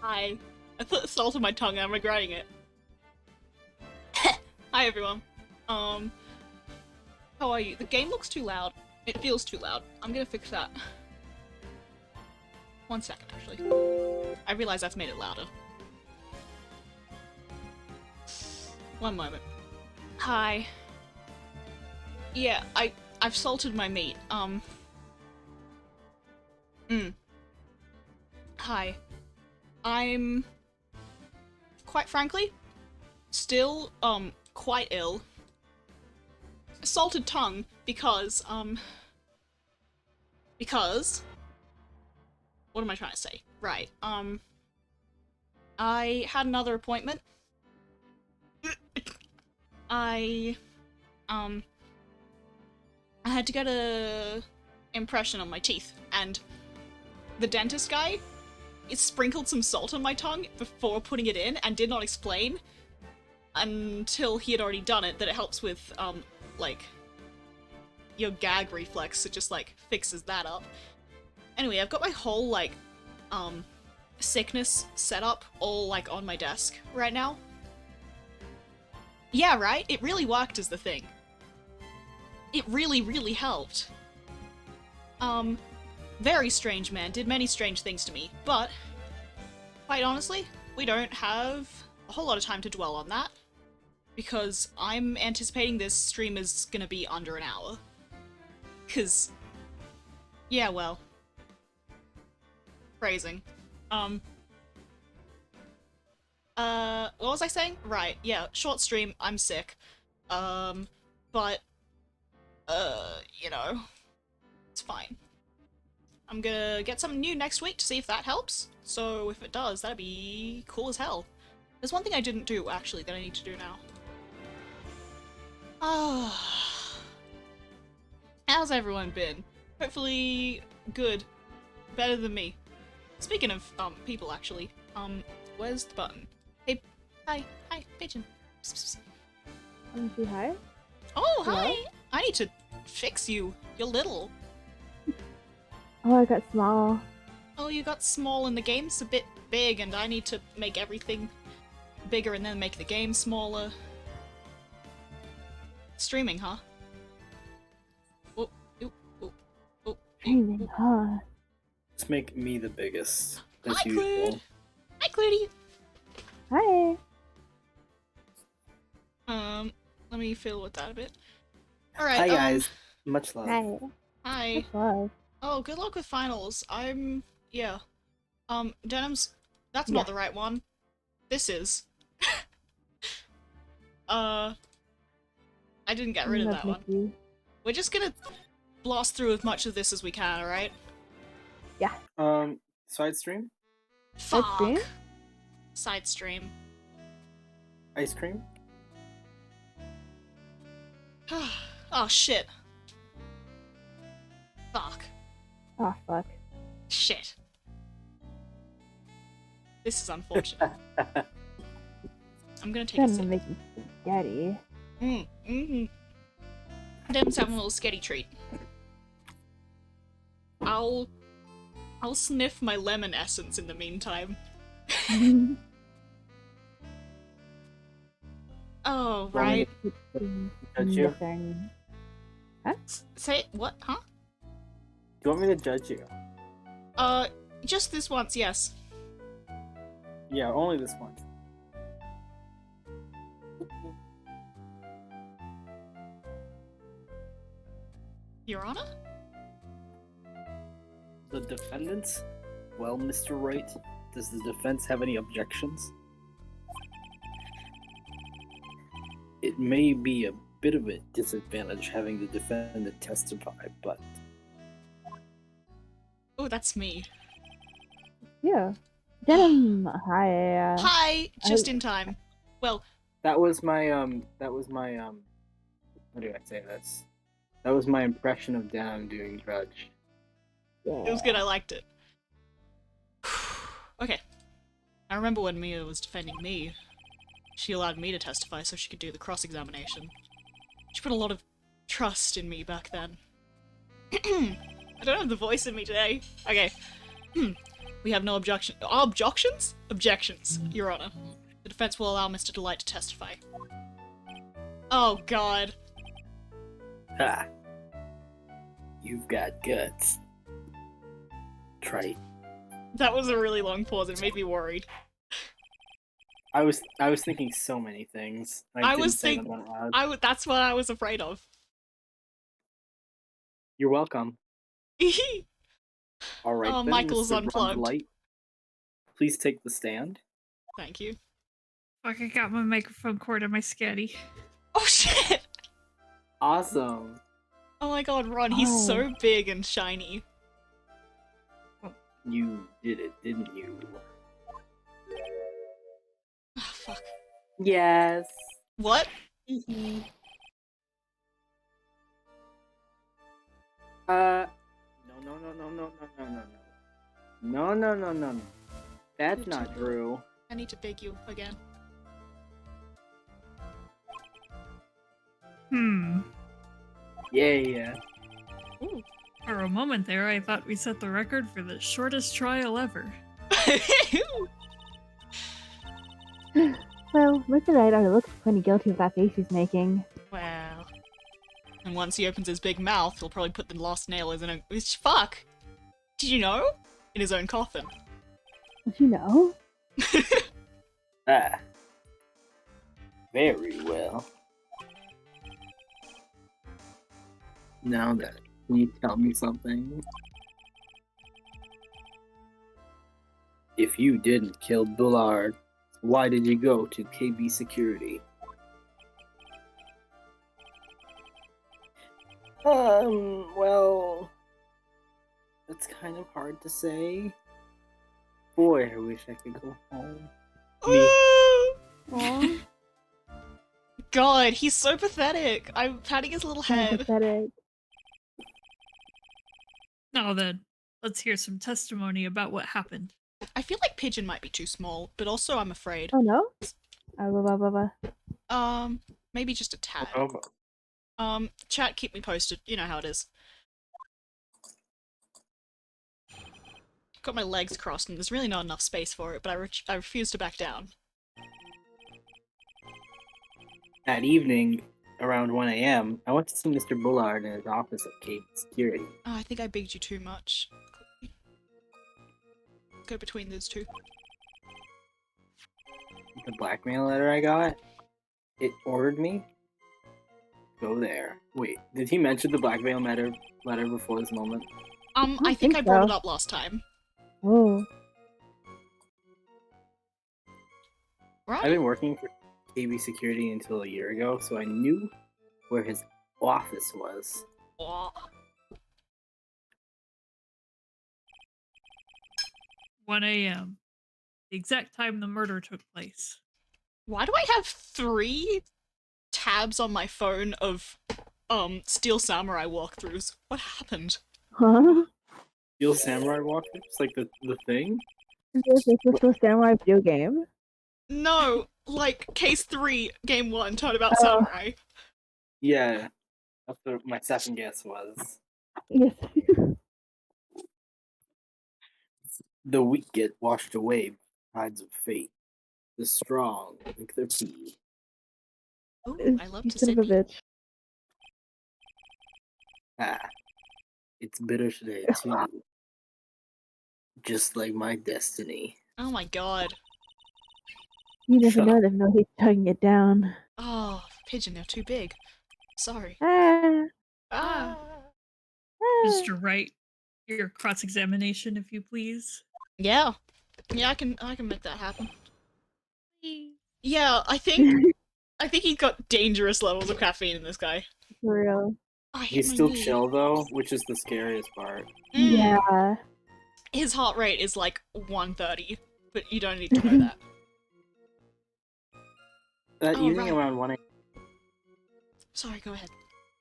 Hi. I put salt on my tongue and I'm regretting it. Hi everyone. How are you? The game looks too loud. It feels too loud. I'm gonna fix that. 1 second, actually. I realize I've made it louder. 1 moment. Hi. Yeah, I've salted my meat. Hi. I'm, quite frankly, still, quite ill. Salted tongue because, what am I trying to say? Right, I had another appointment. I had to get a impression on my teeth, and the dentist guy sprinkled some salt on my tongue before putting it in and did not explain until he had already done it that it helps with, like, your gag reflex. It just, like, fixes that up. Anyway, I've got my whole, like, sickness set up all, like, on my desk right now. Yeah, right? It really worked is the thing. It really, really helped. Very strange man, did many strange things to me, but quite honestly, we don't have a whole lot of time to dwell on that, because I'm anticipating this stream is gonna be under an hour. Cause, yeah, well, phrasing. What was I saying? Right, yeah, short stream, I'm sick. But, you know, it's fine. I'm gonna get something new next week to see if that helps. So if it does, that'd be cool as hell. There's one thing I didn't do, actually, that I need to do now. Ah. How's everyone been? Hopefully good. Better than me. Speaking of, people, actually, where's the button? Hey, hi, pigeon. Psst, psst, psst. Say hi. Oh, Hello? hi! I need to fix you. You're little. Oh, I got small. Oh, you got small and the game's a bit big and I need to make everything bigger and then make the game smaller. Streaming, huh? Oh, oh, oh, oh, Streaming, huh? Let's make me the biggest, as Hi, usual. Clued! Hi, Cluedy! Hi. Let me fiddle with that a bit. Alright, Hi guys, much love. Hi. Hi. What's love? Oh, good luck with finals. Yeah. Denims, that's Yeah. not the right one. This is. I didn't get rid of that one. Mickey. We're just gonna blast through as much of this as we can, alright? Side stream? Side stream? Side stream. Ice cream? Oh, shit. Fuck. Oh, fuck. Shit. This is unfortunate. I'm gonna take a Gonna sip. make you spaghetti. Dem's having a little sketty treat. I'll sniff my lemon essence in the meantime. Oh, right. Judge you? Huh? Say what? Huh? Do you want me to judge you? Just this once, yes. Yeah, only this one. Your Honor? The defendants? Well, Mr. Wright, does the defense have any objections? It may be a bit of a disadvantage having the defendant testify, but Oh, that's me. Yeah. Denim. Hi. Hi! Just in time. Well, that was my what do I say this? That was my impression of Dan doing Judge. Yeah. it was good, I liked it. Okay. I remember when Mia was defending me. She allowed me to testify so she could do the cross-examination. She put a lot of trust in me back then. I don't have the voice in me today. Okay. We have no objection. Objections? Objections, Your Honor. The defense will allow Mr. Delight to testify. Oh, God. Ha! You've got guts. Trite. That was a really long pause. It made me worried. I was thinking so many things. I didn't was say think- them out loud. That's what I was afraid of. You're welcome. All right. Oh, then, Michael's Mr. unplugged. Light, please take the stand. Thank you. Fuck, I got my microphone cord on my scatty. Oh, shit! Awesome. Oh my god, Ron, he's Oh. so big and shiny. You did it, didn't you? Oh, fuck. Yes. What? No. That's not true. I need to beg you again. Yeah. Ooh. For a moment there, I thought we set the record for the shortest trial ever. Well, Mr. Radar looks plenty guilty of that face he's making. Well. And once he opens his big mouth, he'll probably put the last nail in a- Fuck! Did you know? In his own coffin. Did you know? Ah. Very well. Now then, can you tell me something? If you didn't kill Bullard, why did you go to KB Security? Well, that's kind of hard to say. Boy, I wish I could go home. Me. Aw, God, he's so pathetic. I'm patting his little so head. pathetic. Now then, let's hear some testimony about what happened. I feel like Pigeon might be too small, but also I'm afraid. Oh no? Blah, blah, blah, blah. Maybe just a tad. Oh, Chat, keep me posted. You know how it is. Got my legs crossed and there's really not enough space for it, but I refuse to back down. that evening, around 1 a.m., I went to see Mr. Bullard in his office at KB Security. Oh, I think I begged you too much. Go between those two. The blackmail letter I got, it ordered me go there. Wait, did he mention the blackmail letter before this moment? I think I brought so. it up last time. Oh. Right? I've been working for KB Security until a year ago, so I knew where his office was. Aw. 1 a.m. The exact time the murder took place. Why do I have 3 tabs on my phone of Steel Samurai walkthroughs? What happened? Huh? Steel Samurai walkthroughs? Like the thing? Is this a Samurai video game? No, like case 3, game 1, Turn About Oh. Samurai. Yeah. That's what my second guess was. Yes. The weak get washed away by tides of fate. The strong drink their pee. Ooh, I love You to son see of a bitch. Ah. It's bitter today, too. Just like my destiny. Oh my god. You never Shut know up. if nobody's tugging it down. Oh, Pigeon, they're too big. Sorry. Ah. Ah. Ah. Mr. Wright, your cross-examination, if you please. Yeah. Yeah, I can make that happen. Yeah, I think he's got dangerous levels of caffeine in this guy. For real. Oh, I hit He's my still knee. chill, though, which is the scariest part. Mm. Yeah. His heart rate is like 130, but you don't need to know that. That Oh, evening right. around 1 a.m., Sorry, go ahead.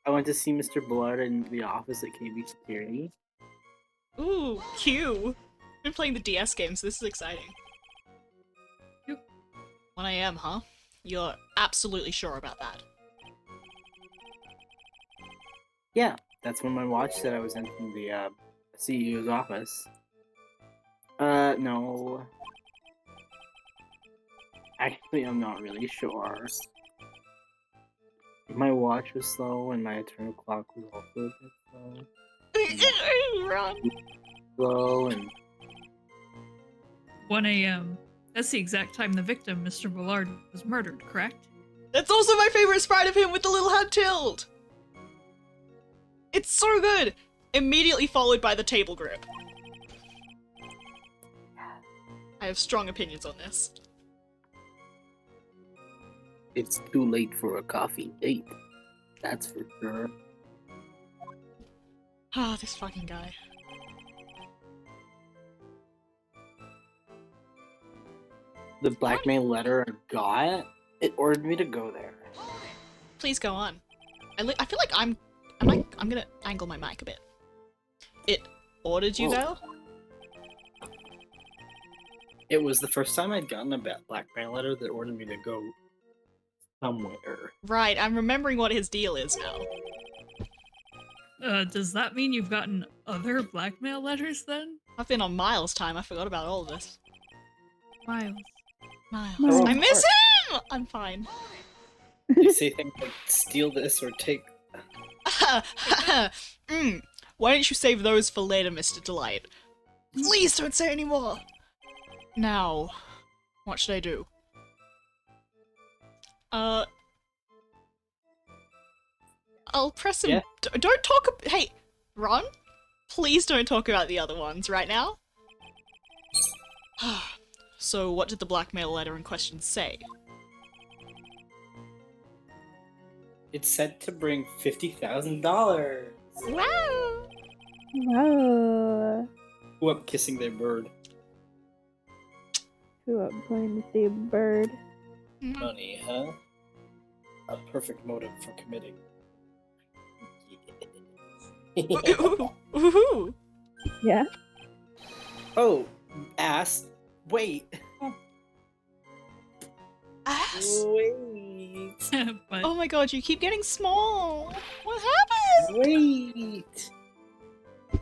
I went to see Mr. Bullard in the office at KB Security. Ooh, Q. Been playing the DS games, this is exciting. Q. 1 a.m., huh? You're absolutely sure about that. Yeah, that's when my watch said I was entering the CEO's office. No. Actually, I'm not really sure. My watch was slow, and my eternal clock was also a bit Ron. slow, and 1 a.m. That's the exact time the victim, Mr. Bullard, was murdered, correct? That's also my favorite sprite of him with the little head tilt. It's so good. Immediately followed by the table grip. I have strong opinions on this. it's too late for a coffee date. That's for sure. Ah, this fucking guy. The blackmail letter I got, it ordered me to go there. Please go on. I feel like I'm gonna angle my mic a bit. It ordered you Whoa. there? It was the first time I'd gotten a blackmail letter that ordered me to go somewhere. Right, I'm remembering what his deal is now. Does that mean you've gotten other blackmail letters then? I've been on Miles' time, I forgot about all of this. Miles. Miles. Oh, I of miss course. him! I'm fine. They say things like, steal this or take... Why don't you save those for later, Mr. Delight? Please don't say any more! Now, what should I do? I'll press him. Yeah. Don't talk. Hey, Ron, please don't talk about the other ones right now. So, what did the blackmail letter in question say? It said to bring $50,000. Wow! Wow. Who up kissing their bird? Who up playing to see a bird? Money, huh? A perfect motive for committing. Ooh. Yeah. Oh, ass. Wait. Ass. Wait. But Oh my god, you keep getting small. What happened? Wait.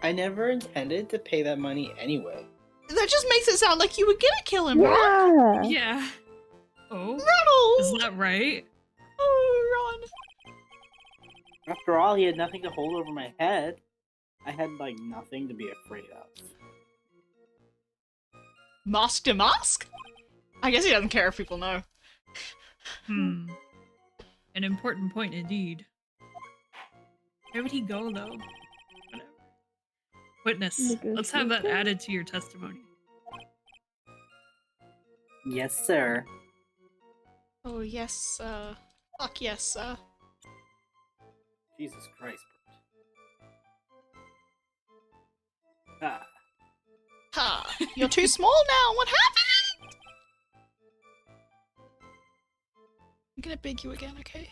I never intended to pay that money anyway. That just makes it sound like you were gonna kill him, Ron. Yeah. yeah. Oh, Ronald. is that right? Oh, Ron. After all, he had nothing to hold over my head. I had, like, nothing to be afraid of. Mask to mask? I guess he doesn't care if people know. Hmm. An important point indeed. Where would he go though? Whatever. Witness, let's have that Negotiation? added to your testimony. Yes, sir. Oh, yes, fuck yes, Jesus Christ. Ah. Ha! You're too small now, what happened? I'm gonna big you again, okay?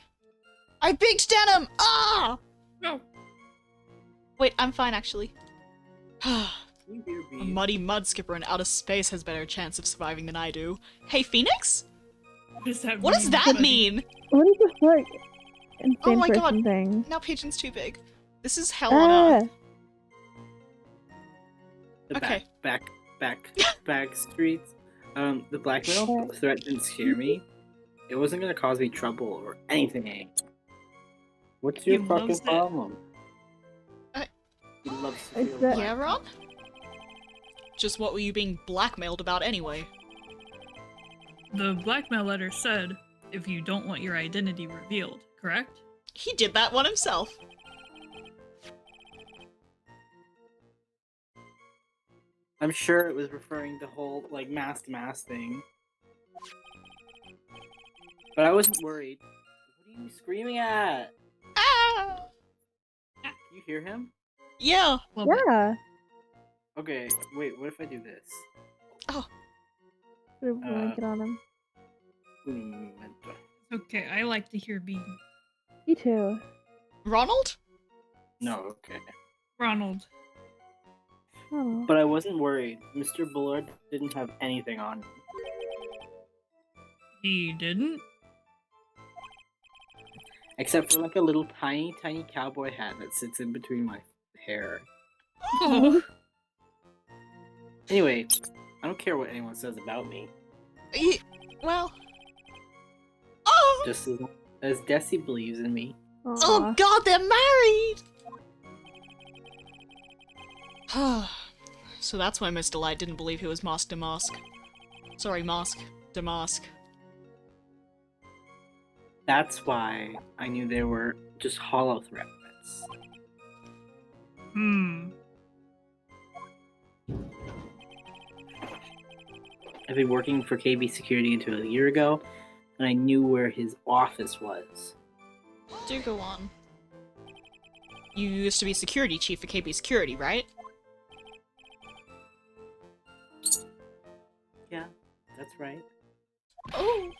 I bigged Denim! Ah! No. Wait, I'm fine, actually. A You hear me? muddy mud skipper in outer space has better chance of surviving than I do. Hey, Phoenix? What does that What does mean, that buddy? mean? What is the fuck? Insane Oh my person God. thing. Now Pigeon's too big. This is hell on earth. The Okay. back streets. The blackmail threat didn't scare me. It wasn't gonna cause me trouble or anything. What's your He fucking loves it. problem? I- He loves to Is feel that- Yeah, blackmailed. Ron? Just what were you being blackmailed about anyway? The blackmail letter said, if you don't want your identity revealed, correct? He did that one himself. I'm sure it was referring to the whole like mask to mask thing. But I wasn't worried. What are you screaming at? Ah! Can you hear him? Yeah. Well, but Yeah. Okay, wait, what if I do this? Put a blanket on him. Un momento. okay, I like to hear B. Me too. Ronald? No, okay. Ronald. Oh. But I wasn't worried. Mr. Bullard didn't have anything on him. He didn't? Except for like a little tiny cowboy hat that sits in between my hair. Oh, Anyway, I don't care what anyone says about me. Well. Oh! Just as Desi believes in me. Oh god, they're married! So that's why Mr. Light didn't believe he was Mask Damask. Sorry, Mask Damask. That's why I knew they were just hollow threats. I've been working for KB Security until a year ago, and I knew where his office was. Do go on. You used to be security chief for KB Security, right? Yeah, that's right. Oh!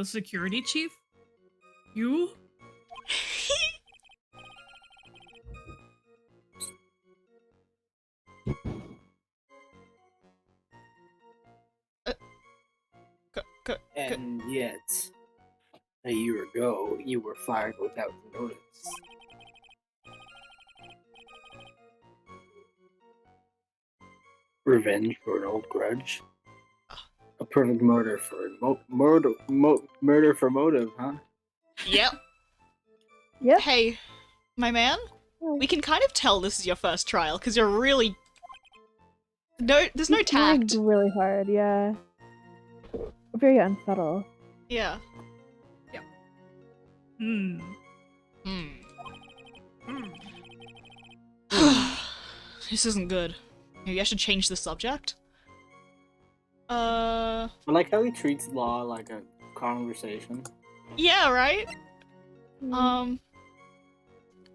Security chief? You? And yet, a year ago, you were fired without notice. Revenge for an old grudge? A perfect murder for murder for motive, huh? Yep. Yep. Hey, my man, we can kind of tell this is your first trial, because you're really... there's no He's trying tact. really hard, yeah. Very unsubtle. Yeah. Hmm. This isn't good. Maybe I should change the subject? I like how he treats law like a conversation. Yeah, right?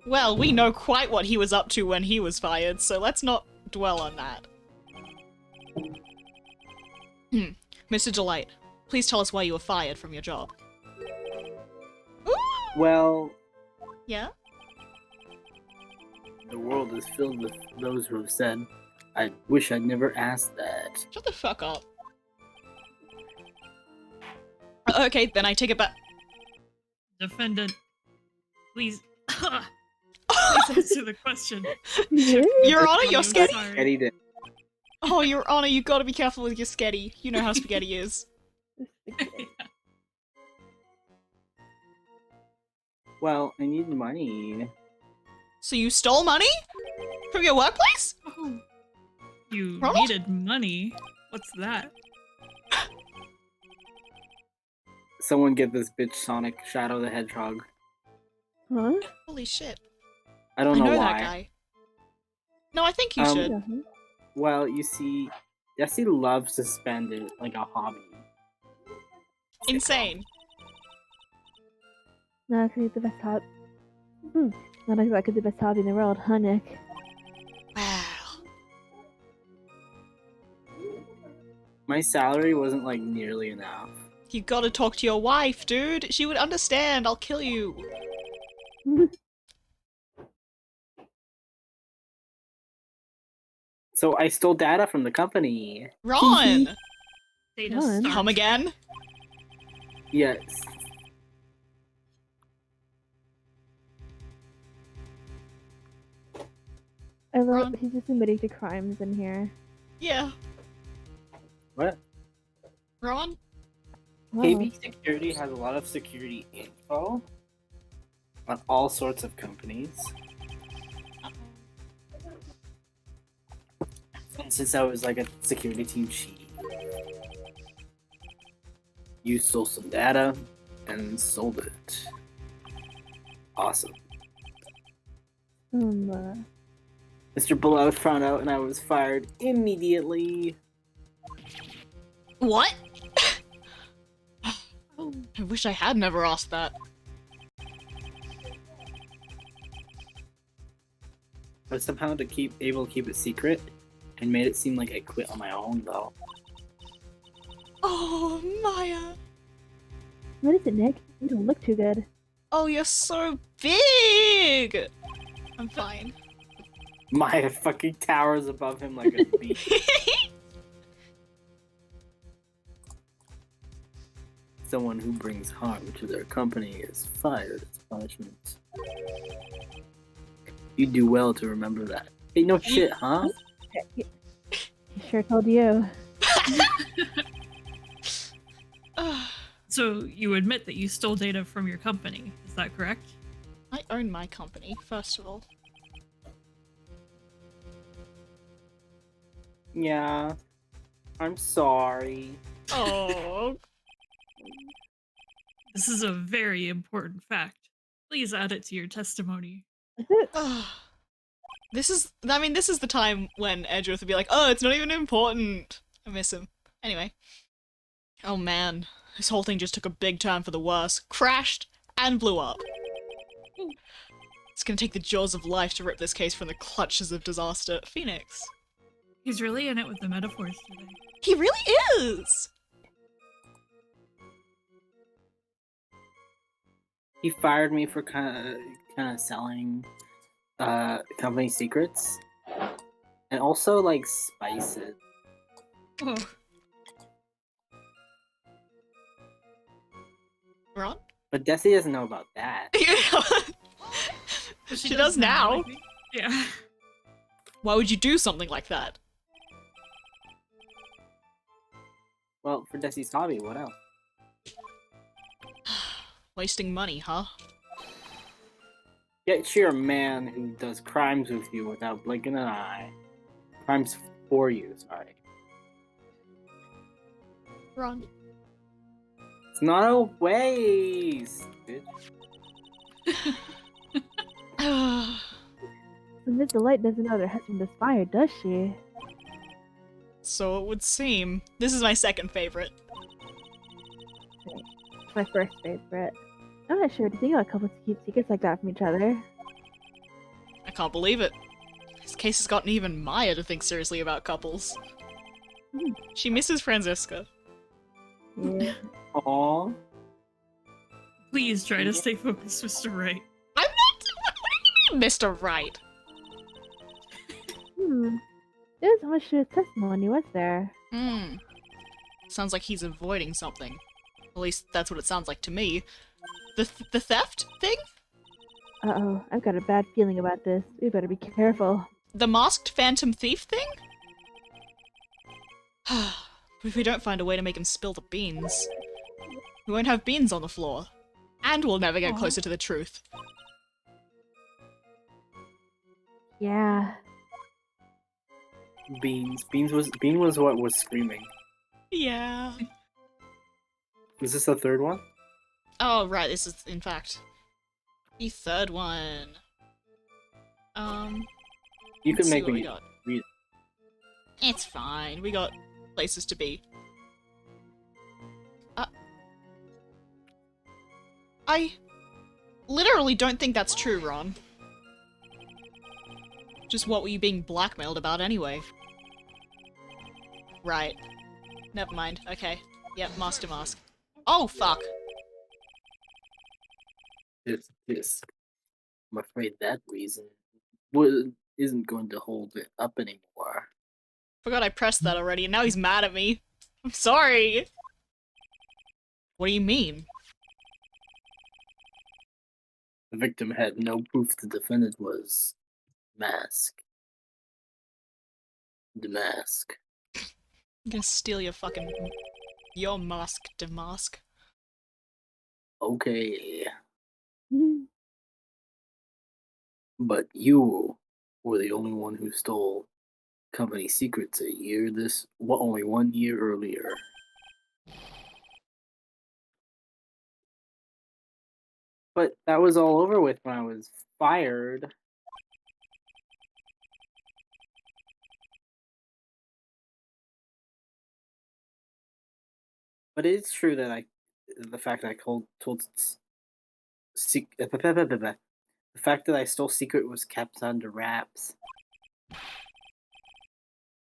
Well, we know quite what he was up to when he was fired, so let's not dwell on that. Mr. Delight, please tell us why you were fired from your job. Ooh! Well, Yeah? the world is filled with those who have said, I wish I'd never asked that. Shut the fuck up. Okay, then I take it back. Defendant, please. Please answer the question. Your Honor, you're I'm scared. sorry. Eddie did. Oh, Your Honor, you gotta be careful with your sketty. You know how spaghetti is. Well, I need money. So you stole money? From your workplace? Oh, you Ronald? needed money. What's that? Someone get this bitch Sonic Shadow the Hedgehog. Huh? Holy shit. I don't I know know why. that guy. No, I think you should. Yeah. Well, you see, Desi loves to spend it like a hobby. Insane. Not exactly the best hobby. Not exactly the best hobby in the world, huh, Nick? Wow. My salary wasn't like nearly enough. You gotta talk to your wife, dude. She would understand. I'll kill you. So I stole data from the company. Ron! Data Ron? Stark. Come again? Yes. I love Ron? he's just admitting to crimes in here. Yeah. What? Ron? Wow. KB Security has a lot of security info on all sorts of companies. And since I was like a security team chief, you stole some data and sold it. Awesome. Mr. Below found out and I was fired immediately. What? I wish I had never asked that. But somehow able to keep it secret and made it seem like I quit on my own though. Oh, Maya. What is it, Nick? You don't look too good. Oh, you're so big! I'm fine. Maya fucking towers above him like a beast. Someone who brings harm to their company is fired as punishment. You do well to remember that. Hey, no shit, huh? Okay, sure told you. So you admit that you stole data from your company, is that correct? I own my company, first of all. Yeah. I'm sorry. Oh. This is a very important fact. Please add it to your testimony. Is it? This is the time when Edgeworth would be like, oh, it's not even important. I miss him. Anyway. Oh man, this whole thing just took a big turn for the worse. Crashed and blew up. It's gonna take the jaws of life to rip this case from the clutches of disaster. Phoenix. He's really in it with the metaphors today. He really is! He fired me for kind of selling company secrets, and also like spices. Oh, Ron? But Desi doesn't know about that. but She does now. I think. Yeah. Why would you do something like that? Well, for Desi's hobby, what else? Wasting money, huh? Yet you're a man who does crimes with you without blinking an eye. Crimes for you, sorry. Ron. It's not a waste, bitch. Miss Delight doesn't know her husband is fired, does she? So it would seem. This is my second favorite. It's my first favorite. I'm not sure. Do you think a couple keep secrets like that from each other? I can't believe it. This case has gotten even Maya to think seriously about couples. She misses Franziska. Yeah. Aww. Please try to stay focused, Mr. Wright. I'm not. What do you mean, Mr. Wright? There was much to his testimony, was there? Sounds like he's avoiding something. At least that's what it sounds like to me. The theft thing? Uh-oh, I've got a bad feeling about this. We better be careful. The masked phantom thief thing? But if we don't find a way to make him spill the beans, we won't have beans on the floor. And we'll never get closer to the truth. Yeah. Bean was what was screaming. Yeah. Is this the third one? Oh, right, this is, in fact, the third one. You let's can see make what we me got. read it. It's fine. We got places to be. I literally don't think that's true, Ron. Just what were you being blackmailed about anyway? Right. Never mind. Okay. Yep, master mask. Oh, fuck. This. I'm afraid that reason isn't going to hold it up anymore. Forgot I pressed that already, and now he's mad at me. I'm sorry. What do you mean? The victim had no proof the defendant was Mask. The Mask. I'm gonna steal your mask, Damask. Okay. But you were the only one who stole company secrets only 1 year earlier. But that was all over with when I was fired. But it's true that the fact that I the fact that I stole secret was kept under wraps.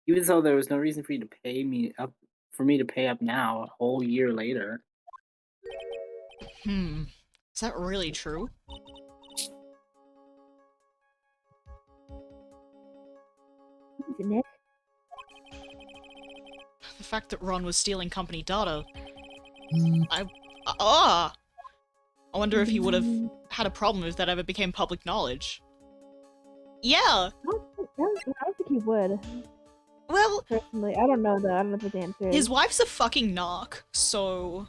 Even though there was no reason for you to pay me up, now, a whole year later. Is that really true? Nick? The fact that Ron was stealing company data. I wonder if he would have had a problem if that ever became public knowledge. Yeah! I don't think he would. Well, Personally, I don't know though. I don't know what the answer is. his wife's a fucking narc, so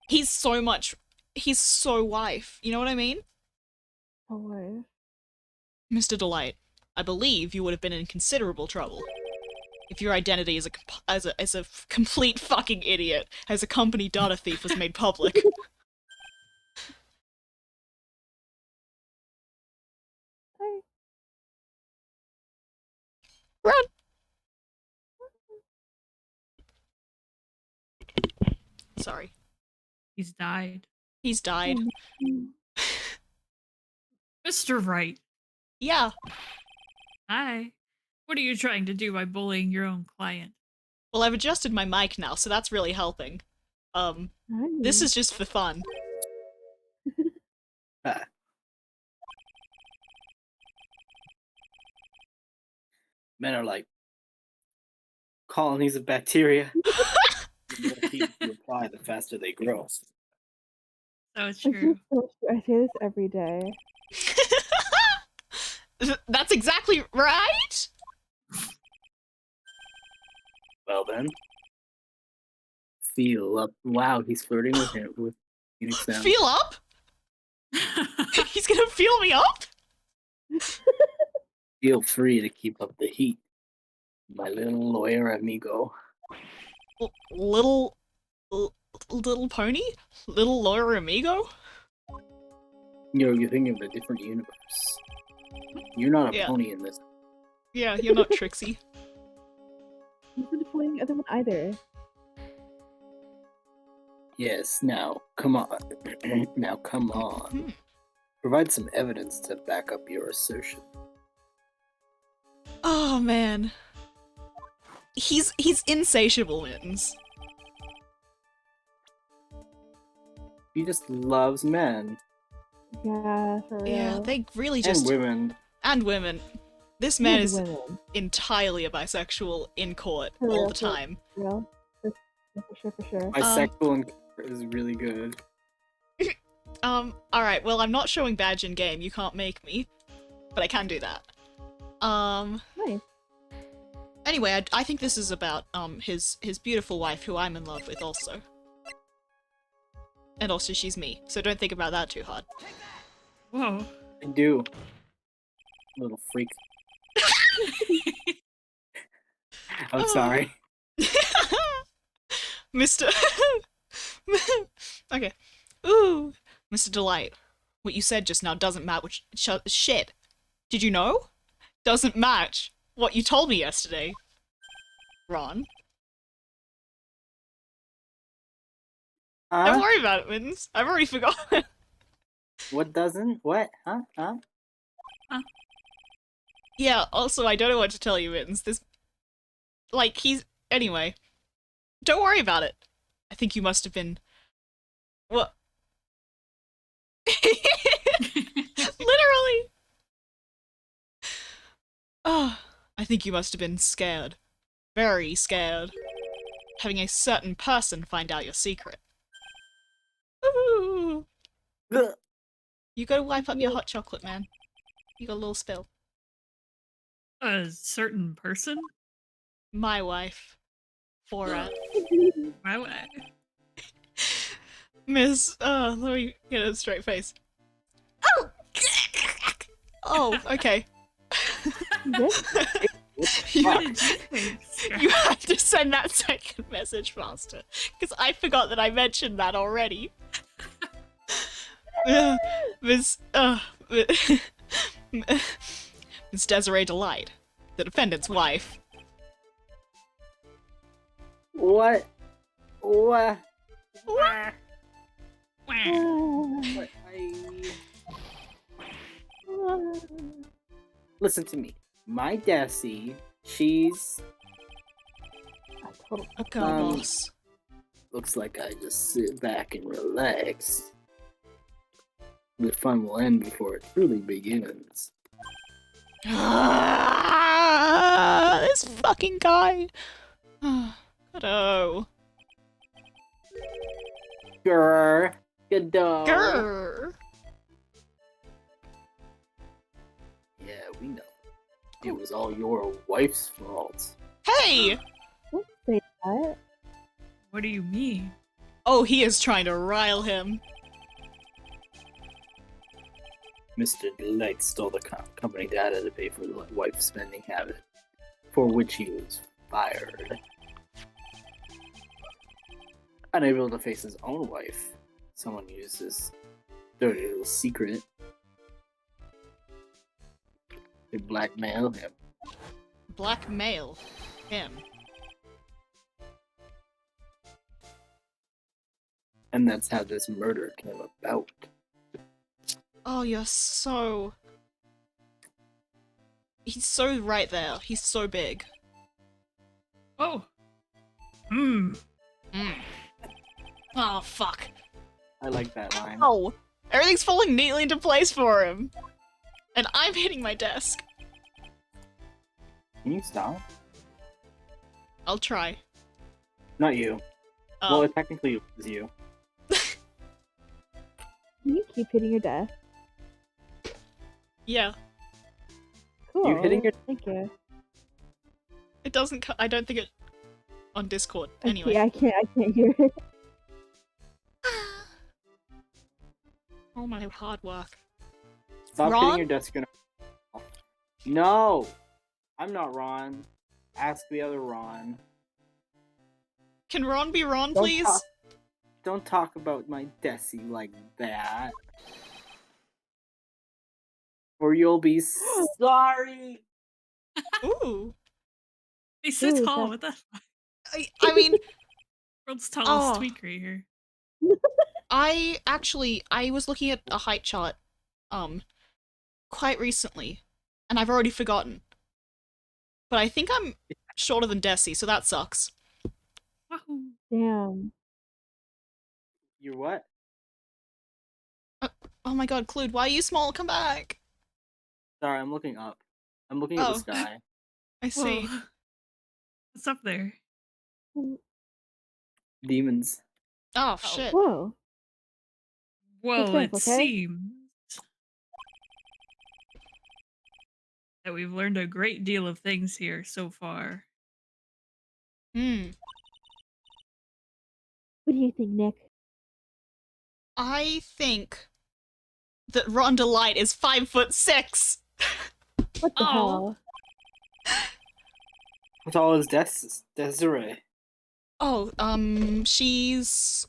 he's so wife. You know what I mean? Oh, word. Mr. Delight, I believe you would have been in considerable trouble if your identity as a complete fucking idiot, as a company data thief, was made public. Sorry. Run! Sorry. He's died. He's died. Mr. Wright. Yeah. Hi. What are you trying to do by bullying your own client? Well, I've adjusted my mic now, so that's really helping. This is just for fun. Men are like colonies of bacteria. The more heat you apply, the faster they grow. So it's This true. is so true. I say this every day. That's exactly right! Well then, feel up. Wow, he's flirting with him with Phoenix now. Feel up? He's gonna feel me up? Feel free to keep up the heat, my little lawyer amigo. Little pony? Little lawyer amigo? You're thinking of a different universe. You're not a Yeah. pony in this. Yeah, you're not Trixie. I'm not playing the other one either. Yes, now, come on. Now, come on. Provide some evidence to back up your assertion. Oh man. He's insatiable, Mittens. He just loves men Yeah, for real. Yeah, they really just... and women. And women. This man And is women. entirely a bisexual in court For all real, the time. For real. For sure, for sure. Bisexual and is really good. Alright, well, I'm not showing badge in game, you can't make me. But I can do that. Nice. Anyway, I think this is about, his beautiful wife, who I'm in love with also. And also she's me, so don't think about that too hard. Whoa. I do. Little freak. I'm sorry. Mr. Okay. Ooh. Mr. Delight, what you said just now doesn't match shit. Did you know? Doesn't match what you told me yesterday. Ron. Don't worry about it, Mittens. I've already forgotten. What doesn't? What? Huh? Huh? Yeah, also, I don't know what to tell you, Mittens. This... Like, he's... Anyway. Don't worry about it. I think you must have been... What? Literally! Oh, I think you must have been scared. Very scared. Having a certain person find out your secret. Ooh. Ugh. You gotta wipe up your hot chocolate, man. You got a little spill. A certain person? My wife. Forat. Why would I? Miss, let me get a straight face. Oh! Oh, okay. What did you think? You have to send that second message faster, because I forgot that I mentioned that already. Miss Desiree Delight, the defendant's wife. What? What? Wah. What? Listen to me. My Desi, she's... A girl boss. Looks like I just sit back and relax. The fun will end before it truly begins. This fucking guy. Goddo. Grr. Goddo. Grr. Yeah, we know. It was all your wife's fault. Hey! Don't say that. What do you mean? Oh, he is trying to rile him. Mr. Delight stole the company data to pay for the wife's spending habit, for which he was fired. Unable to face his own wife, someone used his dirty little secret to blackmail him. Blackmail him. And that's how this murder came about. Oh, you're so... He's so right there. He's so big. Oh. Hmm. Mm. Oh, fuck. I like that line. Oh! Everything's falling neatly into place for him. And I'm hitting my desk. Can you stop? I'll try. Not you. Oh. Well, it technically was you. Can you keep hitting your desk? Yeah. Cool. hitting your- Thank you. It doesn't I don't think it... On Discord. Anyway. I can't hear it. Oh, my hard work. Stop Ron? hitting your desk. No! I'm not Ron. Ask the other Ron. Can Ron be Ron, Don't please? Don't talk about my Desi like that. Or you'll be sorry! Ooh. He sits Ooh, tall. that- What the I mean, world's tallest Oh. tweak right here? I was looking at a height chart, quite recently, and I've already forgotten. But I think I'm shorter than Desi, so that sucks. Wahoo. Damn. You're what? Oh my god, Clued, why are you small? Come back! Sorry, I'm looking up. I'm looking at Oh. the sky. I see. Whoa. What's up there? Demons. Oh, shit. Whoa. Well, Okay, it okay. seems that we've learned a great deal of things here so far. Hmm. What do you think, Nick? I think that Ron Delight is 5'6". What the Oh. hell? How tall is Desiree? Oh, she's...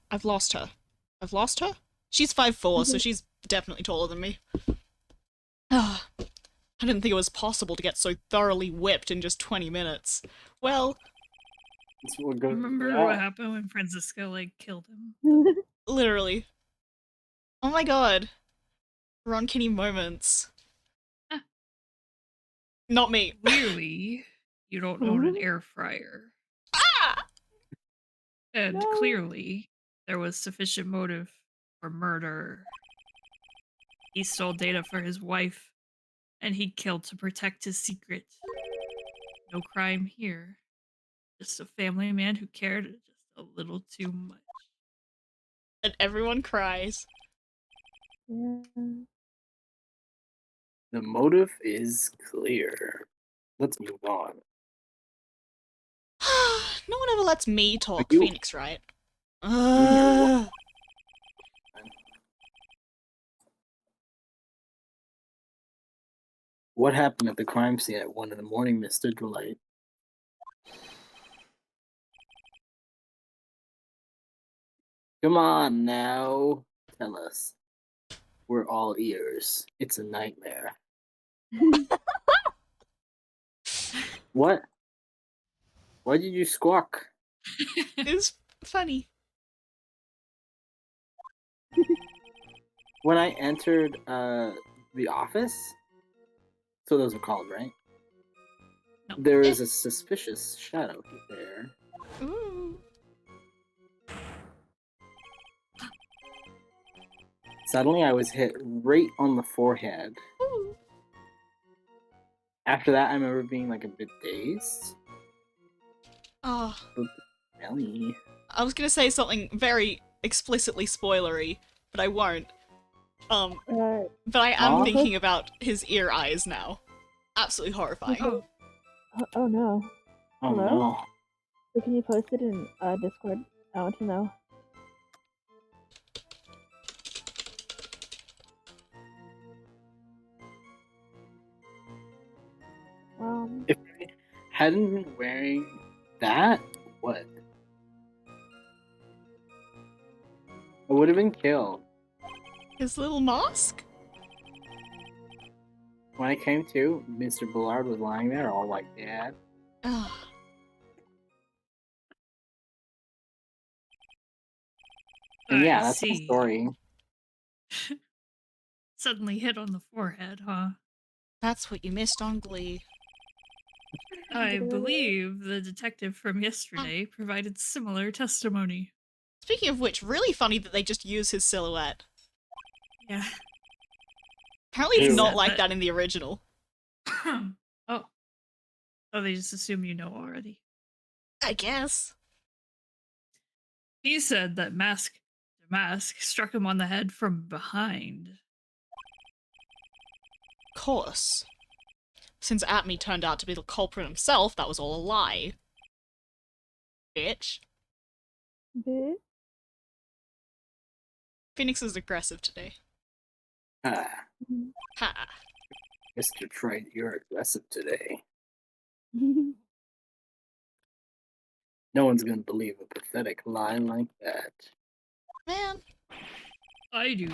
I've lost her. I've lost her? She's 5'4", so she's definitely taller than me. Ah, I didn't think it was possible to get so thoroughly whipped in just 20 minutes. Well, That's what goes Remember yeah. what happened when Francisco like killed him? literally. Oh my god. Ron Kinney moments. Ah. Not me. Clearly, you don't own an air fryer, Ah! and No. clearly, there was sufficient motive for murder. He stole data for his wife, and he killed to protect his secret. No crime here. Just a family man who cared just a little too much. And everyone cries. Yeah. The motive is clear. Let's move on. No one ever lets me talk, you- Phoenix, right? Ugh. What happened at the crime scene at 1 in the morning, Mr. Delight? Come on now. Tell us. We're all ears. It's a nightmare. What? Why did you squawk? It's funny. When I entered the office, so those are called, right? No. There is a suspicious shadow there. Ooh. Suddenly, I was hit right on the forehead. Ooh. After that, I remember being like a bit dazed. Oh, Really? I was gonna say something very explicitly spoilery, but I won't. Uh, But I am Aw. thinking about his ear eyes now. Absolutely horrifying. Oh, oh no. Oh Hello? no. So can you post it in Discord? I want to know. If I hadn't been wearing that, what? I would have been killed. His little mask? When I came to, Mr. Bullard was lying there, all like Dad. Ugh. And yeah, I that's the see. story. Suddenly hit on the forehead, huh? That's what you missed on Glee. I believe the detective from yesterday provided similar testimony. Speaking of which, really funny that they just use his silhouette. Yeah. Apparently it's Ew. not Said like that- that in the original. oh. Oh, they just assume you know already. I guess. He said that Mask to Mask struck him on the head from behind. Of course. Since Atme turned out to be the culprit himself, that was all a lie. Bitch. Bitch. Phoenix is aggressive today. Ah, Ha. Mr. Trite, you're aggressive today. No one's gonna believe a pathetic lie like that. Man. I do.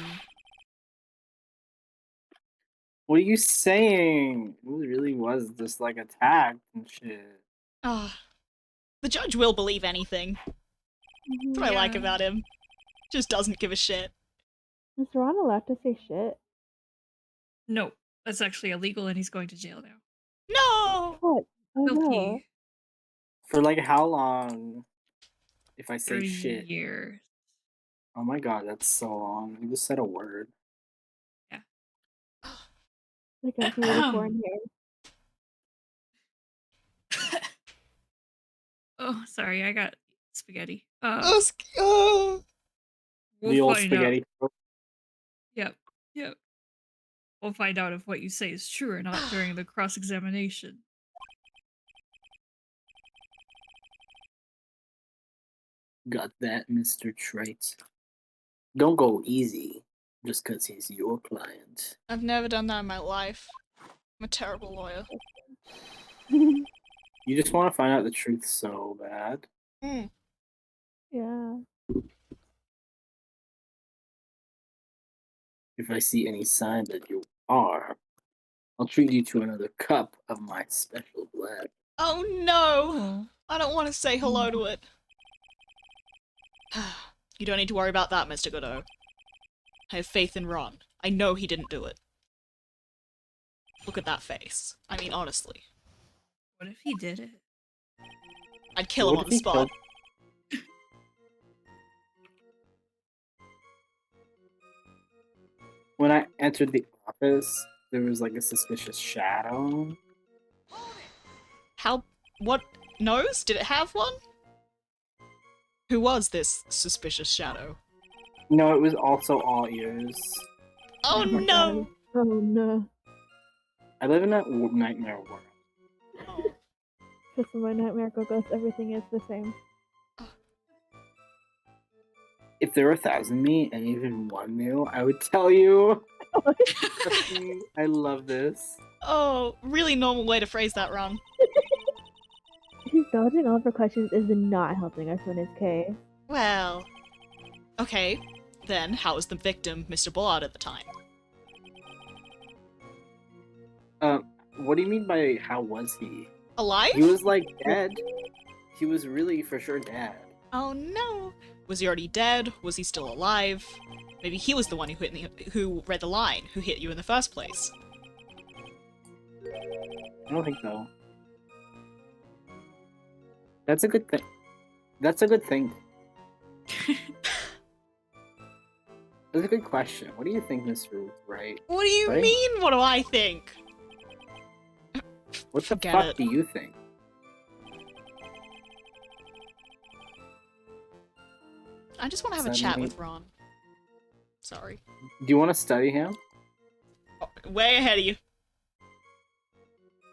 What are you saying? It really was just like attacked and shit. Ah. The judge will believe anything. That's what I like Yeah. about him. Just doesn't give a shit. Is Ron allowed to say shit? No, that's actually illegal and he's going to jail now. No! What? Oh no. Guilty. For like how long? If I say 30 shit. years. Oh my god, that's so long. You just said a word. Like 1984 in here. Oh, sorry, I got spaghetti. Oh. We'll the old find spaghetti. out. Yep. We'll find out if what you say is true or not during the cross-examination. Got that, Mr. Trite. Don't go easy just because he's your client. I've never done that in my life. I'm a terrible lawyer. You just want to find out the truth so bad. Mm. Yeah. If I see any sign that you are, I'll treat you to another cup of my special blend. Oh no! Oh. I don't want to say hello to it. You don't need to worry about that, Mr. Godot. I have faith in Ron. I know he didn't do it. Look at that face. I mean, honestly. What if he did it? I'd kill him What on if the he spot. When I entered the office, there was like a suspicious shadow. How? What? Nose? Did it have one? Who was this suspicious shadow? No, it was also all ears. Oh my no! God. Oh no. I live in a nightmare world. Oh. Because in my Nightmare Ghost, everything is the same. If there were 1,000 me and even one knew, I would tell you. Trust me, I love this. Oh, really normal way to phrase that, Ron. She's dodging all of her questions is not helping us in his case. Well... Okay, then how was the victim Mr. Bullard at the time? What do you mean by how was he? Alive? He was like dead. He was really for sure dead. Oh no! Was he already dead? Was he still alive? Maybe he was the one who read the line, who hit you in the first place. I don't think so. That's a good thing. That's a good thing. That's a good question. What do you think, Mr. Wright? What do you Right? mean, what do I think? What the Forget fuck it. do you think? I just want to have a chat Suddenly- with Ron. Sorry. Do you want to study him? Oh, way ahead of you.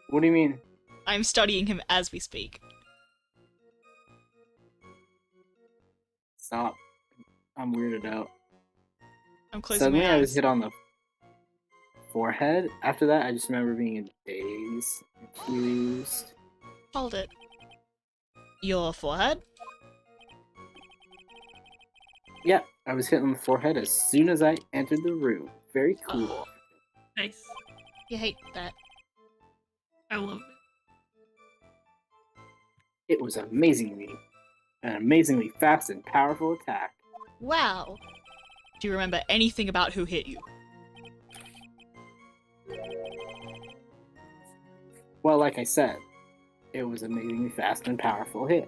What do you mean? I'm studying him as we speak. Stop. I'm weirded out. I'm closing Suddenly my I was eyes. hit on the forehead. After that, I just remember being in daze, confused. Hold it. Your forehead? Yeah, I was hit on the forehead as soon as I entered the room. Very cool. Nice. You hate that. I love it. It was an amazingly fast and powerful attack. Wow. Do you remember anything about who hit you? Well, like I said, it was an amazingly fast and powerful hit.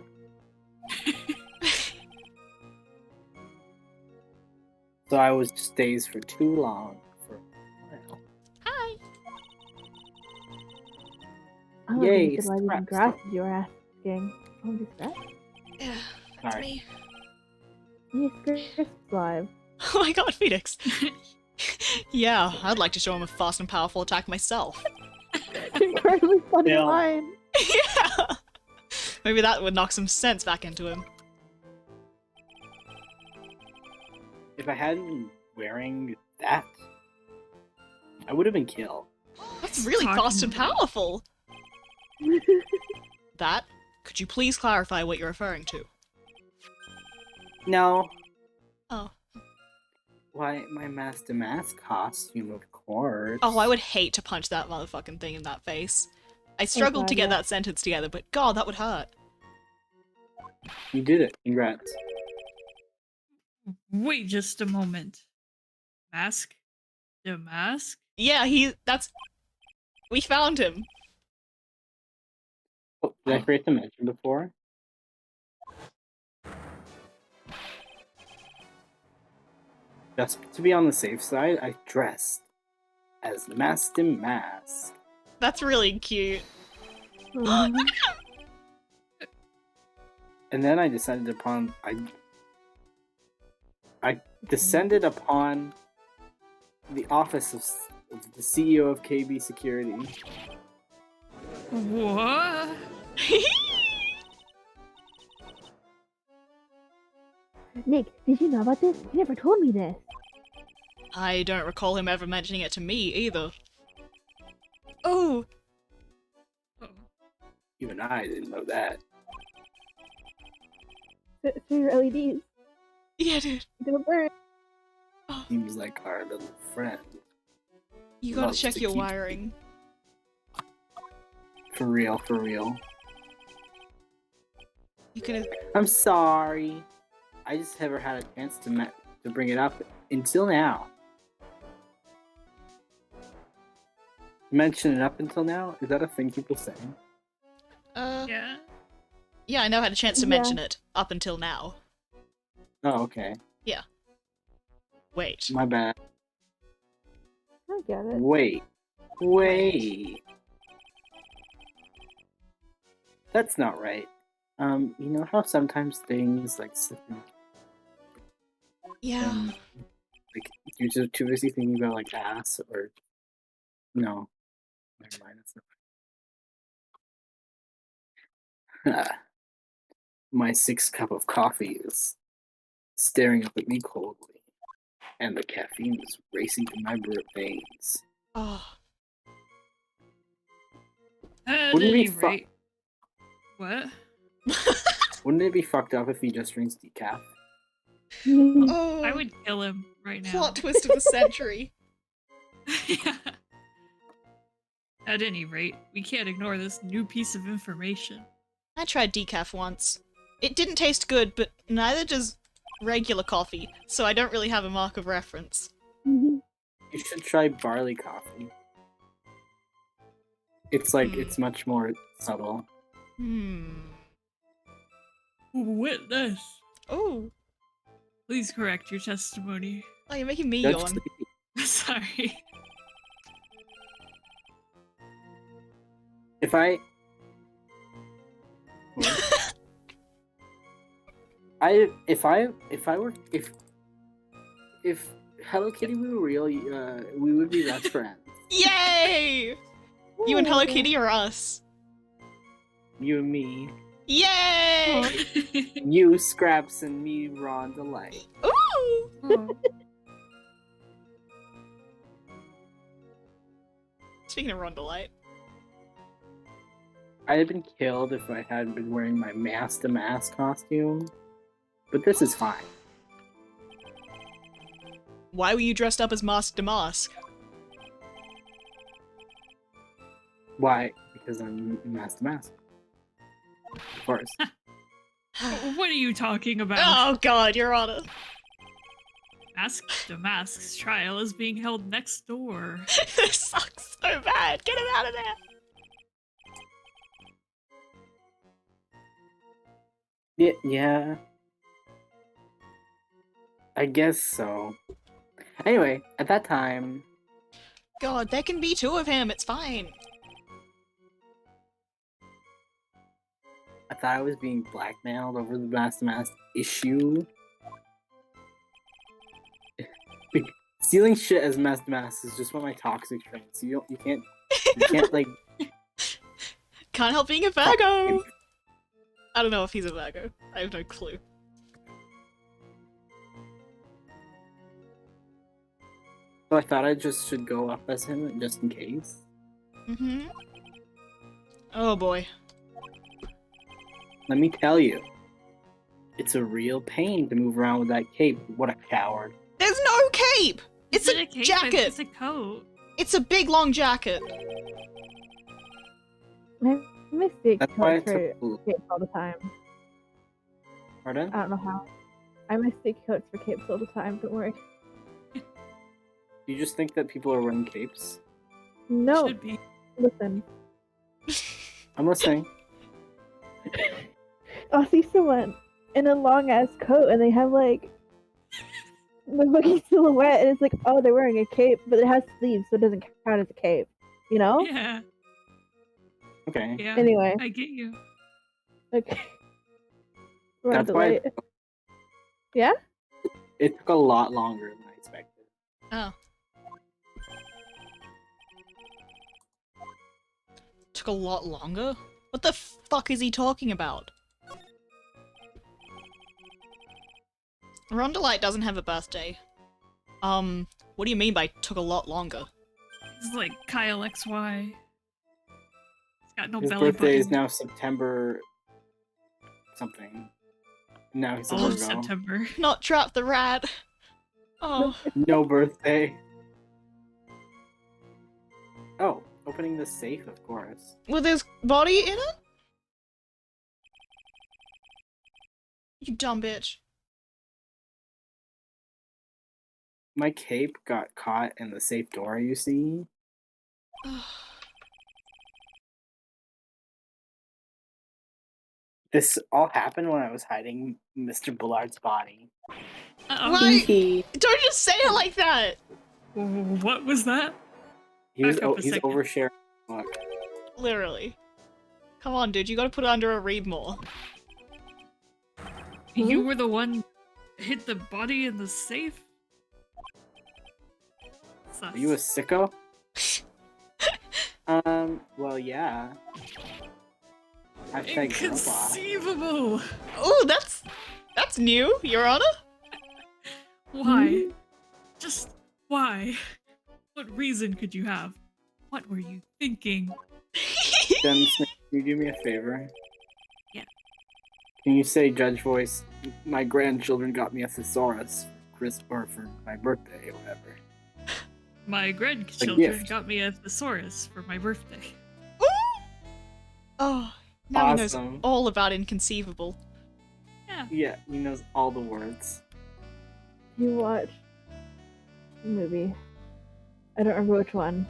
So I was just dazed for too long. For a while. Hi. I don't Yay, think it's like even scraps. grasses you were asking. Oh, this scraps? Yeah, that's Sorry. me. Yes, crisp live. Oh my god, Phoenix. Yeah, I'd like to show him a fast and powerful attack myself. Incredibly funny Yeah. line. Yeah. Maybe that would knock some sense back into him. If I hadn't been wearing that, I would have been killed. That's really Talking fast and about- powerful. That? Could you please clarify what you're referring to? No. Oh. Why, my Master Mask costume, of course. Oh, I would hate to punch that motherfucking thing in that face. I struggled God, to get yeah. that sentence together, but god, that would hurt. You did it. Congrats. Wait just a moment. Mask? The mask? Yeah, we found him. Oh, did I forget to mention before? Just to be on the safe side, I dressed as Master Mask. That's really cute. Mhm. And then I descended upon I descended upon the office of the CEO of KB Security. What? Nick, did you know about this? You never told me this. I don't recall him ever mentioning it to me either. Oh, Oh. Even I didn't know that. For your LEDs. yeah, dude. They're gonna burn. Seems like our little friend. You gotta Loves check to your keep- wiring. For real, for real. You can. I'm sorry. I just never had a chance to bring it up until now. Mention it up until now? Is that a thing people say? Yeah. Yeah, I never had a chance to Yeah. mention it up until now. Oh, okay. Wait. My bad. I get it. Wait. That's not right. You know how sometimes things like slip in, Yeah. like you're just too busy thinking about like ass or no. Never mind, that's not my 6th cup of coffee is staring up at me coldly, and the caffeine is racing through my veins. Oh. At Wouldn't it any be fu- rate. What? Wouldn't it be fucked up if he just drinks decaf? Oh. I would kill him right now. Plot twist of the century. Yeah. At any rate, we can't ignore this new piece of information. I tried decaf once. It didn't taste good, but neither does regular coffee, so I don't really have a mark of reference. Mhm. You should try barley coffee. It's like it's much more subtle. Witness, Oh. please correct your testimony. Oh, you're making me Judge yawn. Sleepy. Sorry. If I if Hello Kitty were real, we would be best friends. Yay! You and Hello Ooh. Kitty or us? You and me. Yay! You, Scraps, and me, Ron Delight. Ooh! Oh. Speaking of Rondelight. I'd have been killed if I hadn't been wearing my mask to mask costume. But this is fine. Why were you dressed up as Mask to Mask? Why? Because I'm mask to mask. Of course. What are you talking about? Oh god, Your Honor. Mask to Mask's trial is being held next door. This sucks so bad. Get him out of there. Yeah. I guess so. Anyway, at that time, God, there can be two of him. It's fine. I thought I was being blackmailed over the mask to mask issue. Stealing shit as mask to mask is just one of my toxic traits. You can't like. Can't help being a Virgo. I don't know if he's a Virgo. I have no clue. So I thought I just should go up as him just in case. Mm-hmm. Oh boy. Let me tell you, it's a real pain to move around with that cape. What a coward! There's no cape! It's Is it a cape? jacket! It's a coat. It's a big long jacket. I mistake That's why coats it's for capes all the time. Pardon? I don't know how. I mistake coats for capes all the time, don't worry. You just think that people are wearing capes? No, Should be. listen. I'm listening. I'll see someone in a long ass coat and they have like the fucking silhouette and it's like, oh, they're wearing a cape, but it has sleeves, so it doesn't count as a cape. You know? Yeah. Okay. Yeah. Anyway, I get you. okay. That's why Yeah? it took a lot longer than I expected. Oh. Took a lot longer? What the fuck is he talking about? Rondelight doesn't have a birthday. What do you mean by took a lot longer? It's like Kyle XY. He's got no His belly birthday is button. now September something. Now he's a All of Virgo. September. Not Trap the Rat. Oh. No birthday. Oh, opening the safe, of course. With his body in it? You dumb bitch. My cape got caught in the safe door, you see? This all happened when I was hiding Mr. Bullard's body. Uh-oh. What? Why? He Don't just say it like that! What was that? was Back up a he's second. oversharing. Look, Literally. Come on, dude, you gotta put it under a read more. You were the one hit the body in the safe? Sus. are you a sicko? Well, yeah. Hashtag robot. Inconceivable! Oh, that's new, Your Honor. Why? Just why? What reason could you have? What were you thinking? Jen, can you do me a favor? Yeah. Can you say, Judge Voice, my grandchildren got me a thesaurus for my birthday or whatever? My grandchildren gift. got me a thesaurus for my birthday. Oh, now he knows Awesome. all about inconceivable. Yeah. Yeah, he knows all the words. You watched the movie. I don't remember which one.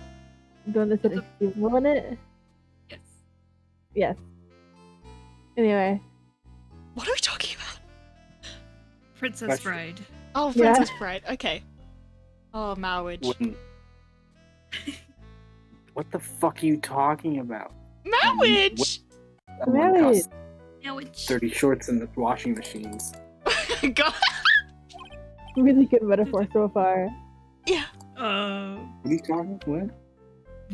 The one that said Inconceivable in it? Yes. Yes. Anyway. What are we talking about? Princess Question. Bride. Oh, Yeah. Princess Bride. Okay. Oh, marriage. When... What the fuck are you talking about? Marriage! That one Marriage. costs Now it's 30 shorts in the washing machines. God. Really good metaphor so far. What are you talking? What?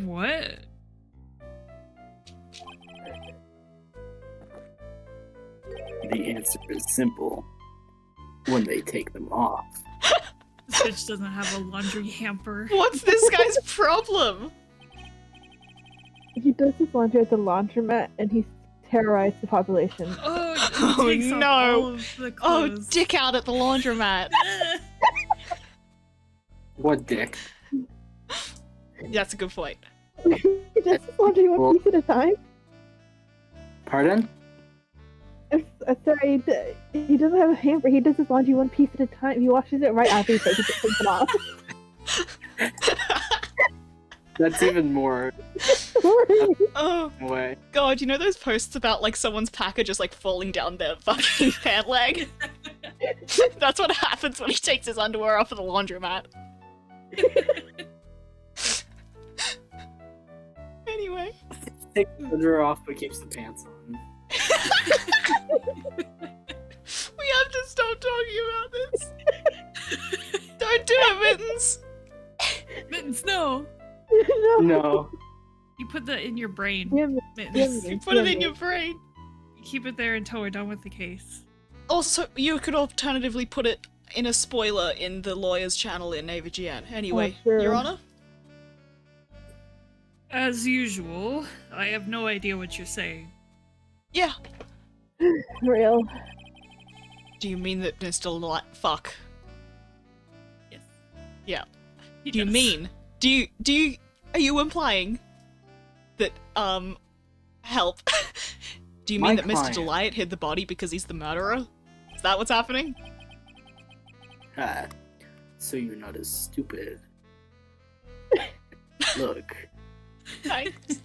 What? The answer is simple. When they take them off. This bitch doesn't have a laundry hamper. What's this guy's problem? He does his laundry at the laundromat, and he's terrorized the population. Oh, Oh, it takes off no. all of the Oh, clothes. dick out at the laundromat. What dick? That's a good point. He does his laundry one Well- piece at a time. Pardon? Sorry, he doesn't have a hamper. He does his laundry one piece at a time. He washes it right after he takes it off. That's even more Sorry. Oh, way. God, you know those posts about, like, someone's packer just, like, falling down their fucking pant leg? That's what happens when he takes his underwear off of the laundromat. Anyway. Take the underwear off but keeps the pants on. We have to stop talking about this. Don't do it, Mittens. Mittens, no. No. No. You put that in your brain. Damn it. Mittens. Damn You put it in your brain. Keep it there until we're done with the case. Also, you could alternatively put it in a spoiler in the lawyer's channel in AVGN. Anyway, Oh, sure. Your Honor? As usual, I have no idea what you're saying. Yeah. Real. Do you mean that Mr. Fuck. Yes. Yeah. He Do you does. mean? Are you implying that, help? Do you mean My that Mr. client. Delight hid the body because he's the murderer? Is that what's happening? Ah, so you're not as stupid. Look, Thanks.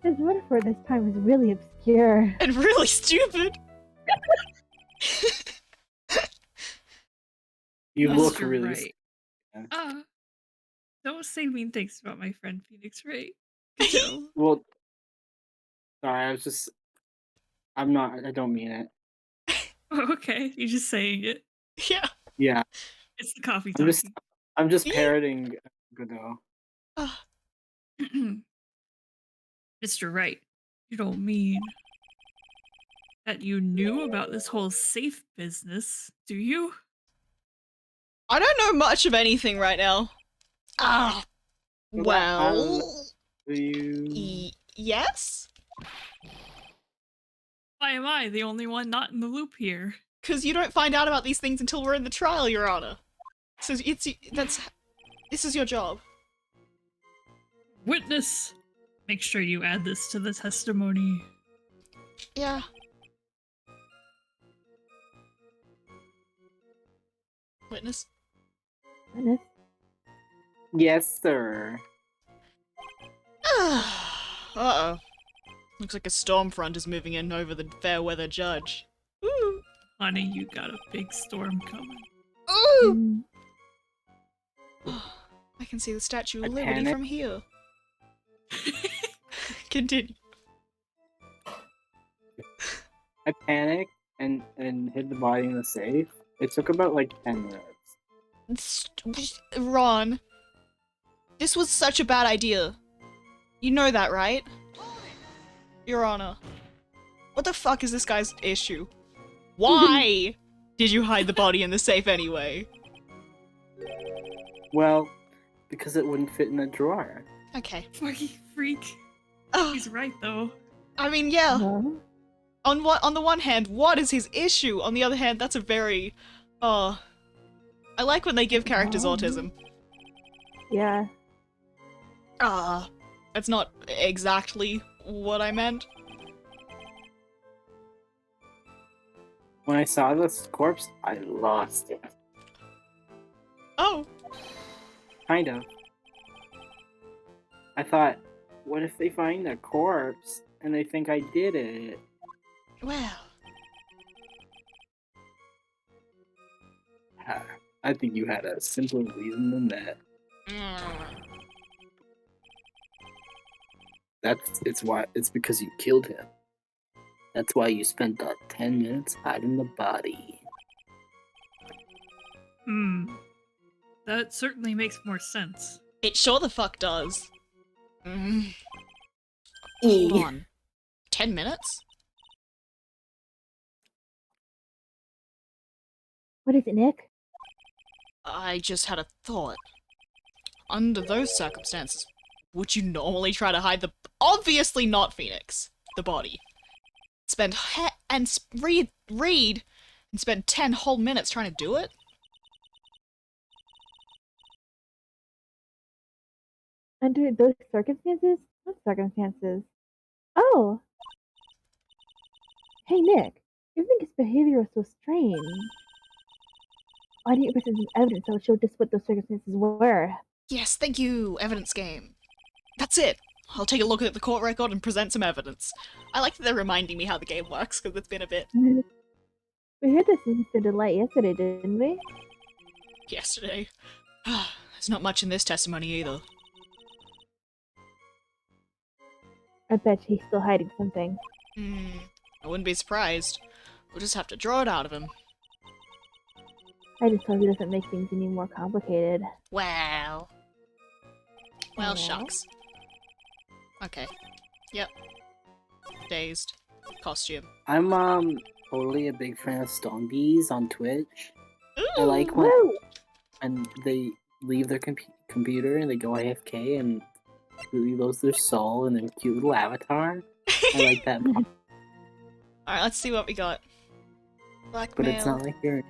His metaphor this time is really obscure. And really stupid. you Yes, look you're really. right. Yeah. Don't say mean things about my friend Phoenix Wright. Good job. Well, sorry, I'm not. I don't mean it. Oh, okay, you're just saying it. Yeah. Yeah, It's the coffee I'm just. talking. I'm just Yeah. parroting Godot. Mr. Wright, you don't mean that you knew about this whole safe business, do you? I don't know much of anything right now. Ah. Well, Well. Do you? Yes? Why am I the only one not in the loop here? Because you don't find out about these things until we're in the trial, Your Honor. So this is your job. Witness! Make sure you add this to the testimony. Yeah. Witness? Goodness. Yes, sir. Uh-oh. Looks like a storm front is moving in over the fair weather judge. Ooh. Honey, you got a big storm coming. Ooh! Mm. I can see the Statue I of Liberty panic. from here. Continue. I panicked and hid the body in the safe. It took about like 10 minutes. Ron, this was such a bad idea. You know that, right? Your Honor. What the fuck is this guy's issue? Why did you hide the body in the safe anyway? Well, because it wouldn't fit in the drawer. Okay. Fucking freak. Ugh, He's right, though. I mean, yeah. No. On the one hand, what is his issue? On the other hand, that's a very, I like when they give characters Oh. autism. Yeah. That's not exactly what I meant. When I saw this corpse, I lost it. Oh, Kind of. I thought, what if they find a corpse and they think I did it? well. Ha, I think you had a simpler reason than that. It's because you killed him. That's why you spent the 10 minutes hiding the body. That certainly makes more sense. It sure the fuck does. Hold on. 10 minutes? What is it, Nick? I just had a thought. Under those circumstances, would you normally try to hide the— obviously not Phoenix, the body. Spend read and spend 10 whole minutes trying to do it? Under those circumstances? What circumstances? Oh! Hey, Nick. You think his behavior was so strange? Why didn't you present some evidence that would show just what those circumstances were? Yes, thank you, evidence game. That's it. I'll take a look at the court record and present some evidence. I like that they're reminding me how the game works, because it's been a bit We heard this in Mr. Delight yesterday, didn't we? yesterday. There's not much in this testimony either. I bet he's still hiding something. I wouldn't be surprised. We'll just have to draw it out of him. I just hope he doesn't make things any more complicated. Well, Well? shucks. Okay. Yep. Dazed. Costume. I'm totally a big fan of Stongies on Twitch. I Ooh, like when Woo! they leave their computer and they go AFK and completely lose their soul and their cute little avatar. I like that, Alright, let's see what we got. but Blackmail. it's not like you're.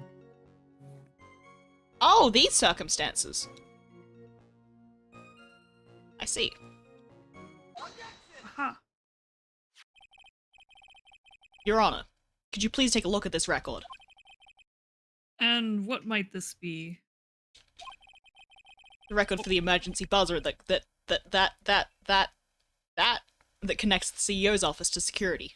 Oh, these circumstances. I see. Aha. Your Honor, could you please take a look at this record? And what might this be? The record for the emergency buzzer that connects the CEO's office to security.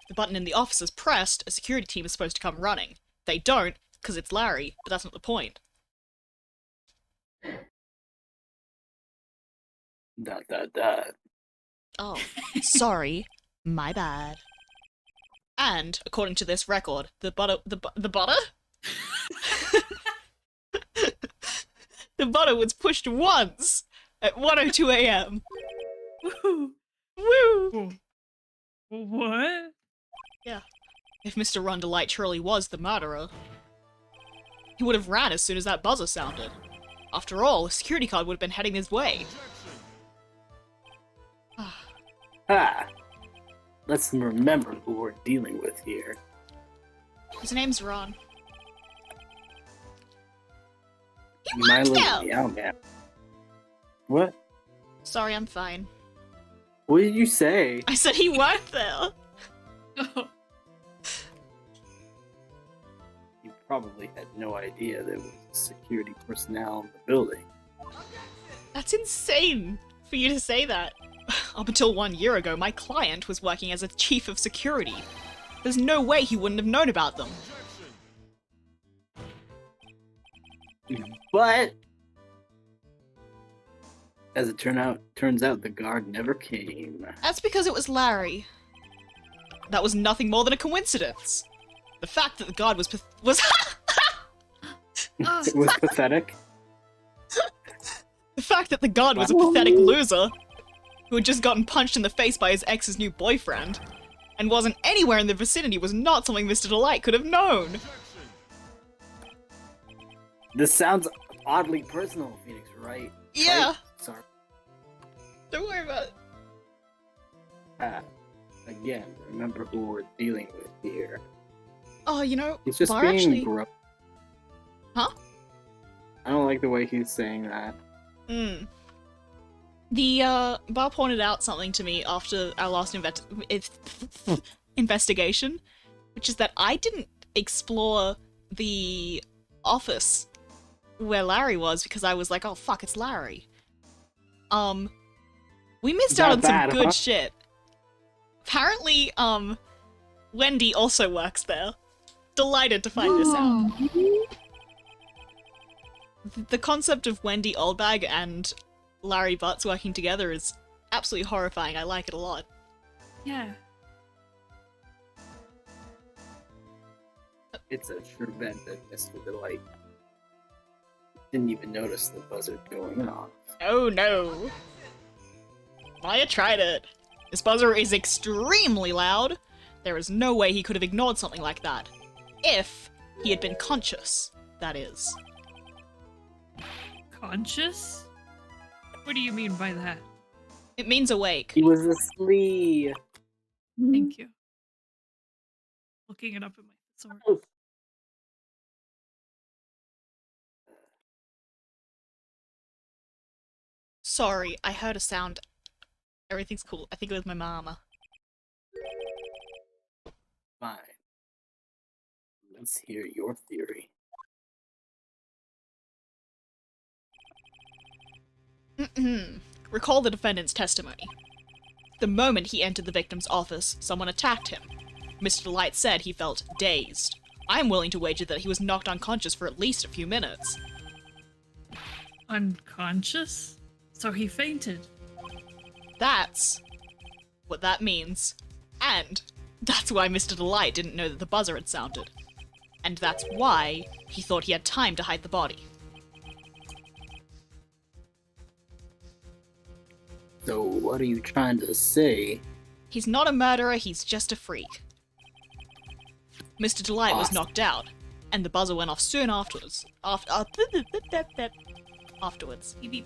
The button in the office is pressed, a security team is supposed to come running. They don't, because it's Larry, but that's not the point. Dot dot dot. Oh, sorry, my bad. And, according to this record, the butter? The butter was pushed once at 1:02 a.m. Woo! Woo! What? If Mr. Rundelight truly was the murderer, he would have ran as soon as that buzzer sounded. After all, a security card would have been heading his way. Ah! Let's remember who we're dealing with here. His name's Ron. My worked little out. meow meow. What? Sorry, I'm fine. What did you say? I said he worked there. You probably had no idea there was security personnel in the building. That's insane for you to say that. Up until 1 year ago, my client was working as a chief of security. There's no way he wouldn't have known about them. But as it turns out the guard never came. That's because it was Larry. That was nothing more than a coincidence. The fact that the guard was It was pathetic. the fact that the guard was a pathetic loser who had just gotten punched in the face by his ex's new boyfriend and wasn't anywhere in the vicinity was not something Mr. Delight could have known. This sounds oddly personal, Phoenix, right? Yeah, Right? Sorry. don't worry about it. Again, remember who we're dealing with here. Oh, you know, He's just Bar being actually... gross. Huh? I don't like the way he's saying that. The, Bar pointed out something to me after our last investigation, which is that I didn't explore the office where Larry was because I was like, oh fuck, it's Larry. We missed out on some Bad, good huh? shit. Apparently, Wendy also works there. Delighted to find this out. The concept of Wendy Oldbag and Larry Butts working together is absolutely horrifying. I like it a lot. Yeah. It's a sure bet that Mr. Delight didn't even notice the buzzard going off. Oh no. Maya tried it. This buzzer is extremely loud. There is no way he could have ignored something like that. If he had been conscious, that is. Conscious? What do you mean by that? It means awake. He was asleep. Thank you. Looking it up in my thesaurus. Sorry, I heard a sound. Everything's cool. I think it was my mama. Fine. Let's hear your theory. Recall the defendant's testimony. The moment he entered the victim's office, someone attacked him. Mr. Delight said he felt dazed. I'm willing to wager that he was knocked unconscious for at least a few minutes. Unconscious? So he fainted. That's what that means. And that's why Mr. Delight didn't know that the buzzer had sounded. And that's why he thought he had time to hide the body. So what are you trying to say? He's not a murderer, he's just a freak. Mr. Delight was Awesome. knocked out, and the buzzer went off soon afterwards. Afterwards. Beep beep.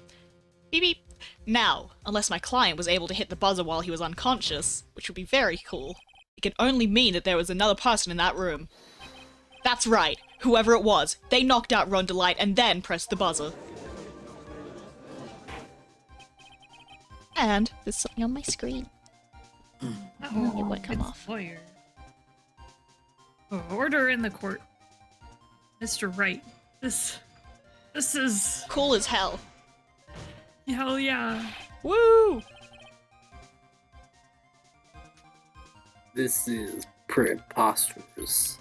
Beep beep. Now, unless my client was able to hit the buzzer while he was unconscious, which would be very cool, it can only mean that there was another person in that room. That's right, whoever it was, they knocked out Ron Delight and then pressed the buzzer. And there's something on my screen. Oh, It would come it's off. Lawyer. Oh, order in the court. Mr. Wright. This is Cool as hell. hell yeah. Woo! This is preposterous.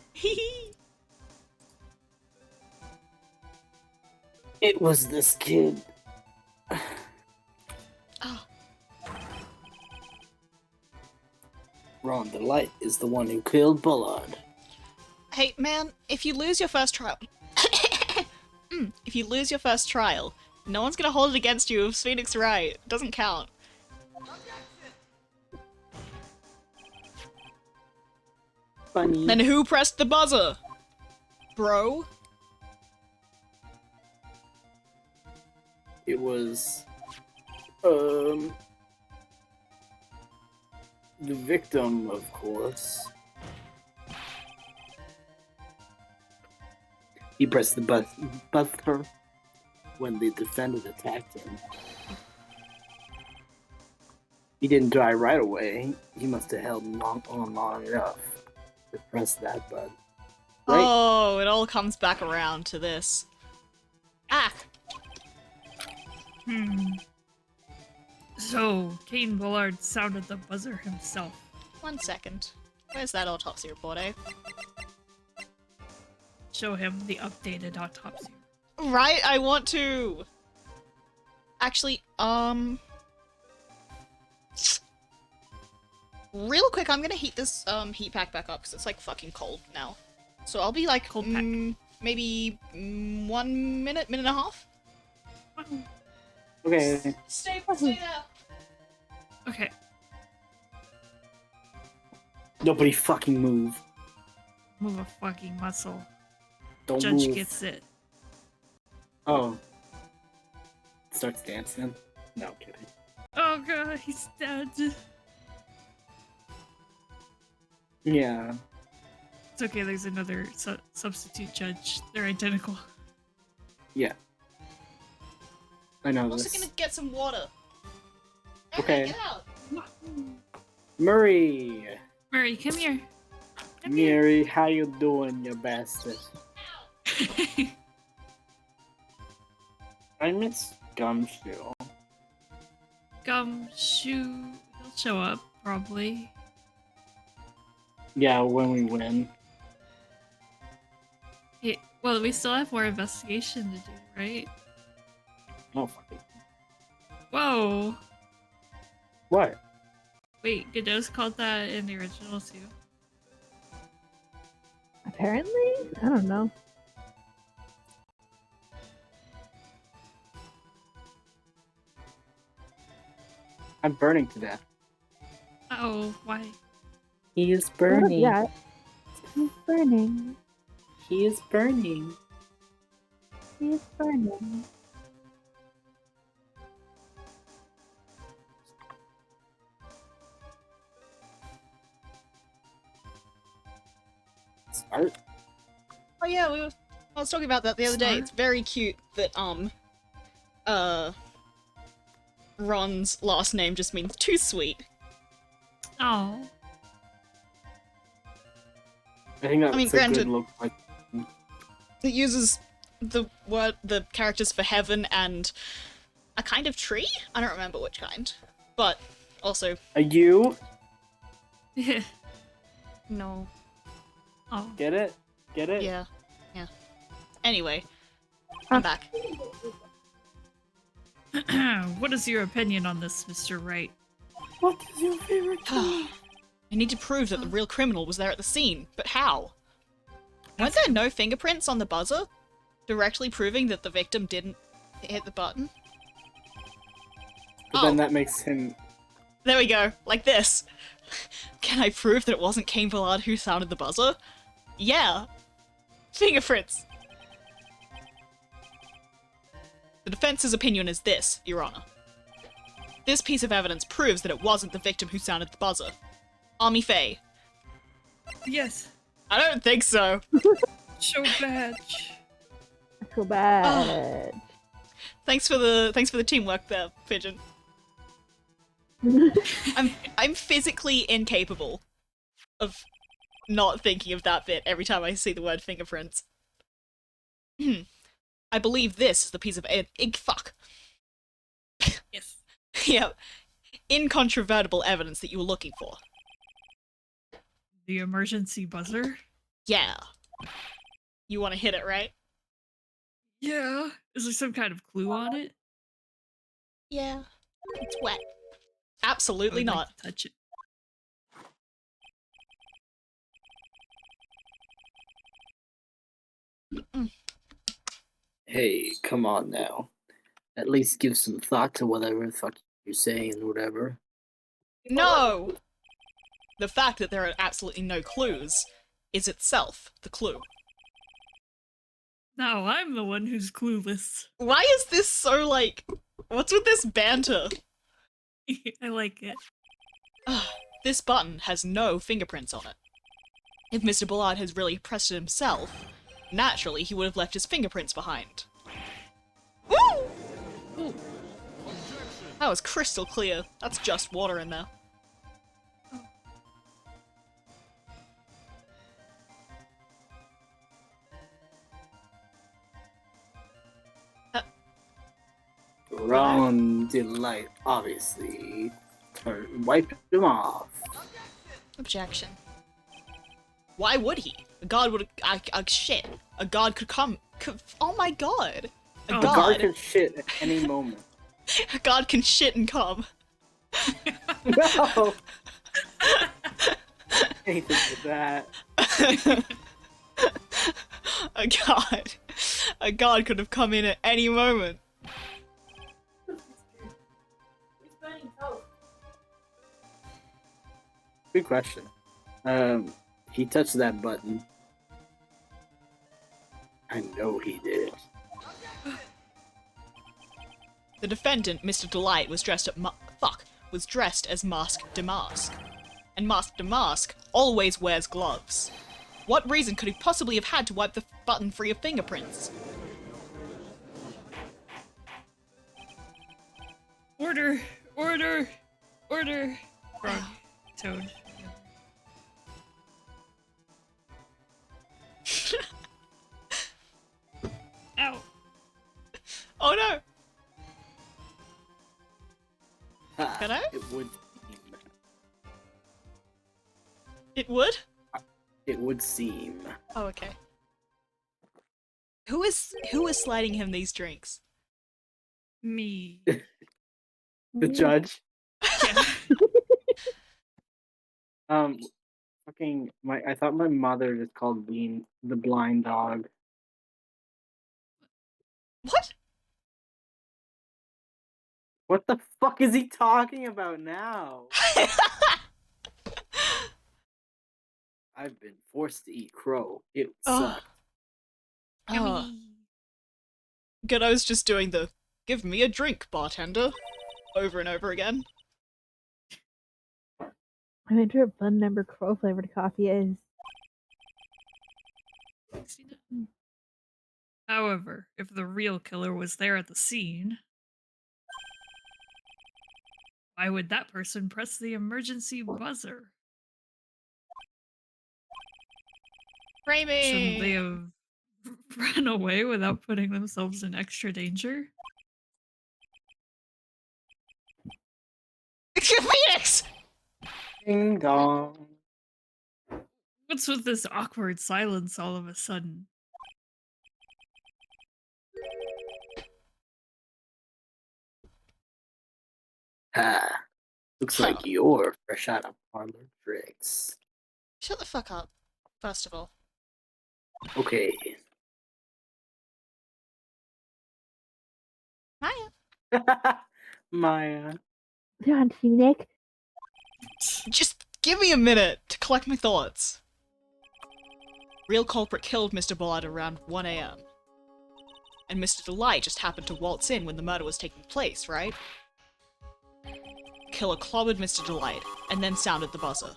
It was this kid. Oh, Ron Delight is the one who killed Bullard. hey man, if you lose your first trial, if you lose your first trial, no one's gonna hold it against you if Phoenix right. It doesn't count. Funny. Then who pressed the buzzer? Bro? It was the victim, of course. He pressed the buzzer when the defendant attacked him. He didn't die right away. He must have held on long enough to press that button. Right? Oh, it all comes back around to this. Ah! So, Kane Bullard sounded the buzzer himself. 1 second. Where's that autopsy report, eh? Show him the updated autopsy. Right, I want to! Actually, real quick, I'm gonna heat this, heat pack back up, because it's, like, fucking cold now. So I'll be, like, Cold pack. maybe 1 minute, minute and a half? Okay. Stay there! Okay. Nobody fucking move. Move a fucking muscle. Don't Judge move. gets it. Oh. Starts dancing? No, I'm kidding. Oh god, he's dead. Yeah. It's okay, there's another substitute judge. They're identical. Yeah. I know I'm also this. gonna get some water. Okay. Get out! Murray! Murray, come here. Come here. Mary, how you doing, you bastard? I miss Gumshoe. Gumshoe, he'll show up, probably. Yeah, when we win. Well, we still have more investigation to do, right? Oh, fuck it. Whoa! What? Wait, Godot's called that in the original too? Apparently? I don't know. I'm burning to death. Oh, why? He is What is burning. that? He's burning. He is burning. He's burning. Smart. Oh yeah, I was talking about that the other day. Smart. It's very cute that Ron's last name just means too sweet. Oh, I think that's mean, a granted- good look. Like, It uses the characters for heaven and a kind of tree? I don't remember which kind. But also you no. oh. get it? Get it? Yeah. Yeah. Anyway, I'm back. What is your opinion on this, Mr. Wright? What is your favorite? I need to prove that the real criminal was there at the scene, but how? Weren't there no fingerprints on the buzzer? Directly proving that the victim didn't hit the button? But then that makes him. There we go, like this. Can I prove that it wasn't Cain Ballard who sounded the buzzer? Yeah. Fingerprints. The defense's opinion is this, Your Honor. This piece of evidence proves that it wasn't the victim who sounded the buzzer. Army Faye. Yes. I don't think so. Show badge. I feel bad. Thanks for the teamwork there, Pigeon. I'm physically incapable of not thinking of that bit every time I see the word fingerprints. I believe this is the piece of fuck. Yes. Yeah, incontrovertible evidence that you were looking for. The emergency buzzer? Yeah. You want to hit it, right? Yeah. Is there some kind of clue on it? Yeah. It's wet. I Absolutely would like not. to touch it. Hey, come on now. At least give some thought to whatever the fuck you're saying or whatever. No! The fact that there are absolutely no clues is itself the clue. Now I'm the one who's clueless. Why is this so, like... What's with this banter? I like it. This button has no fingerprints on it. If Mr. Ballard has really pressed it himself, naturally he would have left his fingerprints behind. Woo! Ooh. That was crystal clear. That's just water in there. Ron Delight obviously wiped him off. Objection. Why would he? A god would. Shit. A god could come. Oh my god. A Oh, The guard god. can shit at any moment. A god can shit and come. No! Anything with that. A god. A god could have come in at any moment. Good question. He touched that button. I know he did. The defendant, Mr. Delight, was dressed as Mask Damask. And Mask Damask always wears gloves. What reason could he possibly have had to wipe the button free of fingerprints? Order! Order! Order! Wrong. Toad. Ow! Oh no! Ah, Can I? It would. It would? It would seem. Oh, okay. Who is sliding him these drinks? Me. The judge. Yeah. Fucking I thought my mother just called Bean the blind dog. What? What the fuck is he talking about now? I've been forced to eat crow. It Oh. sucked. Oh. Godot's just doing the "give me a drink, bartender" over and over again. I wonder what Bun Number Crow flavored coffee is. However, if the real killer was there at the scene, why would that person press the emergency buzzer? Shouldn't they Framing! have run away without putting themselves in extra danger? Phoenix! Ding dong. What's with this awkward silence all of a sudden? Ha. Looks Huh. like you're fresh out of parlor tricks. Shut the fuck up, first of all. Okay. Maya. Maya. John Nick. Just give me a minute to collect my thoughts. Real culprit killed Mr. Bullard around 1 AM. And Mr. Delight just happened to waltz in when the murder was taking place, right? Killer clobbered Mr. Delight, and then sounded the buzzer.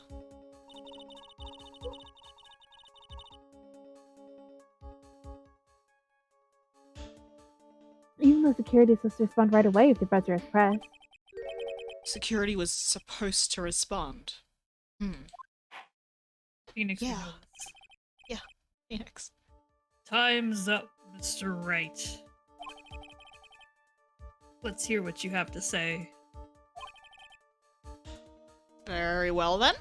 Even though security is supposed to respond right away if the buzzer is pressed. Security was supposed to respond. Phoenix would Yeah. know this. Phoenix. Time's up, Mr. Wright. Let's hear what you have to say. Very well then.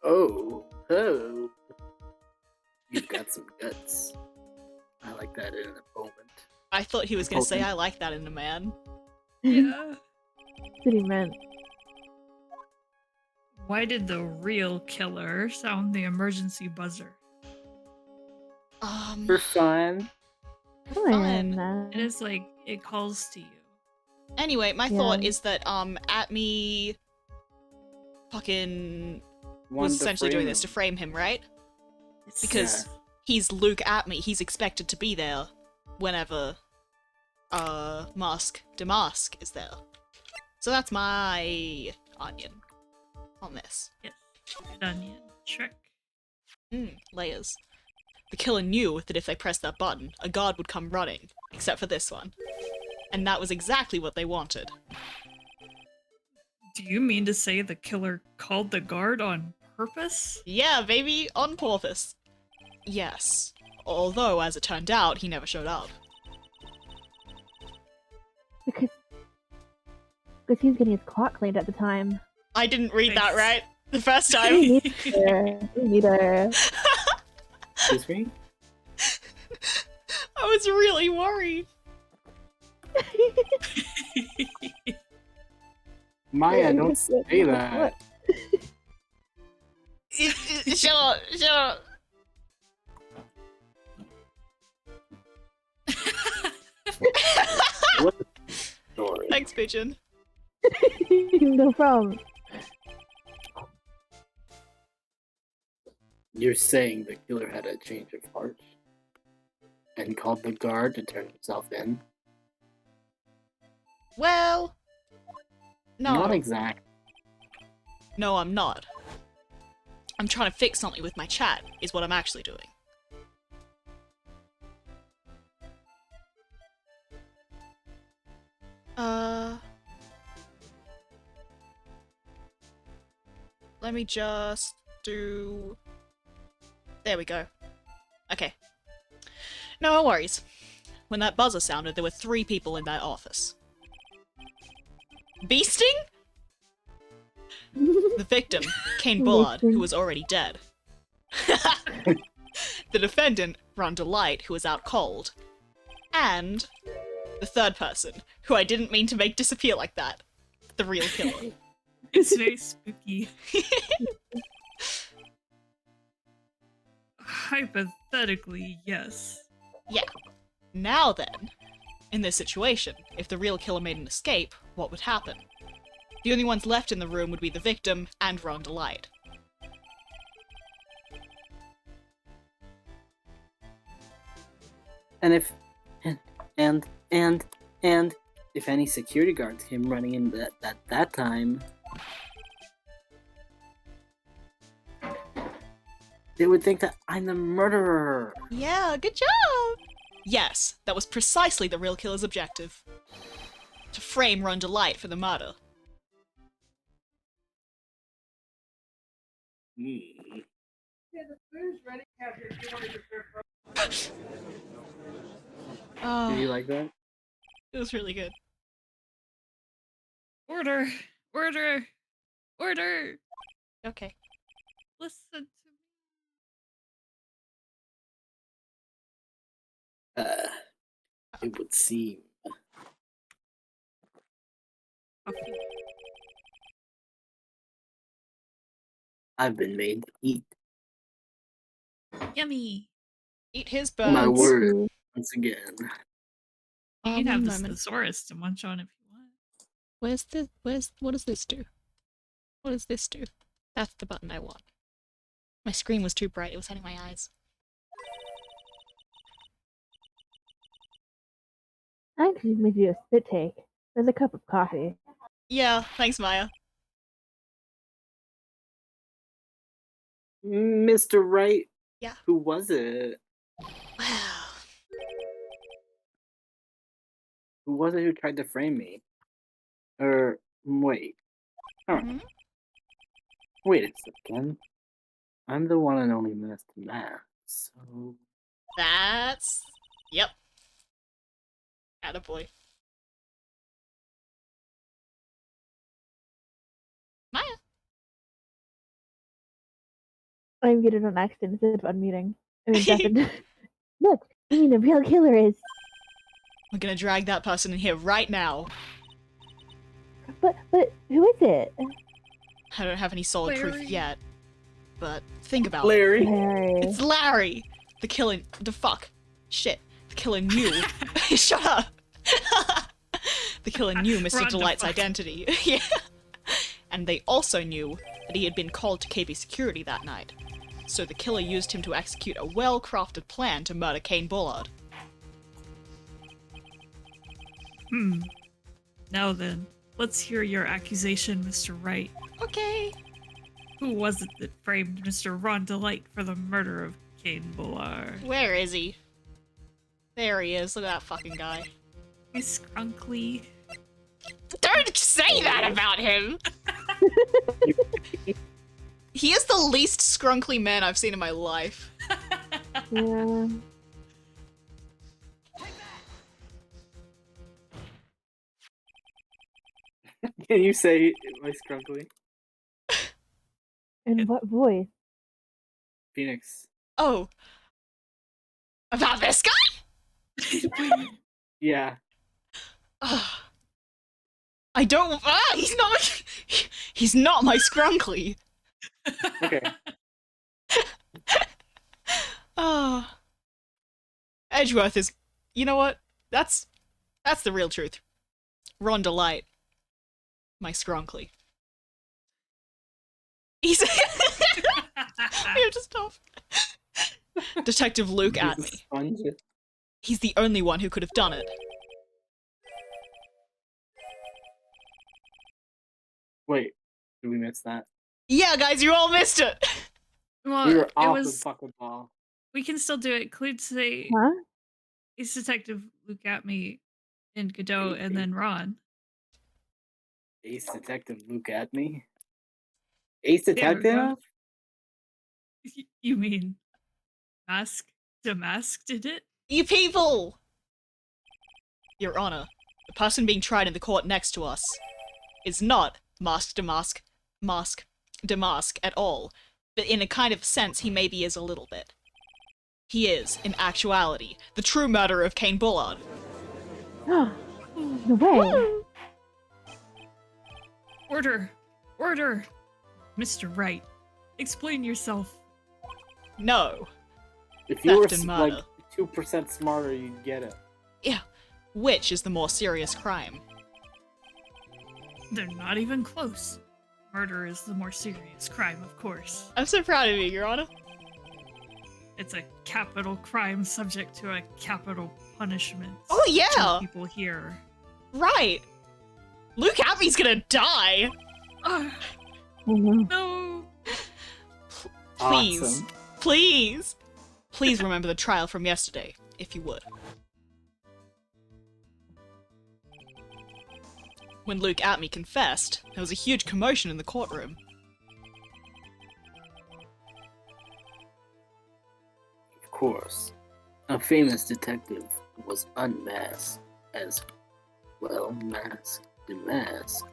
Oh. You've got some guts. I like that in an opponent. I thought he was gonna say, Okay. "I like that in a man." Yeah. That's what he meant. Why did the real killer sound the emergency buzzer? For fun. Fun. It is like it calls to you. Anyway, my Yeah. thought is that Atme fucking was essentially doing this to frame him, right? Because he's Luke Atme, he's expected to be there whenever Damask is there. So that's my onion on this. Yes. Good onion. Trick. Layers. The killer knew that if they pressed that button, a guard would come running, except for this one. And that was exactly what they wanted. Do you mean to say the killer called the guard on purpose? Yeah, baby, on purpose. Yes. Although, as it turned out, he never showed up. Because he was getting his clock cleaned at the time. I didn't read that Nice. right the first Me time. neither. Me neither. Excuse me? I was really worried. Maya, don't say that. Shut up, shut up. What the story? Thanks, Pigeon. No problem. You're saying the killer had a change of heart and called the guard to turn himself in? Well, no. Not exact. No, I'm not. I'm trying to fix something with my chat, is what I'm actually doing. Let me just do... There we go. Okay. No worries. When that buzzer sounded, there were 3 people in that office. Beasting? The victim, Kane Bullard, who was already dead. The defendant, Ron Delight, who was out cold. And The third person, who I didn't mean to make disappear like that. The real killer. It's very spooky. Hypothetically, yes. Yeah. Now then, in this situation, if the real killer made an escape, what would happen? The only ones left in the room would be the victim and Ron Delight. And if and if any security guards came running in that time, they would think that I'm the murderer. Yeah, good job! Yes, that was precisely the real killer's objective. To frame Ron Delight for the murder. Hmm. Oh, Did you like that? it was really good. Order! Order! Order! Okay. Listen to It would seem. me. I've been made to eat. Yummy! Eat his My birds. word, once again. You can have the Moment. thesaurus to munch on if you want. What does this do? What does this do? That's the button I want. My screen was too bright, it was hurting my eyes. I actually made you a spit take. There's a cup of coffee. Yeah, thanks, Maya. Mr. Wright? Yeah. Who was it? Wow. Who was it who tried to frame me? Wait. Oh. Mhm. Wait a second. I'm the one and only Master Math, so... That's... Yep. Attaboy. Maya. I muted on accident instead of unmuting. I mean, deafened. Look, I mean, the real killer is. We're gonna drag that person in here right now. But who is it? I don't have any solid proof Larry. yet. But think about it. Larry? Larry. It's Larry! The killer... The fuck. Shit. The killer knew. Shut up! The killer knew Mr. Run the Delight's fuck. identity. Yeah. And they also knew that he had been called to KB security that night. So the killer used him to execute a well-crafted plan to murder Kane Bullard. Now then, let's hear your accusation, Mr. Wright. Okay. Who was it that framed Mr. Ron Delight for the murder of Kane Bullard? Where is he? There he is. Look at that fucking guy. He's scrunkly. Don't say that about him! He is the least scrunkly man I've seen in my life. Yeah. Can you say my scrunkly? In what voice? Phoenix. Oh. About this guy? Yeah. Ugh. I don't. He's not. He's not my scrunkly. Okay. Ah. Edgeworth is. You know what? That's the real truth. Ron Delight. My scrunkly. He's. You're just off. Detective Luke at me. Sponge. He's the only one who could have done it. Wait, did we miss that? Yeah, guys, you all missed it. Well, We were it off the was. fucking ball. We can still do it. Clue say Huh? it's Detective Luke at me, and Godot, and then Ron. Ace Detective Luke at me? Ace There we go. Detective? You mean Damask did it? You people! Your Honor, the person being tried in the court next to us is not Damask at all, but in a kind of sense he maybe is a little bit. He is, in actuality, the true murderer of Kane Bullard. No way. Order! Order! Mr. Wright, explain yourself. No. If you were Theft and like murder. 2% smarter, you'd get it. Yeah. Which is the more serious crime? They're not even close. Murder is the more serious crime, of course. I'm so proud of you, Your Honor. It's a capital crime subject to a capital punishment. Oh, yeah! Kill people here. Right. Luke Happy's gonna die. Ah, Oh, no. no! Please. Awesome. Please. Please remember the trial from yesterday, if you would. When Luke Atme confessed, there was a huge commotion in the courtroom. Of course, a famous detective was unmasked as well, masked and masked.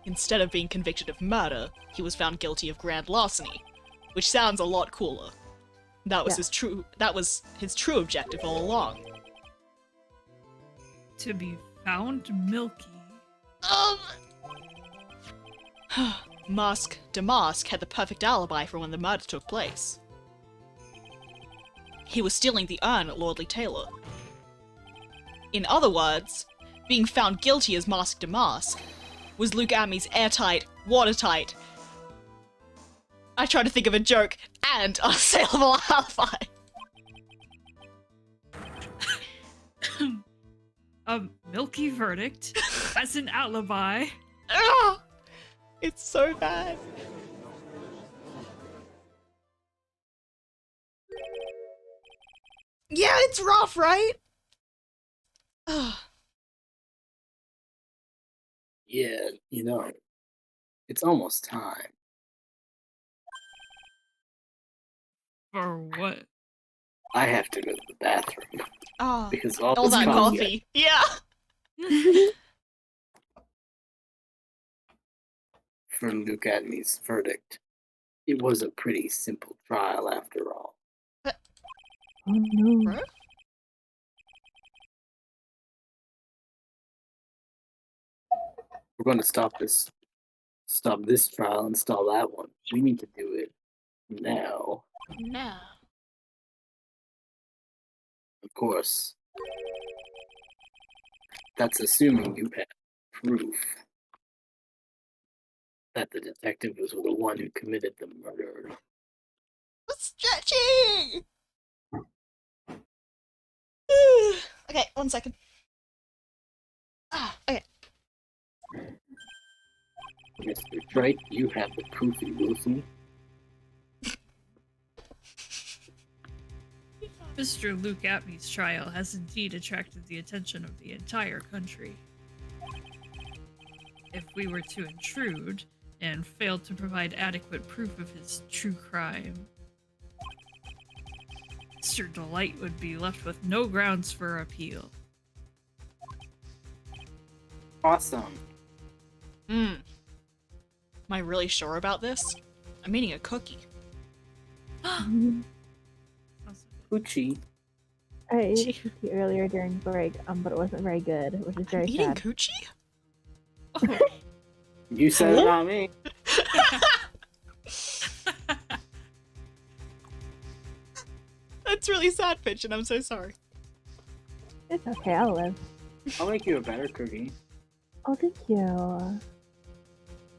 Instead of being convicted of murder, he was found guilty of grand larceny, which sounds a lot cooler. That was his true objective all along. To be found milky. Damask had the perfect alibi for when the murder took place. He was stealing the urn at Lordly Taylor. In other words, being found guilty as Mask Damask was Luke Atme's airtight, watertight. I tried to think of a joke and unassailable alibi. A milky verdict as an alibi. Ugh! It's so bad. Yeah, it's rough, right? Ugh. Yeah, it's almost time. For what? I have to go to the bathroom Ah, because all all this that coffee. coffee. Yeah. For Luke Atme's verdict, it was a pretty simple trial after all. Oh no. Bro? We're going to stop this trial and stall that one. We need to do it now. No. Of course. That's assuming you have proof that the detective was the one who committed the murder. Stretching! Okay, 1 second. Okay. Mr. Drake, you have the proof you will see. Mr. Luke Atme's trial has indeed attracted the attention of the entire country. If we were to intrude and fail to provide adequate proof of his true crime, Mr. Delight would be left with no grounds for appeal. Awesome. Am I really sure about this? I'm eating a cookie. Poochie. I ate a cookie earlier during break, but it wasn't very good, which is very Eating sad. coochie? Oh, You said it, not me. That's really sad, Pitch, and I'm so sorry. It's okay, I'll live. I'll make you a better cookie. Oh, thank you.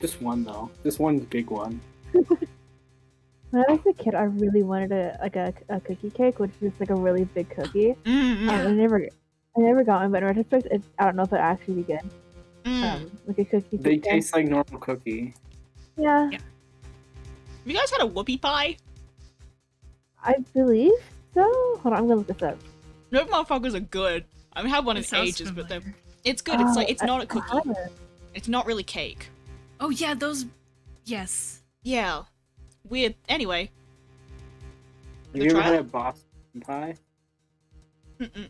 Just one though. Just one big one. When I was a kid, I really wanted a cookie cake, which is like a really big cookie. I never got one, but in retrospect, I don't know if it'd actually be good. Like a cookie. They pizza. taste like normal cookie. Yeah, Yeah. Have you guys had a whoopie pie? I believe so. Hold on, I'm gonna look this up. No motherfuckers are good. I haven't had one in it sounds ages, but they're familiar. it's good. It's like Oh, it's not a I cookie. haven't. It's not really cake. Oh yeah, those. Yes. Yeah. Weird. Anyway. Have The you ever trial? had a Boston pie? Mm-mm.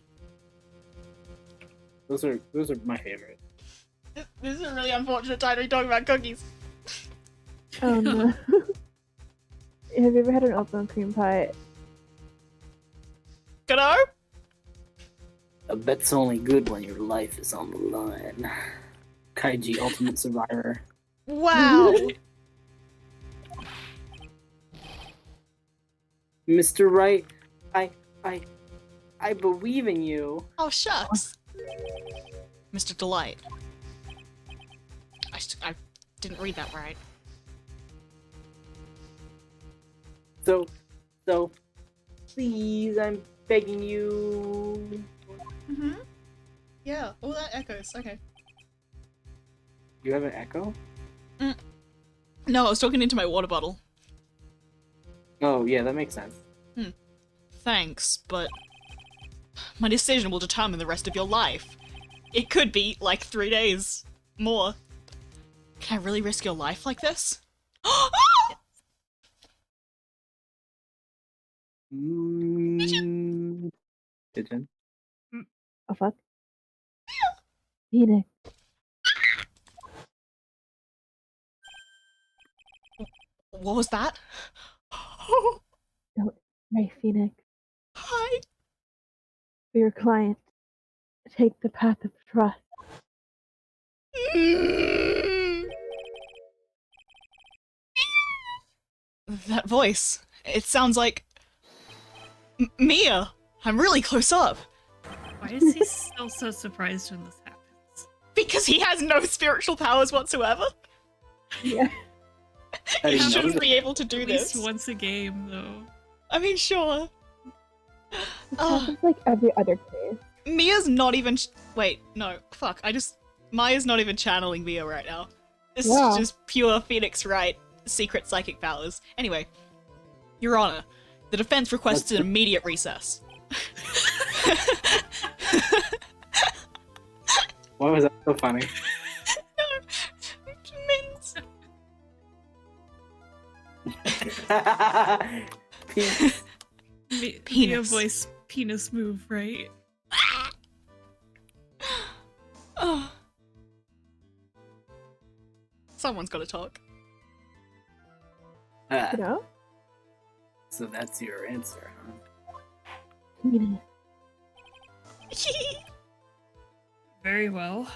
Those are my favorite. This is a really unfortunate time to be talking about cookies. Oh no. Have you ever had an oatmeal cream pie? Gonna? A bet's only good when your life is on the line. Kaiji Ultimate Survivor. Wow. Mr. Wright, I believe in you. Oh, shucks. Mr. Delight. I didn't read that right. So, please, I'm begging you. Mm-hmm. Yeah. Oh, that echoes. Okay. You have an echo? No, I was talking into my water bottle. Oh, yeah, that makes sense. Thanks, but my decision will determine the rest of your life. It could be, like, 3 days more. Can I really risk your life like this? Pigeon. Oh fuck. Phoenix. What was that? Right, Phoenix. Hi. For your client. Take the path of trust. That voice. It sounds like... Mia! I'm really close up. Why is he still so surprised when this happens? Because he has no spiritual powers whatsoever. Yeah. I He didn't know shouldn't that. be able to do At this. least once a game, though. I mean, sure. It happens like every other case. Mia's not even. Wait, no. Fuck. Maya's not even channeling Mia right now. This Yeah. is just pure Phoenix Wright secret psychic powers. Anyway, Your Honor, the defense requests an immediate recess. Why was that so funny? Mince. Peace. Mia Penis. voice penis move, right? Oh. Someone's gotta talk. You know? So that's your answer, huh? Phoenix. Very well.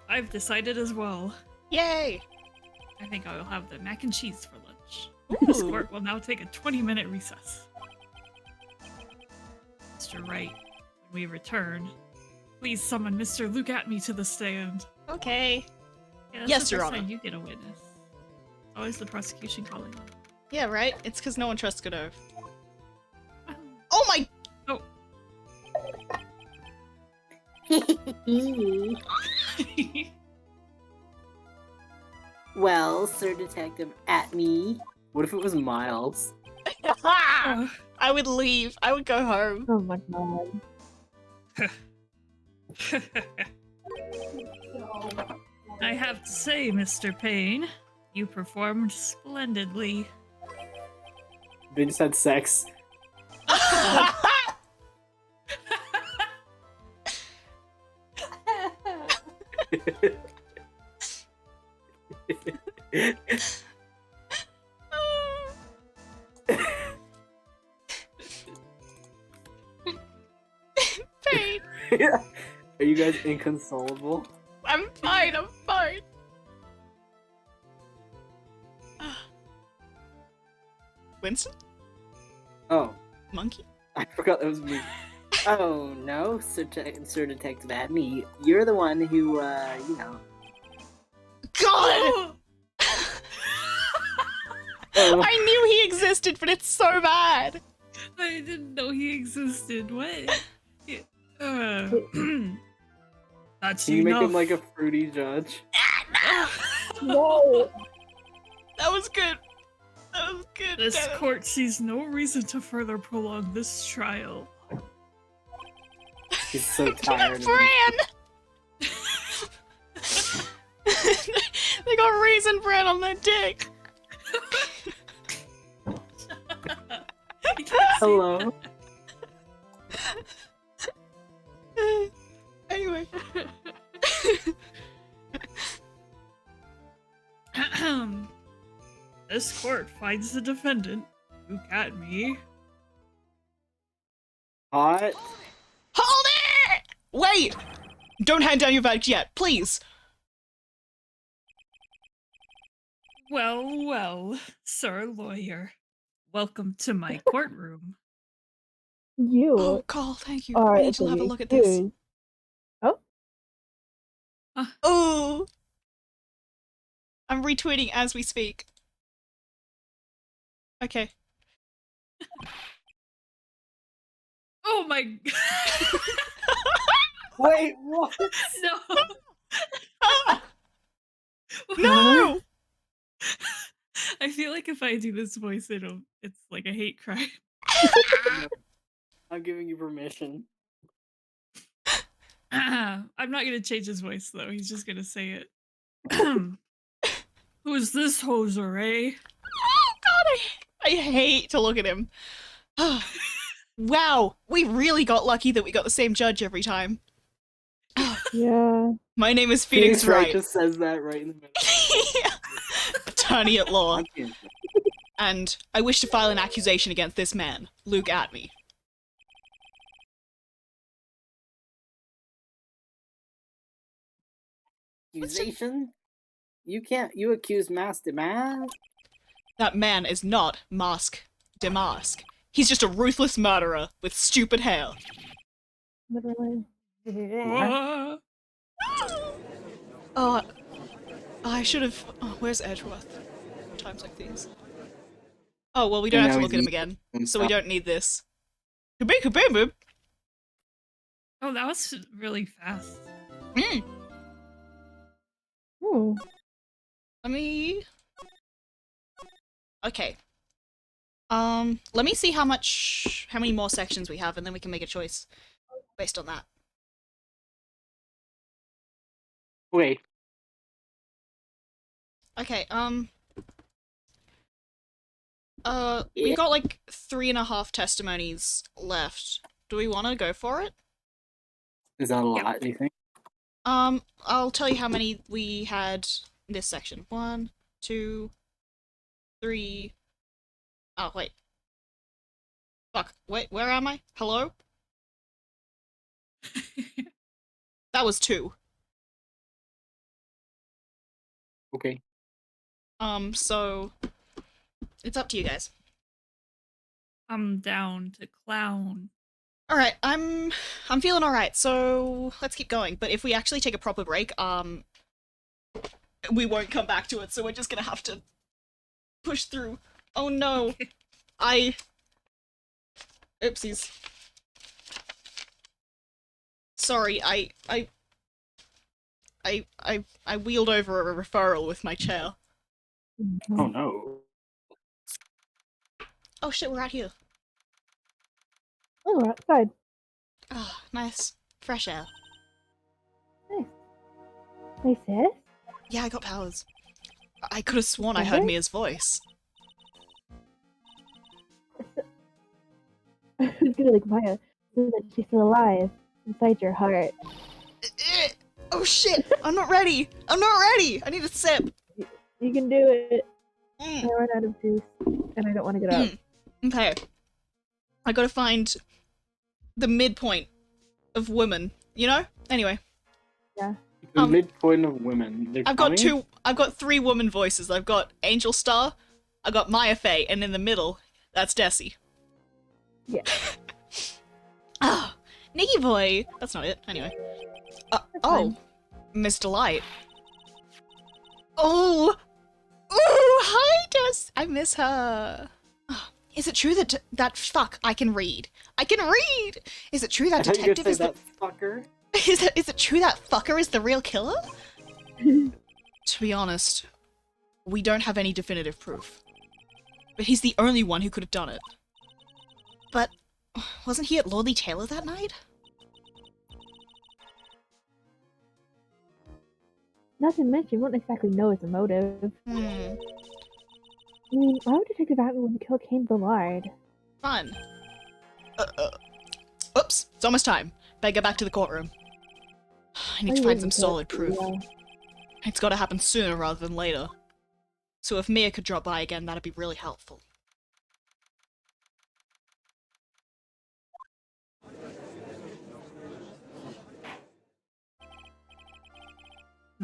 I've decided as well. Yay! I think I will have the mac and cheese for lunch. This Ooh. court will now take a 20-minute recess. Mr. Wright, when we return, please summon Mr. Luke at me to the stand. Okay. Yeah, that's Yes, the Your first Honor. time you get a witness. Always the prosecution calling. Yeah, right? It's because no one trusts Godot. Oh my. Well, Sir Detective at me. What if it was Miles? Oh, I would leave. I would go home. Oh my god. I have to say, Mr. Payne, you performed splendidly. They just had sex. Pain. Are you guys inconsolable? I'm fine. I'm fine. Winston? Oh, Monkey? I forgot that was me. Oh no, Sir Detective at me. You're the one who, you know. God! Oh. I knew he existed, but it's so bad. I didn't know he existed. What? That's Can you make enough. him like a fruity judge? No! That was good. That was good. This damn it. court sees no reason to further prolong this trial. He's so tired. of it. Bran! They got Raisin Bran on their dick. Hello. Anyway. This court finds the defendant, Luke Atme, Hot. Hold it! Wait! Don't hand down your verdict yet, please! Well, well, sir lawyer. Welcome to my courtroom. You Oh, Carl, thank you. are I need to have a the look at this. accused. Oh, Oh! I'm retweeting as we speak. Okay. Oh my Wait, what? no. No! I feel like if I do this voice, it's like a hate crime. I'm giving you permission. I'm not gonna change his voice though. He's just gonna say it. Who's this hoser, eh? Oh god, I hate to look at him. Wow, we really got lucky that we got the same judge every time. yeah. My name is Phoenix Wright Wright. just says that right in the middle. Attorney at law. I can't- And I wish to file an accusation against this man, Luke Atme. Accusation? You accuse Master Man? That man is not Mask Demask. He's just a ruthless murderer with stupid hair. Literally. Oh, I should have. Oh, where's Edgeworth? Times like these. Oh well, we don't You have to know, look at him he- again, so we don't need this. Kaboom, kaboom, boom. Oh, that was really fast. Mm. Hmm. Let me. Okay. Let me see how many more sections we have, and then we can make a choice based on that. Wait, Okay. We've got like 3.5 testimonies left. Do we want to go for it? is that a lot, do you think? I'll tell you how many we had in this section. 1, 2, 3. Oh, wait. Fuck. Wait, where am I? Hello? That was 2. Okay. So it's up to you guys. I'm down to clown. All right, I'm feeling all right. So let's keep going. But if we actually take a proper break, we won't come back to it. So we're just gonna have to push through. Oh no, oopsies. Sorry, I wheeled over a referral with my chair. Oh no. Oh shit, we're out here. Oh, we're outside. Ah, nice. Fresh air. Hey, sis. Yeah, I got powers. I could have sworn I heard Okay. Mia's voice. I was gonna like Maya, so that she's still alive inside your heart. Oh shit! I'm not ready! I'm not ready! I need a sip! You can do it. I Mm. ran out of juice, and I don't want to get up. Okay. I gotta find the midpoint of women, you know? Anyway, The midpoint of women. They're I've got coming? I've got 3 woman voices. I've got Angel Star, I've got Maya Fey, and in the middle, that's Desi. Yeah. Ah, Nikki Boy! That's not it, anyway. Oh, Miss Delight. Oh! Ooh, hi, Des! I miss her. Ah, is it true that fuck, I can read? I can read! Is it true I that thought you were detective gonna is say the... that fucker. Is it true that fucker is the real killer? To be honest, we don't have any definitive proof. But he's the only one who could have done it. But wasn't he at Lordly Taylor that night? Not to mention, we won't exactly know his motive. Hmm. I mean, why would Detective Atman want to kill Kane Ballard? Fun. Oops, it's almost time. Better get back to the courtroom. I need to find some solid proof. It's gotta happen sooner rather than later. So if Mia could drop by again, that'd be really helpful.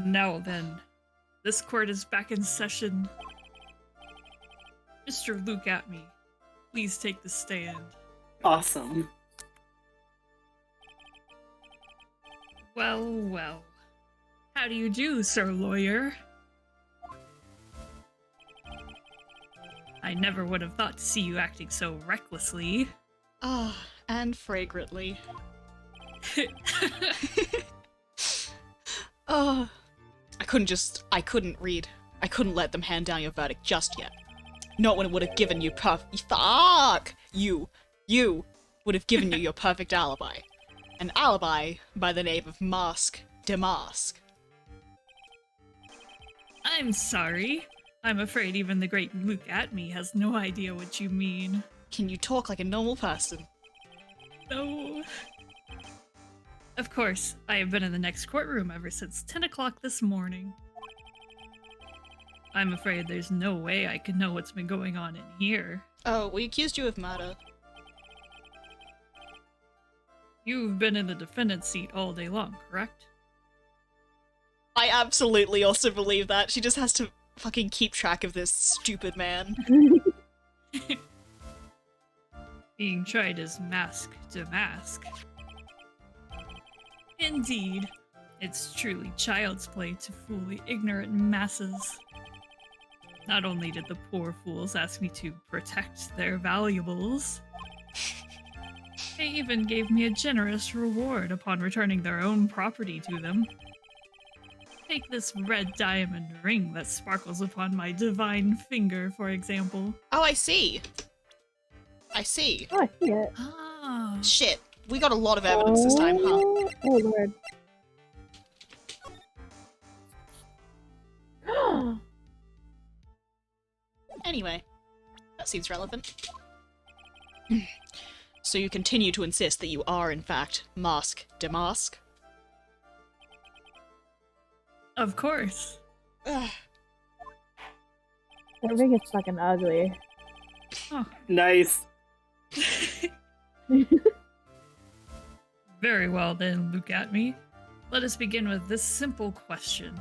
Now then, this court is back in session. Mr. Luke Atme, please take the stand. Awesome. Well, well. How do you do, sir lawyer? I never would have thought to see you acting so recklessly. Ah, and fragrantly. Oh, I couldn't read. I couldn't let them hand down your verdict just yet. Not when it would have given you fuck! You would have given you your perfect alibi. An alibi by the name of Mask Damask. I'm sorry. I'm afraid even the great Luke Atme has no idea what you mean. Can you talk like a normal person? No. Of course, I have been in the next courtroom ever since 10 o'clock this morning. I'm afraid there's no way I could know what's been going on in here. Oh, we accused you of murder. You've been in the defendant's seat all day long, correct? I absolutely also believe that. She just has to fucking keep track of this stupid man. Being tried as mask to mask. Indeed, it's truly child's play to fool the ignorant masses. Not only did the poor fools ask me to protect their valuables, they even gave me a generous reward upon returning their own property to them. Take this red diamond ring that sparkles upon my divine finger, for example. Oh, I see. I see. Oh, I see it. Ah. Shit. We got a lot of evidence this time, huh? Oh lord. Anyway, that seems relevant. So you continue to insist that you are, in fact, Mask Damask? Of course. Ugh. That ring is fucking ugly. Oh. Nice. Very well then, Luke Atme. Let us begin with this simple question.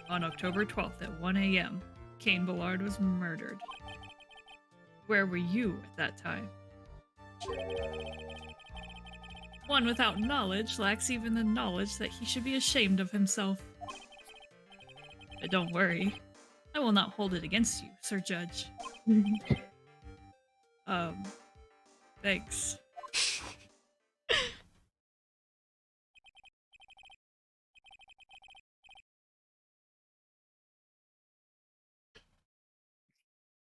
On October 12th at 1 a.m., Cain Ballard was murdered. Where were you at that time? One without knowledge lacks even the knowledge that he should be ashamed of himself. But don't worry, I will not hold it against you, Sir Judge. Thanks.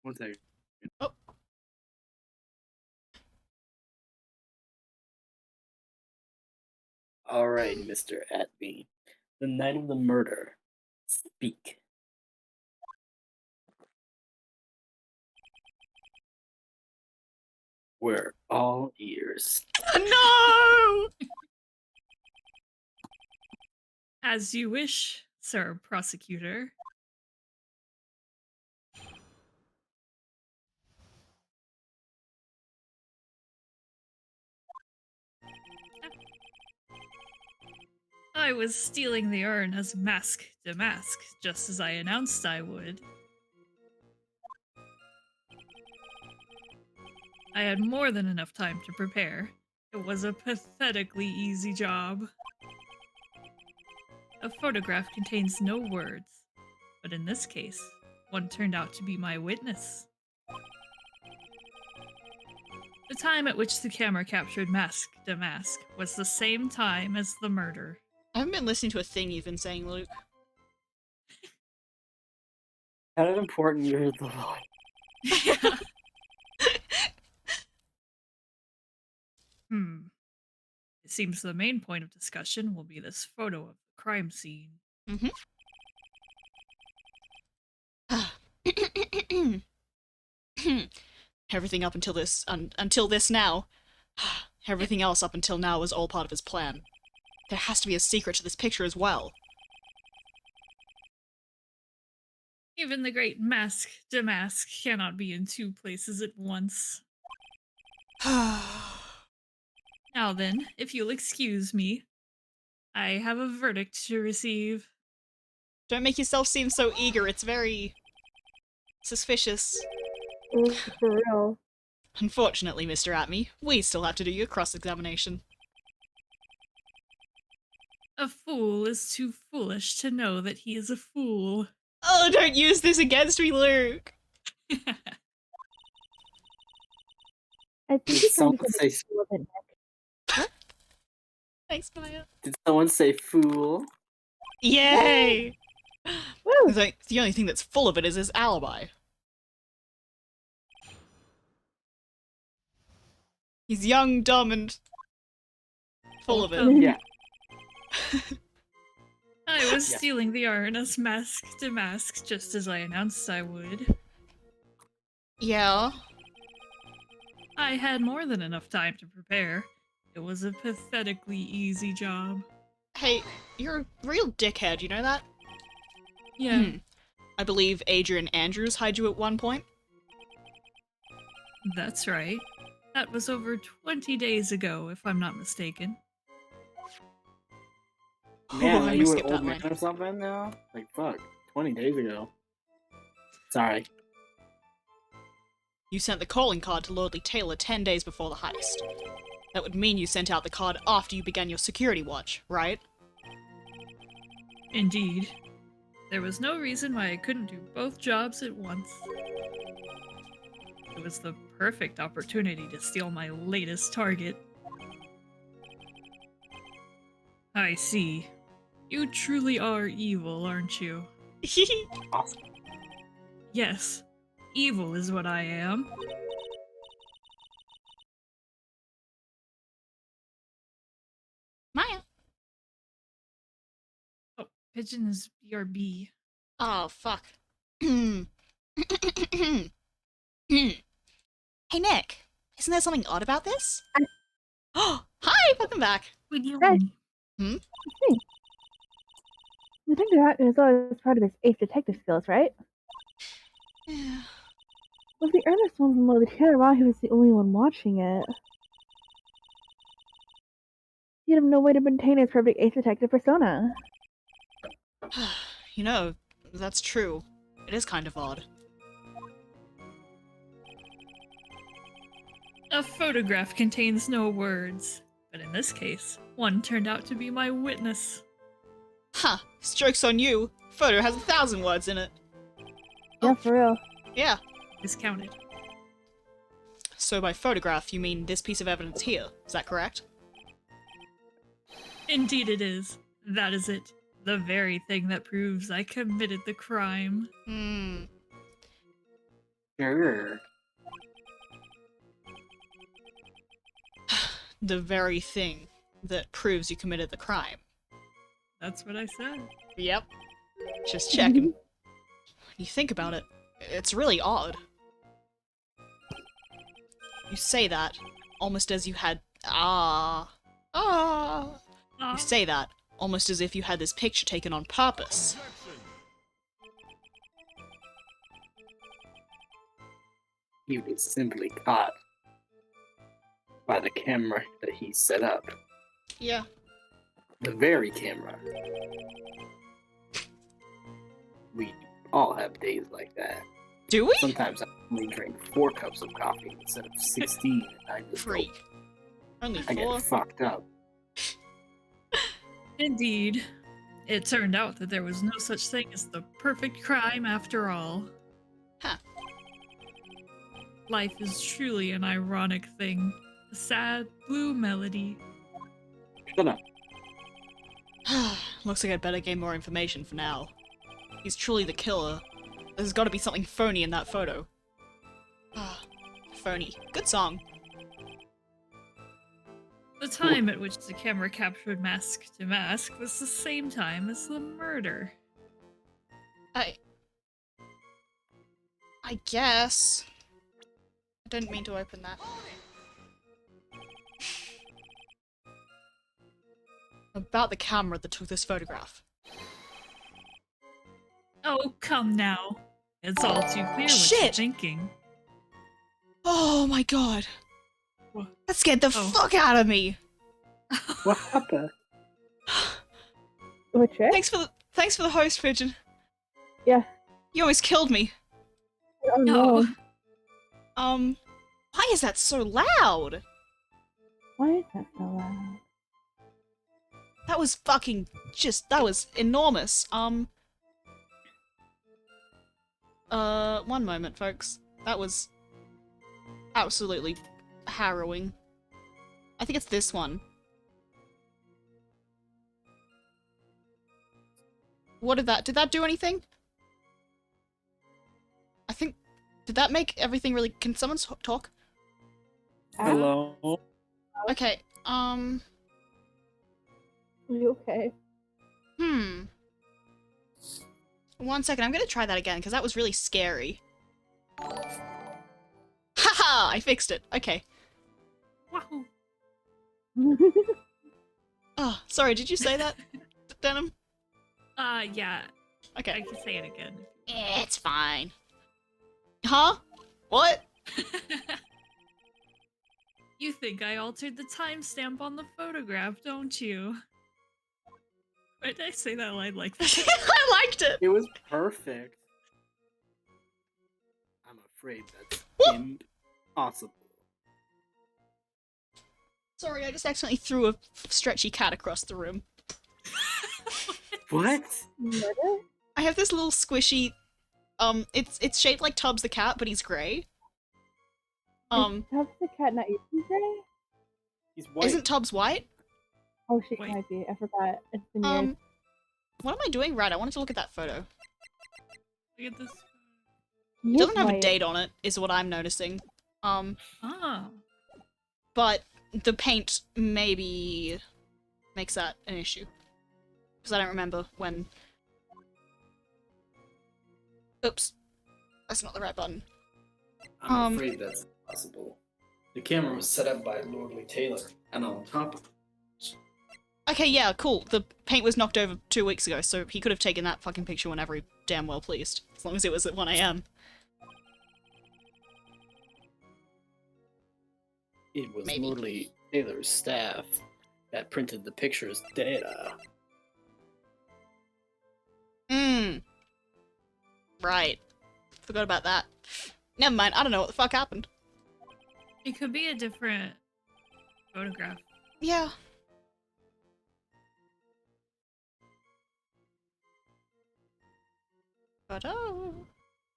One second. Oh. All right, Mr. Atme. The night of the murder. Speak. We're all ears. No! As you wish, Sir Prosecutor. I was stealing the urn as Mask Damask, just as I announced I would. I had more than enough time to prepare. It was a pathetically easy job. A photograph contains no words, but in this case, one turned out to be my witness. The time at which the camera captured Mask Damask was the same time as the murder. I haven't been listening to a thing you've been saying, Luke. How important you're the law. It seems the main point of discussion will be this photo of the crime scene. Everything up until this, until this now. Everything else up until now was all part of his plan. There has to be a secret to this picture as well. Even the great Mask Damask cannot be in two places at once. Now then, if you'll excuse me, I have a verdict to receive. Don't make yourself seem so eager. It's very suspicious. Ooh, for real. Unfortunately, Mr. Atme, we still have to do your cross-examination. A fool is too foolish to know that he is a fool. Oh, don't use this against me, Luke! I think Did he's trying someone to say? say a little bit next. Thanks, Maya. Did someone say fool? Yay! Woo! It's like, the only thing that's full of it is his alibi. He's young, dumb, and full of it. Yeah. I was Yeah. stealing the Arnas mask to mask just as I announced I would. Yeah. I had more than enough time to prepare. It was a pathetically easy job. Hey, you're a real dickhead, you know that? Yeah, I believe Adrian Andrews hired you at one point. that's right. That was over 20 days ago, if I'm not mistaken. Man, I are you skipped an that old man line. or something now? Like, fuck. 20 days ago. Sorry. You sent the calling card to Lordly Taylor 10 days before the heist. That would mean you sent out the card after you began your security watch, right? Indeed. There was no reason why I couldn't do both jobs at once. It was the perfect opportunity to steal my latest target. I see. You truly are evil, aren't you? Awesome. Yes. Evil is what I am. Maya. Oh, Pigeon is BRB. Oh, fuck. Hey, Nick. Isn't there something odd about this? Oh, hi! Welcome back. Would you? Hey. I think that is always part of his ace detective skills, right? Was the earnest ones loaded together while he was the only one watching it? He'd have no way to maintain his perfect ace detective persona. You know, that's true. It is kind of odd. A photograph contains no words, but in this case, one turned out to be my witness. Huh. This joke's on you. Photo has 1,000 words in it. Yeah, for real. Yeah. Discounted. So by photograph, you mean this piece of evidence here. Is that correct? Indeed it is. That is it. The very thing that proves I committed the crime. Sure. The very thing that proves you committed the crime. That's what I said. Yep. Just checking. When you think about it, it's really odd. You say that almost as you had. You say that almost as if you had this picture taken on purpose. He was simply caught by the camera that he set up. Yeah. The very camera. We all have days like that. Do we? Sometimes I only drink 4 cups of coffee instead of 16, and I just go, Freak. Only I 4? get fucked up. Indeed. It turned out that there was no such thing as the perfect crime after all. Huh. Life is truly an ironic thing. A sad, blue melody. Shut up. Looks like I'd better gain more information for now. He's truly the killer. There's gotta be something phony in that photo. Phony. Good song. The time at which the camera captured mask to mask was the same time as the murder. I guess. I didn't mean to open that. About the camera that took this photograph. Oh, come now. It's all too clear what you're Shit! thinking. Oh my god. What? That scared the Oh. fuck out of me! What happened? What trick? Thanks for the host, Pigeon. Yeah. You almost killed me. Oh No. no. Why is that so loud? Why is that so loud? That was that was enormous. One moment, folks. That was absolutely harrowing. I think it's this one. What did that do anything? I think, did that make everything really, can someone talk? Hello. Okay, Are you okay? One second, I'm gonna try that again, because that was really scary. Haha! I fixed it. Okay. Wow. Oh, sorry, did you say that, Denim? Yeah. I Okay. can say it again. It's fine. Huh? What? You think I altered the timestamp on the photograph, don't you? Why did I say that line like that? I liked it! It was perfect. I'm afraid that's impossible. Sorry, I just accidentally threw a stretchy cat across the room. What? Murder? I have this little squishy, it's shaped like Tubbs the cat, but he's grey. Is Tubbs the cat not usually gray? He's white. Isn't Tubbs white? Oh, she Wait. might be. I forgot. It's been years. What am I doing? Right, I wanted to look at that photo. Look at this. He It is doesn't have a white. date on it, is what I'm noticing. Ah. But the paint maybe makes that an issue. Because I don't remember when... Oops. That's not the right button. I'm afraid that's impossible. The camera was set up by Lordly Taylor, and on top of it. Okay, yeah, cool. The paint was knocked over 2 weeks ago, so he could have taken that fucking picture whenever he damn well pleased. As long as it was at 1 AM. It was Maybe. Lordly Taylor's staff that printed the picture's data. Right. Forgot about that. Never mind, I don't know what the fuck happened. It could be a different photograph. Yeah. But oh.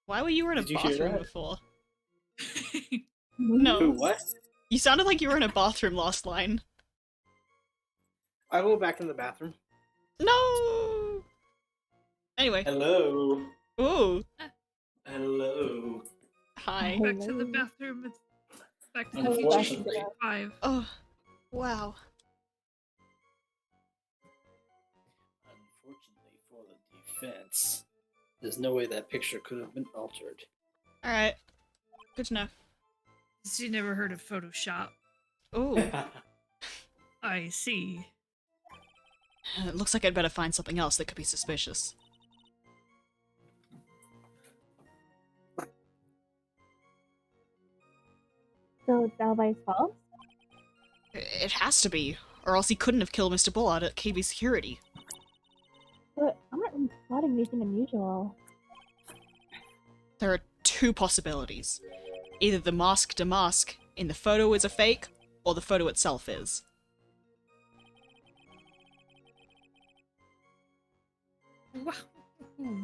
Why were you in a Did you hear bathroom that? before? No. Who, what? You sounded like you were in a bathroom last line. I will go back in the bathroom. No! Anyway. Hello. Ooh. Hello. Hi. Back to the bathroom. It's Back to the Future Unfortunately. 5. Oh. Wow. Unfortunately for the defense, there's no way that picture could have been altered. Alright. Good to know. So you never heard of Photoshop? Ooh. I see. It looks like I'd better find something else that could be suspicious. So it's Alvai's fault? It has to be, or else he couldn't have killed Mr. Bullard at KB Security. But I'm not really spotting anything unusual. There are two possibilities. Either the masque de masque in the photo is a fake, or the photo itself is. Wow. Hmm.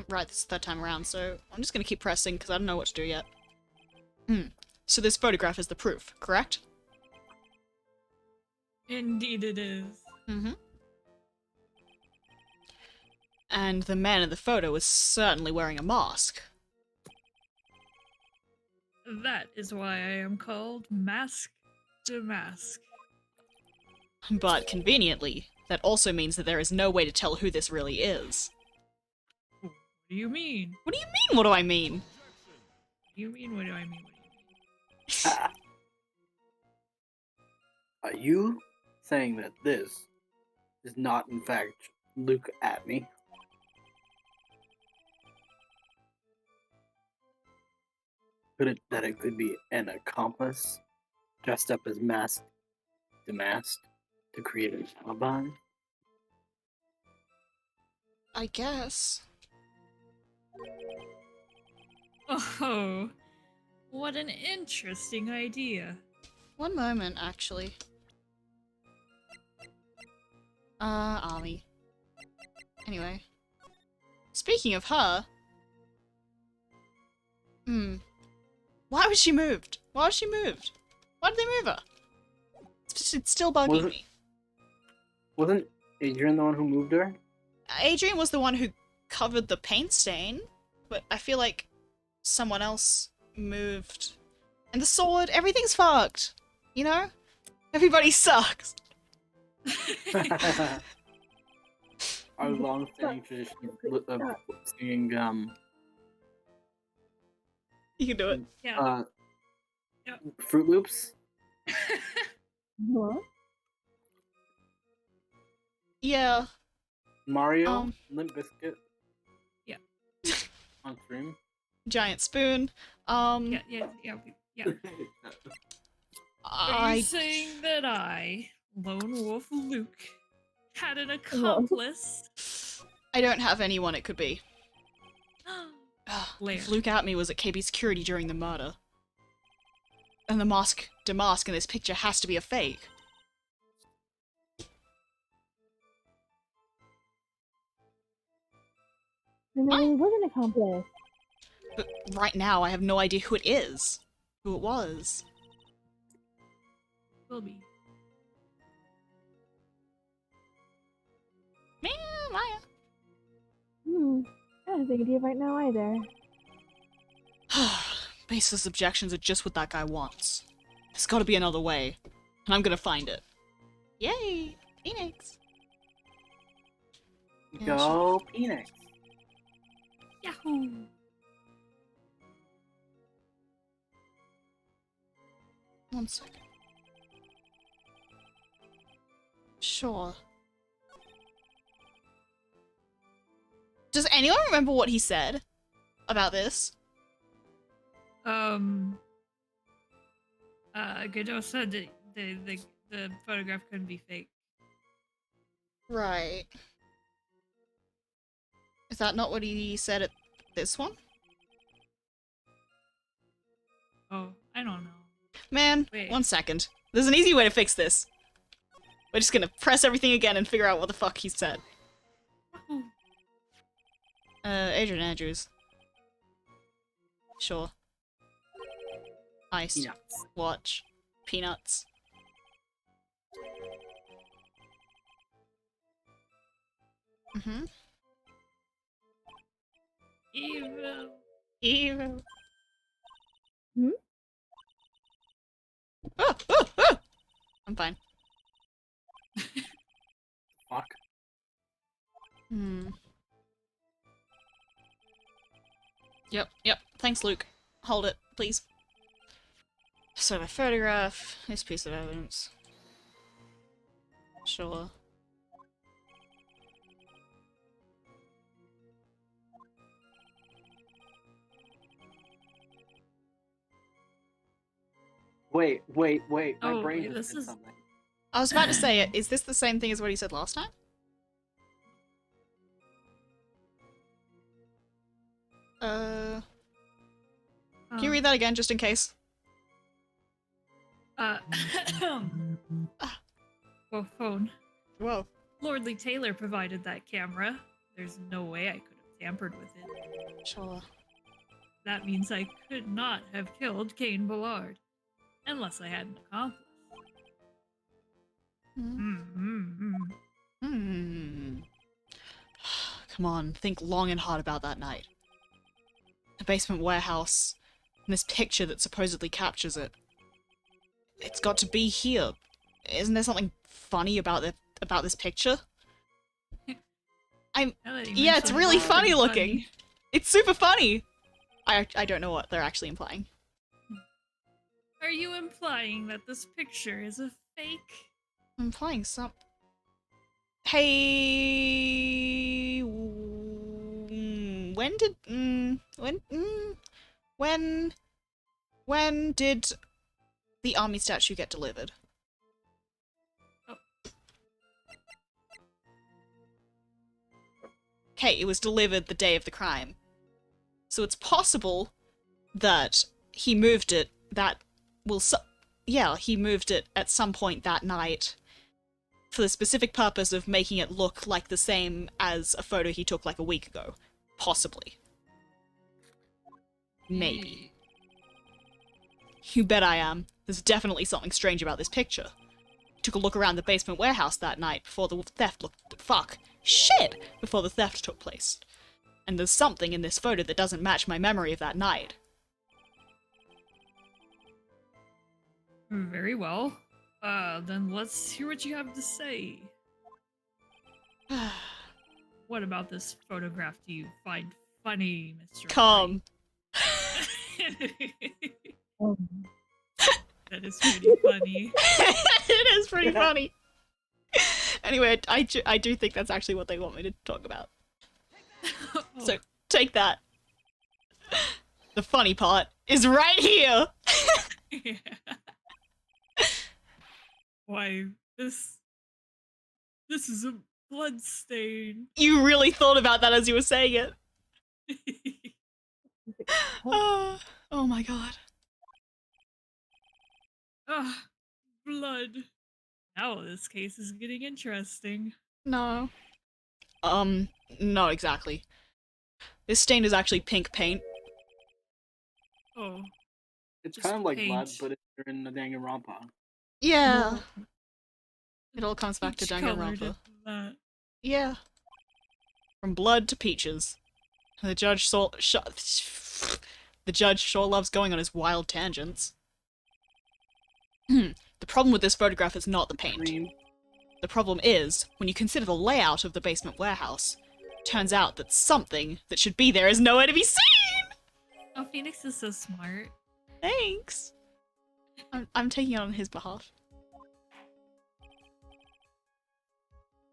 Right, this is the third time around, so I'm just gonna keep pressing because I don't know what to do yet. So this photograph is the proof, correct? Indeed it is. Mm-hmm. And the man in the photo is certainly wearing a mask. That is why I am called Mask to Mask. But conveniently, that also means that there is no way to tell who this really is. What do you mean? What do you mean, what do I mean? What do you mean? What do I mean? Are you saying that this is not, in fact, Luke Atney? That it could be an accomplice dressed up as masked the mask to create an alibi? I guess. Oh, what an interesting idea. One moment, actually. Army. Anyway. Speaking of her... Why was she moved? Why was she moved? Why did they move her? It's still bugging me. Wasn't Adrian the one who moved her? Adrian was the one who covered the paint stain, but I feel like someone else moved. And the sword, everything's fucked. You know? Everybody sucks. Our long-standing tradition of singing, You can do it. Yeah. Fruit Loops. What? Yeah. Mario, Limp Bizkit. Yeah. On stream. Giant spoon. Yeah. Are you I saying that I, Lone Wolf Luke, had an accomplice? I don't have anyone it could be. Blair. If Luke Atme was at KB security during the murder. And the mask in this picture has to be a fake. No, he wasn't an accomplice. But right now I have no idea who it is. Who it was. Will be. Man, Maya. I don't think idea right now either. Baseless objections are just what that guy wants. There's gotta be another way. And I'm gonna find it. Yay! Phoenix! Go Phoenix. Yahoo! One second. Sure. Does anyone remember what he said about this? Godot said that the photograph couldn't be fake. Right. Is that not what he said at this one? Oh, I don't know. Man, Wait. 1 second. There's an easy way to fix this. We're just gonna press everything again and figure out what the fuck he said. Wahoo. Adrian Andrews. Sure. Iced. Peanuts. Watch. Peanuts. Mm-hmm. Evil. Evil. Hmm? Oh, oh, oh! I'm fine. Fuck. Yep. Thanks, Luke. Hold it, please. So my photograph, this piece of evidence. Sure. Wait. My Oh, brain wait, just this did is- something. I was about to say, is this the same thing as what he said last time? Can you read that again, just in case? Well, phone. Whoa. Lordly Taylor provided that camera. There's no way I could have tampered with it. Sure. That means I could not have killed Cain Ballard. Unless I had an accomplice. Come on, think long and hard about that night. The basement warehouse, and this picture that supposedly captures it. It's got to be here. Isn't there something funny about this picture? Now that you Yeah, mention it's it, really pretty funny looking. It's super funny. I don't know what they're actually implying. Are you implying that this picture is a fake? I'm implying some. Hey, when did the army statue get delivered? okay, it was delivered the day of the crime. So it's possible that he moved it he moved it at some point that night for the specific purpose of making it look like the same as a photo he took like a week ago. Possibly. Maybe. You bet I am. There's definitely something strange about this picture. Took a look around the basement warehouse that night before the theft before the theft took place. And there's something in this photo that doesn't match my memory of that night. Very well. Then let's hear what you have to say. What about this photograph do you find funny, Mr. Come. Oh, That is pretty funny. It is pretty funny. Anyway, I do think that's actually what they want me to talk about. So, take that. The funny part is right here! Yeah. Why, this is a blood stain. You really thought about that as you were saying it. Oh my god. Ah, blood. Now this case is getting interesting. No. Not exactly. This stain is actually pink paint. Oh, It's Just kind of like blood, paint. but if you're in the Danganronpa. Yeah. It all comes back to peach-colored Danganronpa. at that. Yeah. From blood to peaches. The judge sure loves going on his wild tangents. The problem with this photograph is not the paint. Green. The problem is, when you consider the layout of the basement warehouse, turns out that something that should be there is nowhere to be seen! Oh, Phoenix is so smart. Thanks! I'm taking it on his behalf.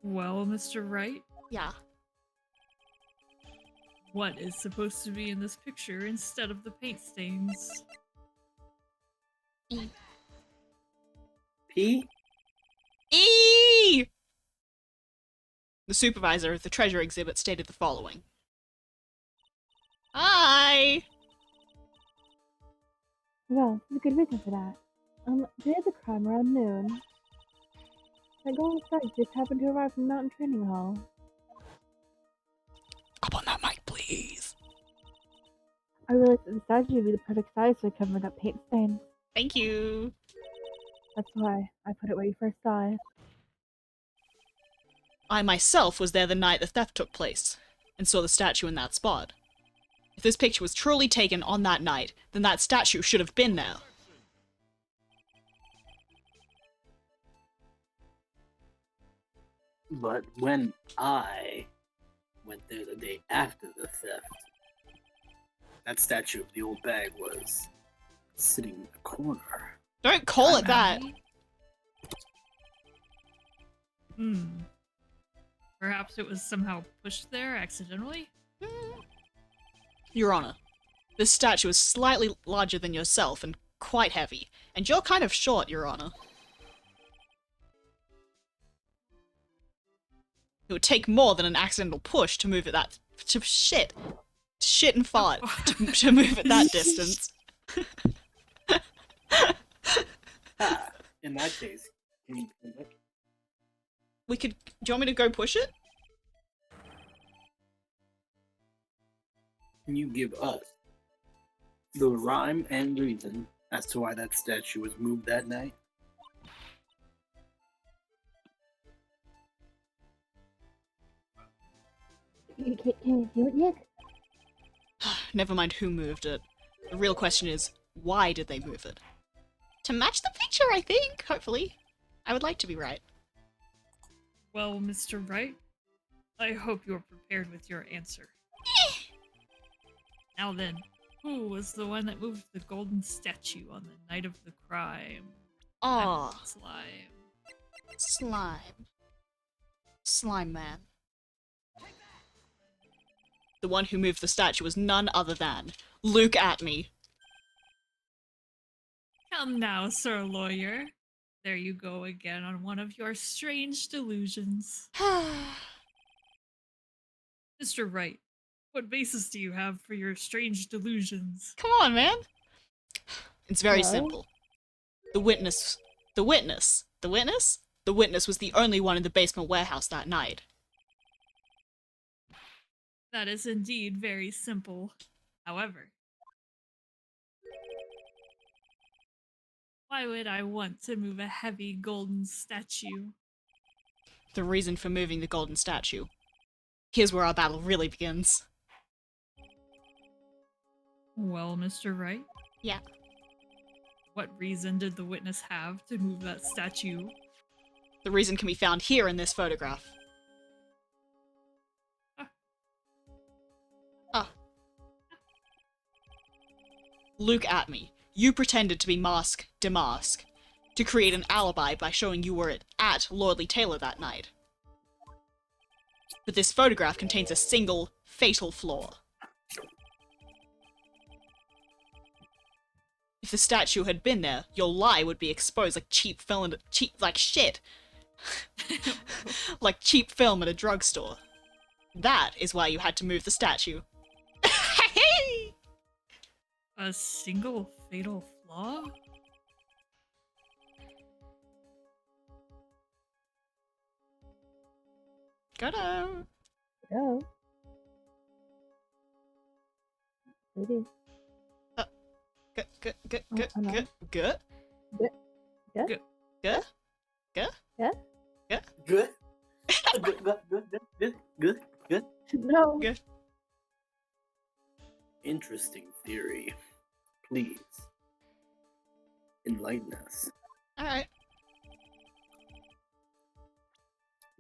Well, Mr. Wright, Yeah. what is supposed to be in this picture instead of the paint stains? P? E! The supervisor of the treasure exhibit stated the following. Hi! well, there's a good reason for that. Day of the crime around noon. That golden statue just happened to arrive from Mountain Training Hall. Up on that mic, please. I realized that the statue would be the perfect size for covering up paint stains. Thank you. That's why I put it where you first saw it. I myself was there the night the theft took place, and saw the statue in that spot. If this picture was truly taken on that night, then that statue should have been there. But when I went there the day after the theft, that statue of the old bag was sitting in the corner. Don't call it that! Perhaps it was somehow pushed there accidentally? Your Honor, this statue is slightly larger than yourself and quite heavy, and you're kind of short, Your Honor. It would take more than an accidental push to move it that shit and fart to move it that distance. In that case, can you We could. Do you want me to go push it? Can you give us the rhyme and reason as to why that statue was moved that night? Can you do it yet? Never mind who moved it. The real question is, why did they move it? To match the picture, I think, hopefully. I would like to be right. Well, Mr. Wright, I hope you're prepared with your answer. Now then, who was the one that moved the golden statue on the night of the crime? Aw, Slime. slime. Slime man. The one who moved the statue was none other than Luke Atney. Come now, Sir Lawyer. There you go again on one of your strange delusions. Mr. Wright, what basis do you have for your strange delusions? Come on, man. It's very Hello? simple. The witness was the only one in the basement warehouse that night. That is indeed very simple. However, why would I want to move a heavy golden statue? The reason for moving the golden statue. Here's where our battle really begins. Well, Mr. Wright, Yeah. what reason did the witness have to move that statue? The reason can be found here in this photograph. Ah. Luke at me. You pretended to be Mask Demask to create an alibi by showing you were at Lordly Taylor that night. But this photograph contains a single fatal flaw. If the statue had been there, your lie would be exposed like cheap shit. Like cheap film at a drugstore. That is why you had to move the statue. A single fatal flaw? Gotta. Go. Maybe. Good. Oh, no. Good. Yeah? Good. Yeah? Good. Good. No. Good. Interesting theory. Please. Enlighten us. Alright.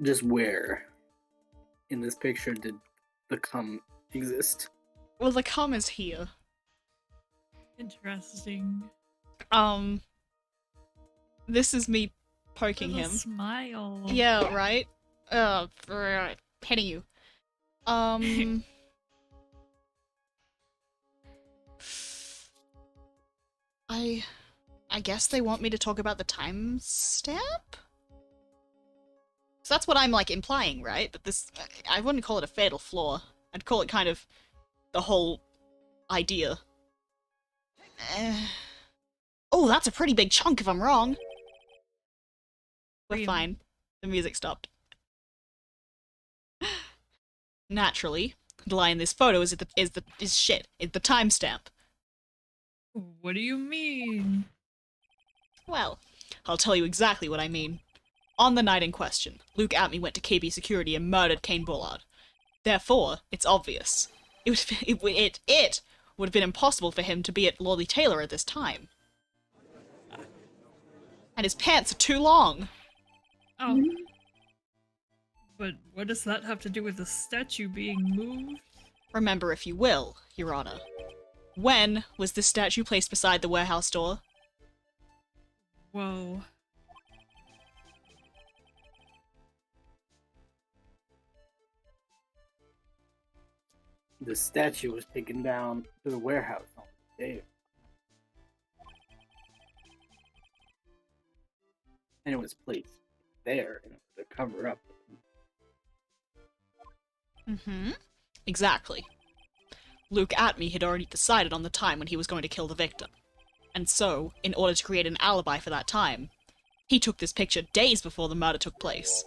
Just where in this picture did the cum exist? Well, the cum is here. Interesting. This is me poking Little him. smile. Yeah, right? Right. Petting you. I guess they want me to talk about the timestamp? So that's what I'm, like, implying, right? That this... I wouldn't call it a fatal flaw. I'd call it kind of the whole idea. Oh, that's a pretty big chunk if I'm wrong. We're Really? fine. The music stopped. Naturally, the lie in this photo is the timestamp. What do you mean? Well, I'll tell you exactly what I mean. On the night in question, Luke Atme went to KB Security and murdered Kane Bullard. Therefore, it's obvious. It would have been impossible for him to be at Lordly Taylor at this time. And his pants are too long. Oh. But what does that have to do with the statue being moved? Remember, if you will, Your Honor. When was this statue placed beside the warehouse door? Whoa. The statue was taken down to the warehouse on the day. And it was placed there in order to cover up. Mm-hmm. Exactly. Luke Atme had already decided on the time when he was going to kill the victim. And so, in order to create an alibi for that time, he took this picture days before the murder took place.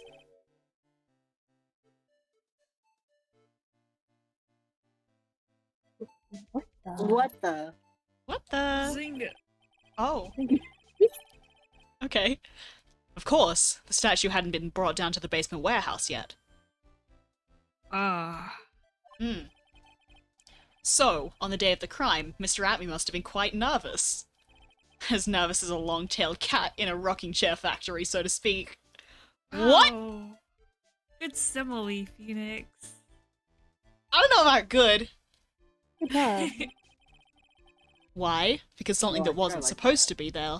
What the? What the? What the? Zing it. Oh. Okay. Of course, the statue hadn't been brought down to the basement warehouse yet. Ah. Hmm. So, on the day of the crime, Mr. Atme must have been quite nervous. As nervous as a long-tailed cat in a rocking chair factory, so to speak. What? Oh. Good simile, Phoenix. I don't know about good. Good job. Why? Because something Well, that wasn't I like supposed to be there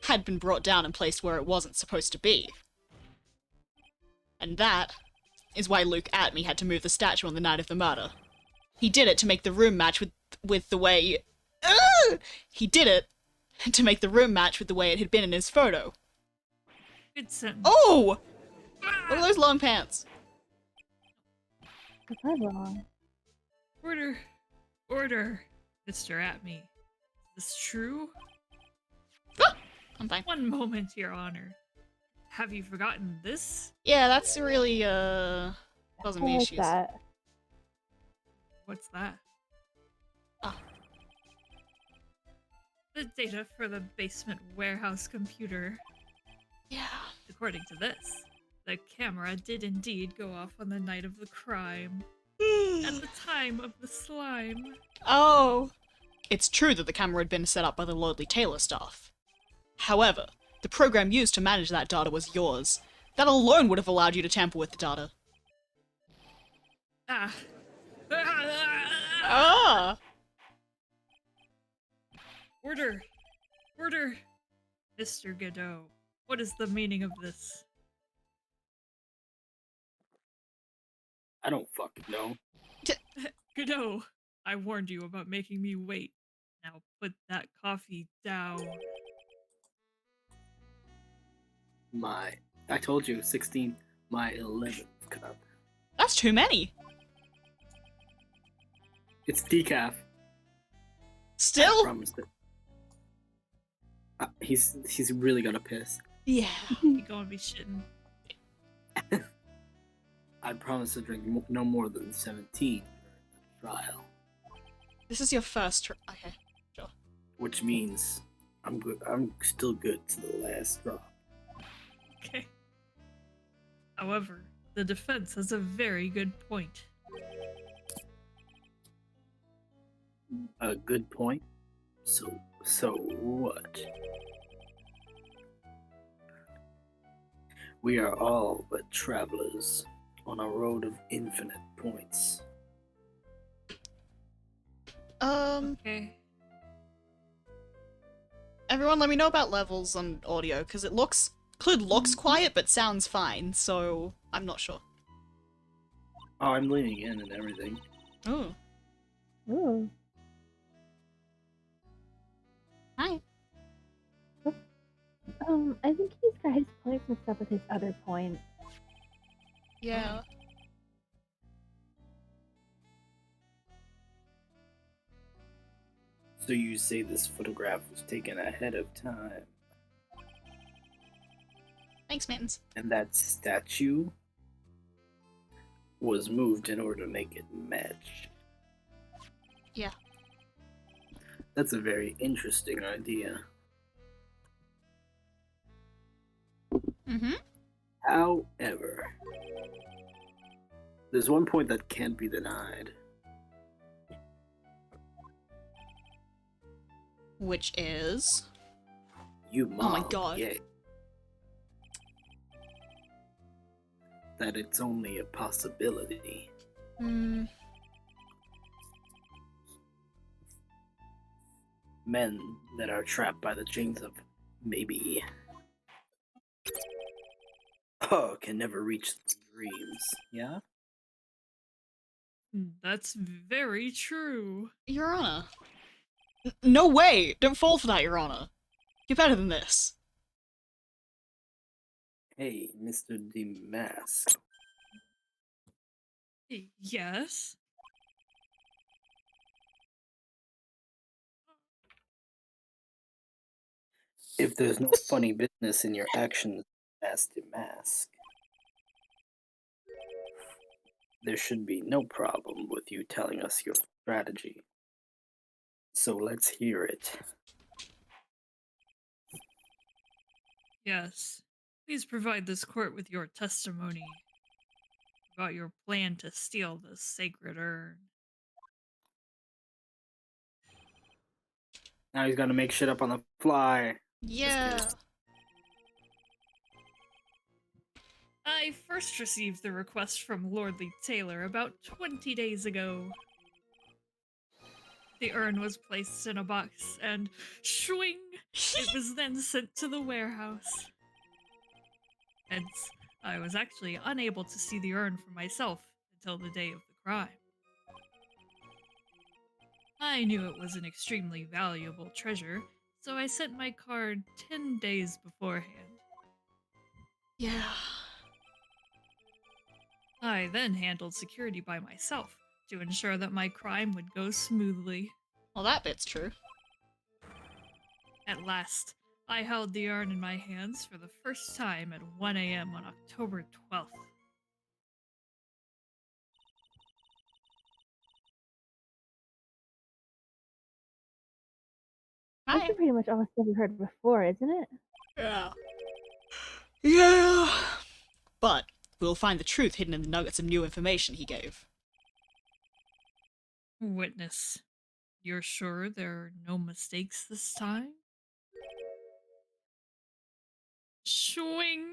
had been brought down and placed where it wasn't supposed to be. And that is why Luke Atme had to move the statue on the night of the murder. He did it to make the room match with the way... He did it to make the room match with the way it had been in his photo. Good sentence. Oh! What are those long pants? Was I wrong? Order! Order! Mr. Atme. Is this true? I'm fine. One moment, Your Honor. Have you forgotten this? Yeah, that's really, causing I me like issues. that. What's that? Ah. The data for the basement warehouse computer. Yeah. According to this, the camera did indeed go off on the night of the crime. At the time of the slime. Oh. It's true that the camera had been set up by the Lordly Taylor staff. However, the program used to manage that data was yours. That alone would have allowed you to tamper with the data. Ah. Ah! Order! Order! Mr. Godot, what is the meaning of this? I don't fucking know. Godot, I warned you about making me wait. Now put that coffee down. I told you, 16, my 11th cup. That's too many. It's decaf. I Still? promised it. He's really gonna piss. Yeah. You gonna be shitting. I promise to drink no more than 17 during the trial, This is your first okay. which means I'm good. I'm still good to the last drop. Okay. However, the defense has a very good point. A good point. So what? We are all but travelers on a road of infinite points. Okay. Everyone let me know about levels on audio, because it looks... Clued looks quiet, but sounds fine, so I'm not sure. Oh, I'm leaning in and everything. Oh. Ooh. Hi. I think he's got his points mixed up with his other point. Yeah. So you say this photograph was taken ahead of time, Thanks, Mittens. and that statue was moved in order to make it match. Yeah. That's a very interesting idea. Mm-hmm. However, there's one point that can't be denied. Which is... You Oh my mom, God. yeah. That it's only a possibility. Hmm. Men that are trapped by the chains of maybe can never reach dreams. Yeah? That's very true. Your Honor. No way! Don't fall for that, Your Honor. You're better than this. Hey, Mr. Demask. Yes? If there's no funny business in your actions, Master Mask, there should be no problem with you telling us your strategy. So let's hear it. Yes. Please provide this court with your testimony about your plan to steal the sacred urn. Now he's gonna make shit up on the fly. Yeah. I first received the request from Lordly Taylor about 20 days ago. The urn was placed in a box and shwing! It was then sent to the warehouse. Hence, I was actually unable to see the urn for myself until the day of the crime. I knew it was an extremely valuable treasure, so I sent my card 10 days beforehand. Yeah. I then handled security by myself to ensure that my crime would go smoothly. Well, that bit's true. At last, I held the urn in my hands for the first time at 1 a.m. on October 12th. That's Hi. pretty much all the stuff we've heard before, isn't it? Yeah. Yeah. But we'll find the truth hidden in the nuggets of new information he gave. Witness, you're sure there are no mistakes this time? Swing!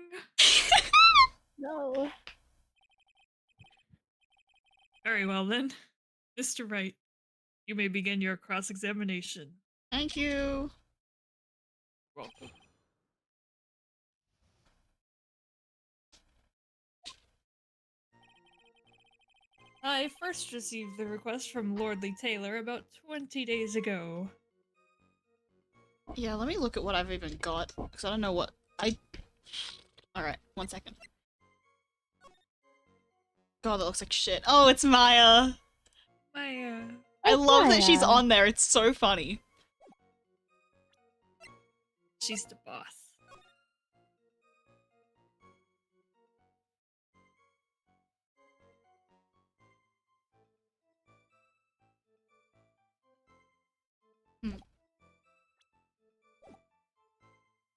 No. Very well then. Mr. Wright, you may begin your cross-examination. Thank you. Welcome. I first received the request from Lordly Taylor about 20 days ago. Yeah, let me look at what I've even got, because I don't know what I... Alright, 1 second. God, that looks like shit. Oh, it's Maya! My, I love that she's Maya. on there, it's so funny. she's the boss.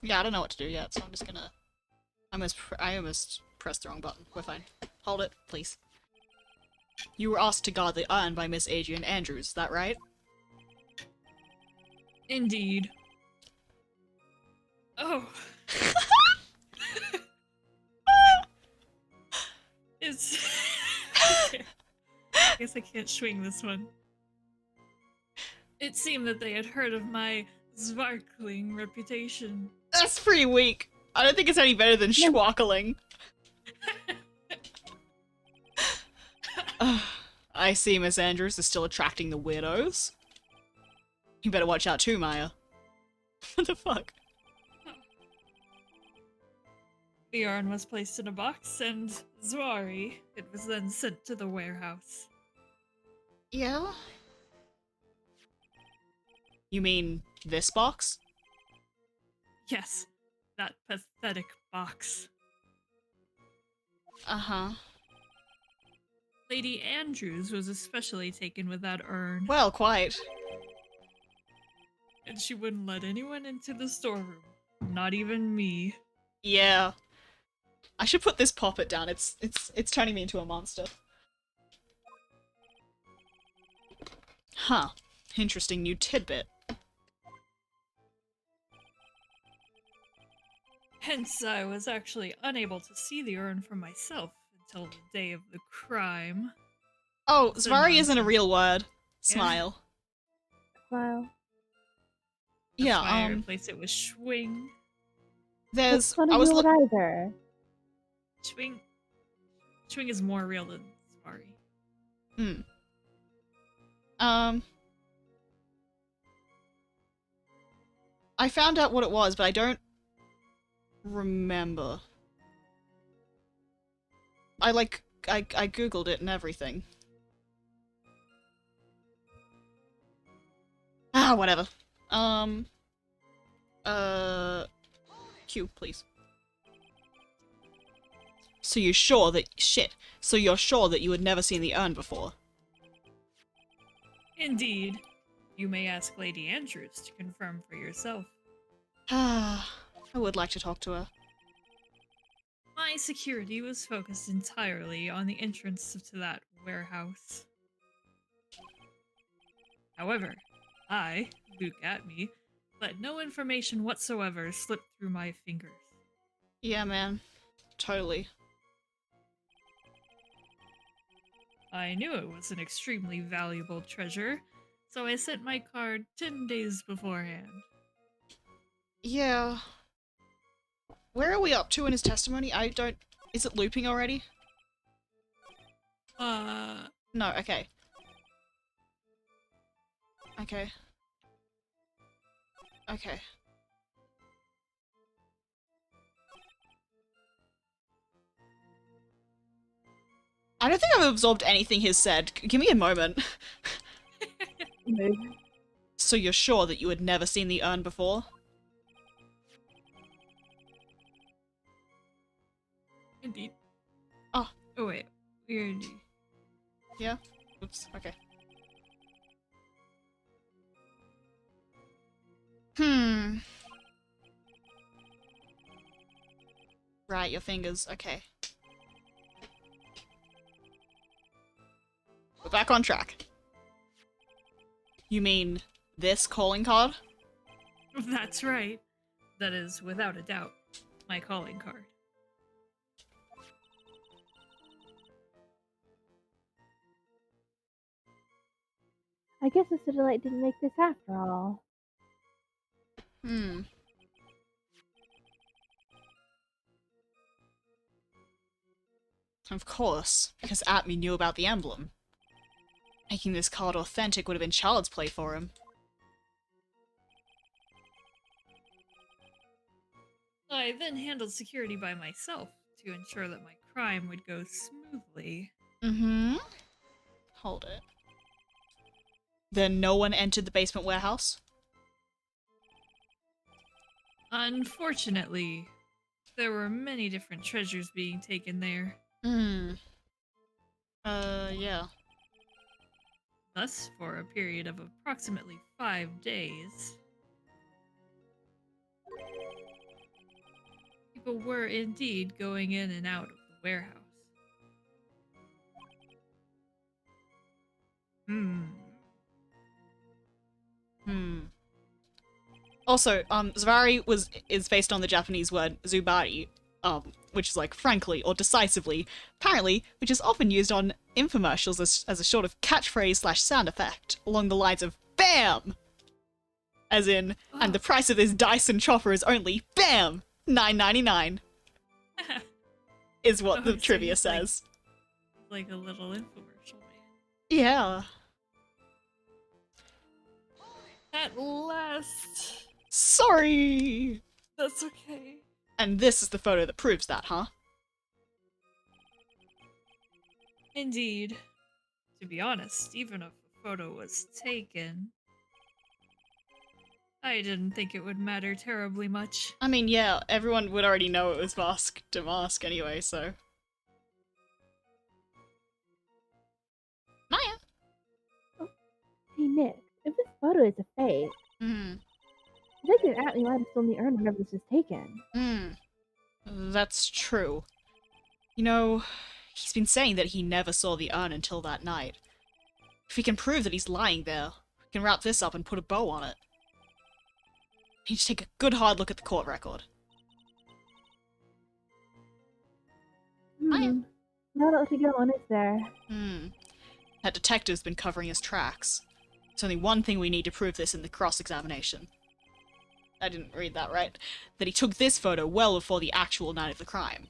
Yeah, I don't know what to do yet, so I'm just gonna... I almost pressed the wrong button. We're fine. Hold it, please. You were asked to guard the urn by Miss Adrian Andrews, is that right? Indeed. Oh. It's... I guess I can't swing this one. It seemed that they had heard of my sparkling reputation. That's pretty weak. I don't think it's any better than schwackling. I see Miss Andrews is still attracting the weirdos. You better watch out too, Maya. What the fuck? The urn was placed in a box, and Zwari, it was then sent to the warehouse. Yeah? You mean this box? Yes, that pathetic box. Uh-huh. Lady Andrews was especially taken with that urn, Well, quite. and she wouldn't let anyone into the storeroom, not even me. Yeah. I should put this poppet down. It's turning me into a monster. Huh. Interesting new tidbit. Hence, I was actually unable to see the urn for myself until the day of the crime. Oh, So Zvari isn't a nonsense. real word. Yeah. Smile. Smile. That's Yeah, why I replaced it with swing. there's... That's not I a was real look- word either. Swing is more real than Zwari. I found out what it was, but I don't remember. I googled it and everything. Ah, whatever. Q, please. So you're sure that you had never seen the urn before? Indeed. You may ask Lady Andrews to confirm for yourself. Ah, I would like to talk to her. My security was focused entirely on the entrance to that warehouse. However, I, Luke Atme, let no information whatsoever slip through my fingers. Yeah, man. Totally. I knew it was an extremely valuable treasure, so I sent my card 10 days beforehand. Yeah. Where are we up to in his testimony? Is it looping already? No, okay. Okay. Okay. I don't think I've absorbed anything he's said. Give me a moment. Mood. So you're sure that you had never seen the urn before? Indeed. Oh. Oh wait. Weird. Yeah? Oops, okay. Right, your fingers. Okay. We're back on track. You mean this calling card? That's right. That is, without a doubt, my calling card. I guess the Citadelight didn't make this after all. Of course, because Atmi knew about the emblem. Making this card authentic would have been child's play for him. I then handled security by myself to ensure that my crime would go smoothly. Mm-hmm. Hold it. Then no one entered the basement warehouse? Unfortunately, there were many different treasures being taken there. Yeah. Thus, for a period of approximately 5 days, people were indeed going in and out of the warehouse. Also, Zvari is based on the Japanese word zubari, which is like frankly or decisively, apparently, which is often used on infomercials as a sort of catchphrase / sound effect, along the lines of BAM! As in, and the price of this Dyson chopper is only BAM! $9.99. Is what the so trivia he's like- says. Like a little infomercial man. Yeah. At last. Sorry! That's okay. And this is the photo that proves that, huh? Indeed. To be honest, even if a photo was taken, I didn't think it would matter terribly much. I mean, yeah, everyone would already know it was Mask to Mask anyway, so. Maya! Hey Nick, if this photo is a fake, I think that Atlee might have stolen the urn whenever this was taken. That's true. You know, he's been saying that he never saw the urn until that night. If we can prove that he's lying there, we can wrap this up and put a bow on it. We need to take a good hard look at the court record. Maya. Not else to go on, is there? That detective's been covering his tracks. There's only one thing we need to prove this in the cross-examination. I didn't read that right. That he took this photo well before the actual night of the crime.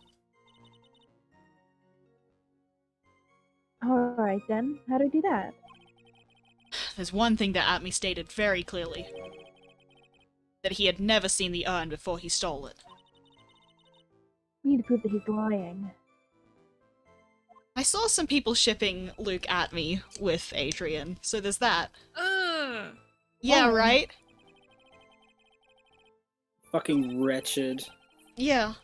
Alright then, how do we do that? There's one thing that Atmi stated very clearly. That he had never seen the urn before he stole it. We need to prove that he's lying. I saw some people shipping Luke Atmi with Adrian, so there's that. Yeah, Oh. right? Fucking wretched. Yeah.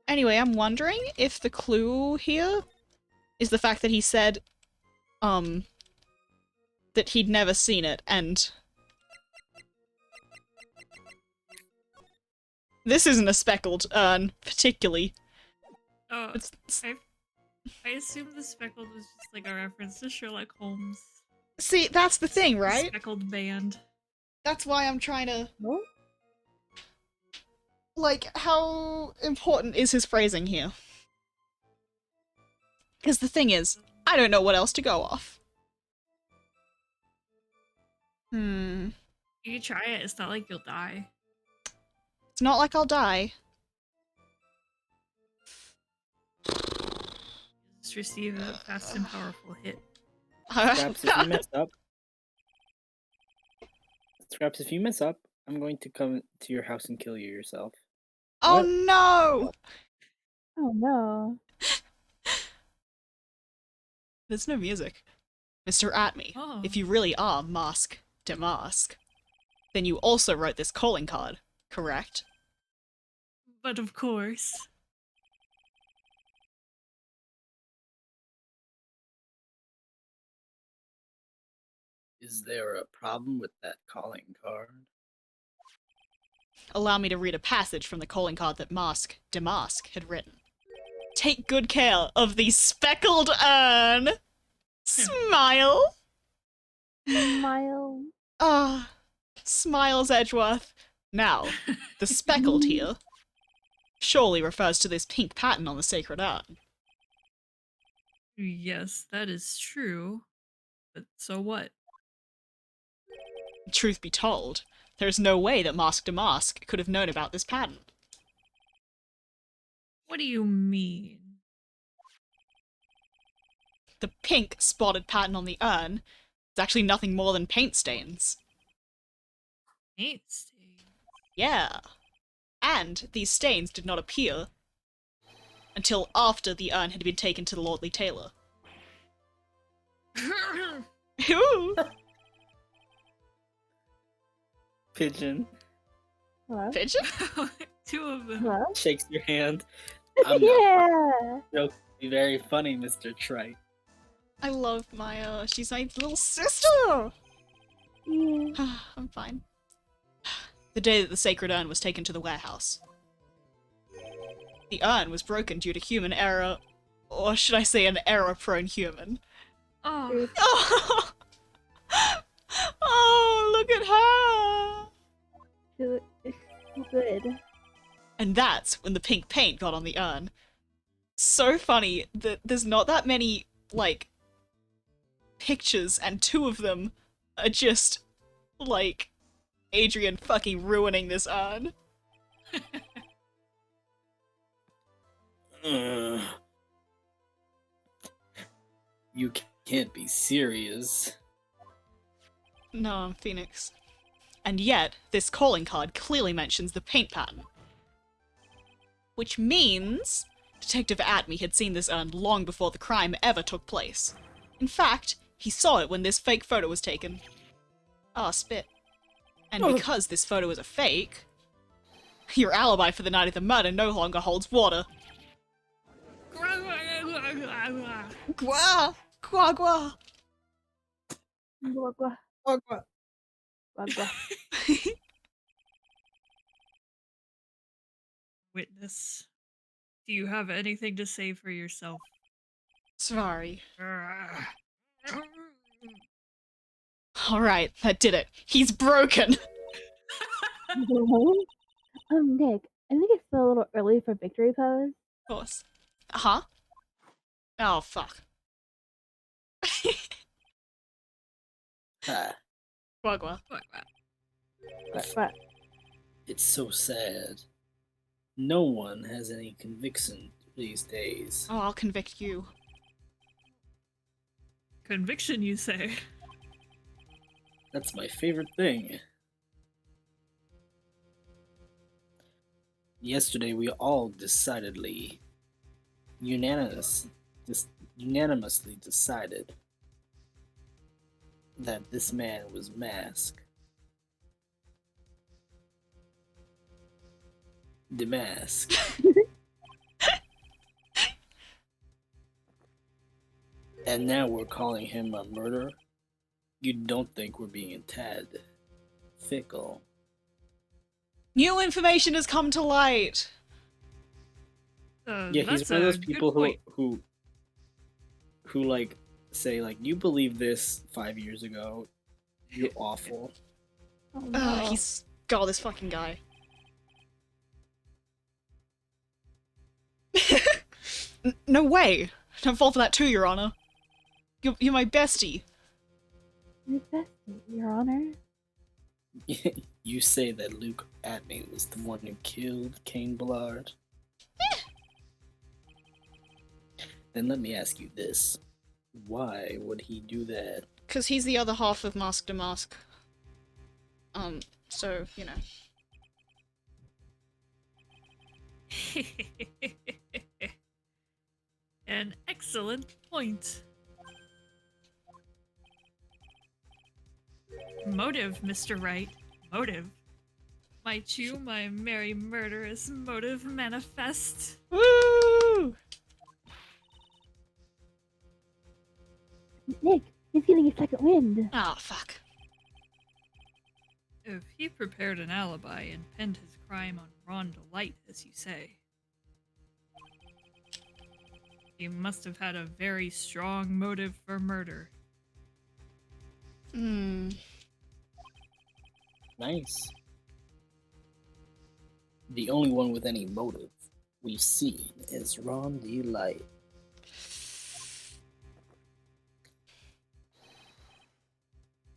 Anyway, I'm wondering if the clue here is the fact that he said, that he'd never seen it, and this isn't a speckled urn, particularly. Oh, It's I assume the speckled was just like a reference to Sherlock Holmes. see, that's the thing, The right? speckled band. That's why I'm trying to... Oh? Like, how important is his phrasing here? Because the thing is, I don't know what else to go off. You can try it, it's not like you'll die. It's not like I'll die. Just receive a fast and powerful hit. Scraps, if you mess up... Scraps, if you mess up, I'm going to come to your house and kill you yourself. Oh What? no! Oh no. There's no music. Mr. Atme, Oh. if you really are Mask Damask, then you also wrote this calling card, correct? But of course. Is there a problem with that calling card? Allow me to read a passage from the calling card that Mask Damask had written. Take good care of the speckled urn! Smile! Smile. Ah, smiles Edgeworth. Now, the speckled here surely refers to this pink pattern on the sacred urn. Yes, that is true. But so what? Truth be told, there is no way that Mask Damask could have known about this pattern. What do you mean? The pink spotted pattern on the urn is actually nothing more than paint stains. Paint stain. Yeah. And these stains did not appear until after the urn had been taken to the Lordly Tailor. Ooh, Pigeon Hello? pigeon? Two of them. Hello? shakes your hand. I'm Yeah. not very funny, Mr. Trite. I love Maya. She's my little sister! Yeah. I'm fine. The day that the sacred urn was taken to the warehouse. The urn was broken due to human error, or should I say an error-prone human. Oh, Oh, oh look at her! She's good. And that's when the pink paint got on the urn. So funny that there's not that many, like, pictures, and two of them are just, like, Adrian fucking ruining this urn. You can't be serious. No, I'm Phoenix. And yet, this calling card clearly mentions the paint pattern. Which means Detective Atme had seen this urn long before the crime ever took place. In fact, he saw it when this fake photo was taken. Ah, spit. And because this photo is a fake, your alibi for the night of the murder no longer holds water. Gwa! Gwa gwa! Gua, gua, Oh, gua, gua. witness. Do you have anything to say for yourself? Sorry. Alright, that did it. He's broken! Nick, I think it's still a little early for victory pose. Of course. Huh? Oh, fuck. Ah, Gwa gwa. But it's so sad. No one has any conviction these days. Oh, I'll convict you. Conviction, you say? That's my favorite thing. Yesterday we all unanimously decided that this man was Mask. The Mask. And now we're calling him a murderer? You don't think we're being a tad fickle? New information has come to light! Yeah, he's That's one of a those good people point. who like say like, you believe this 5 years ago, you're awful. oh no. Ugh, he's got this fucking guy. No way! Don't fall for that too, Your Honor. You're my bestie. My bestie, Your Honor. You say that Luke Atme was the one who killed Cain Ballard? Then let me ask you this. Why would he do that? Because he's the other half of Mask to Mask. So, you know. An excellent point. Motive, Mr. Wright. Motive. Might you, my merry murderous motive manifest? Woo! Nick, he's getting a second wind. Oh, fuck. If he prepared an alibi and pinned his crime on Ron Delight, as you say, he must have had a very strong motive for murder. Hmm. Nice. The only one with any motive we've seen is Ron Delight.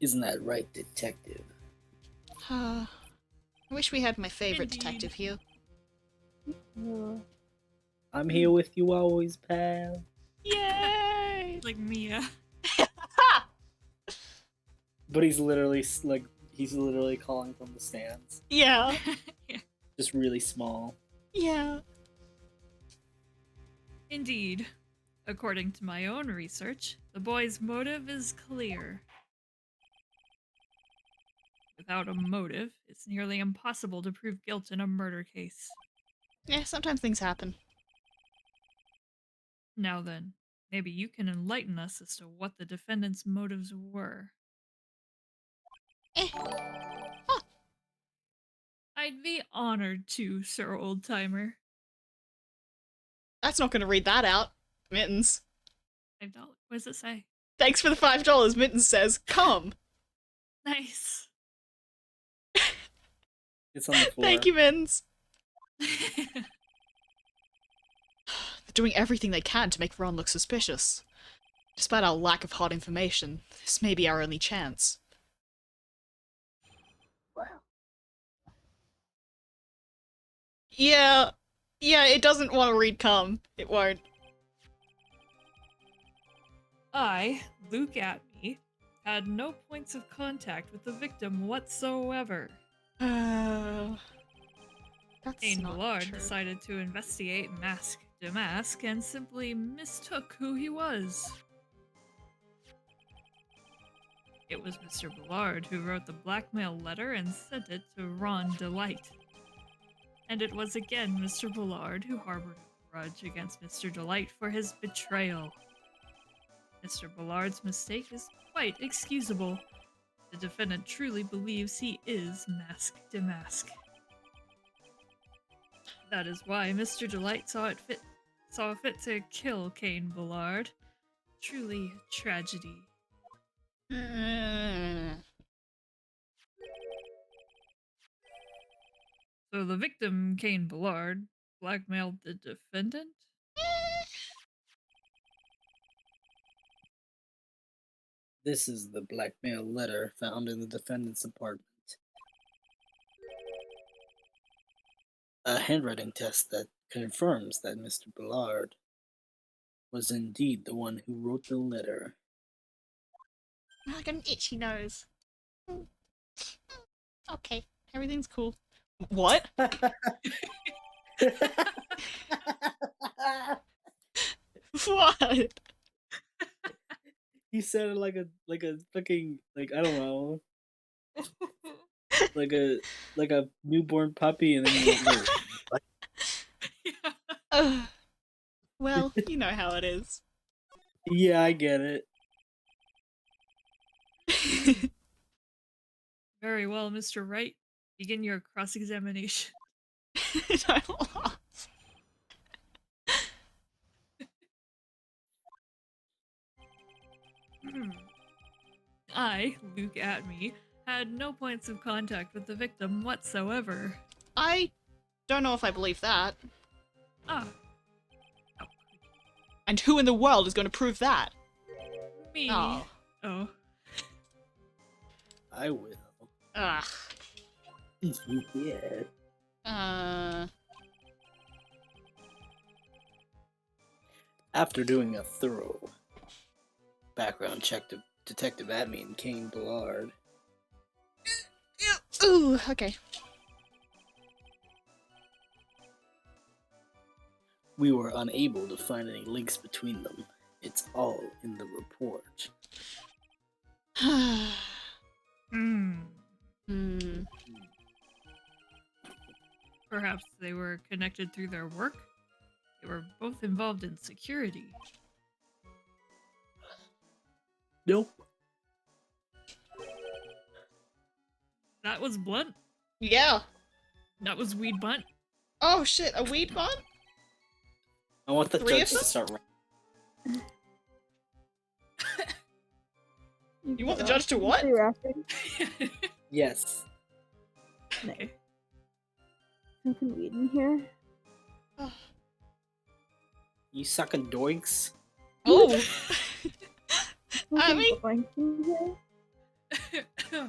Isn't that right, detective? I wish we had my favorite Indeed. detective here. I'm here with you always, pal. Yay! Like Mia. But he's literally calling from the stands. Yeah. Just really small. Yeah. Indeed. According to my own research, the boy's motive is clear. Without a motive, it's nearly impossible to prove guilt in a murder case. Yeah, sometimes things happen. Now then, maybe you can enlighten us as to what the defendant's motives were. Huh. I'd be honored to, Sir Old-Timer. That's not gonna read that out. Mittens. $5. What does it say? Thanks for the $5, Mittens says. Come. Nice. It's on the floor. Thank you, Mittens. They're doing everything they can to make Ron look suspicious. Despite our lack of hot information, this may be our only chance. Wow. Yeah, it doesn't want to read come. It won't. I, Luke Atme, had no points of contact with the victim whatsoever. That's Kane not Ballard true. decided to investigate Mask Damask and simply mistook who he was. It was Mr. Ballard who wrote the blackmail letter and sent it to Ron Delight. And it was again Mr. Ballard who harbored a grudge against Mr. Delight for his betrayal. Mr. Ballard's mistake is quite excusable. The defendant truly believes he is Mask Damask. That is why Mr. Delight saw fit to kill Kane Ballard. Truly a tragedy. So the victim, Kane Ballard, blackmailed the defendant? This is the blackmail letter found in the defendant's apartment. A handwriting test that confirms that Mr. Ballard was indeed the one who wrote the letter. I got an itchy nose. Okay, everything's cool. What? What? He said it like a fucking I don't know, like a newborn puppy, and then he went, Well, you know how it is. yeah, I get it. Very well, Mr. Wright. Begin your cross-examination. I'm lost. I, Luke Atme, had no points of contact with the victim whatsoever. I don't know if I believe that. Ah. Oh. And who in the world is going to prove that? Me. Oh. Oh. I will. Ugh. Yeah. After doing a thorough background check to Detective Atme and Kane Ballard, Ooh, okay. we were unable to find any links between them. It's all in the report. Hmm. perhaps they were connected through their work? They were both involved in security. Nope. That was Blunt. Yeah. That was Weed Bunt. Oh shit, a weed bond? I want the 3 of judge to them? start. You want the judge to what? Say rapping? Yes. Nice. Something weed in here. You sucking doinks? Oh! I Something mean- boink in here.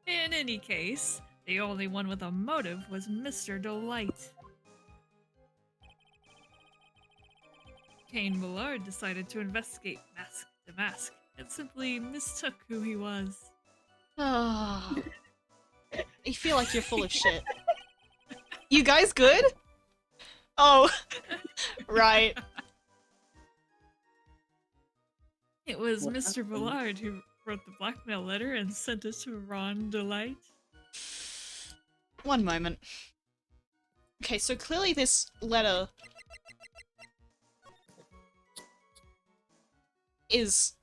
In any case, the only one with a motive was Mr. Delight. Kane Millard decided to investigate mask to mask and simply mistook who he was. Oh. I feel like you're full of shit. You guys good? Oh. Right. It was What Mr. happened? Millard who wrote the blackmail letter and sent it to Ron Delight. One moment. Okay, so clearly this letter is...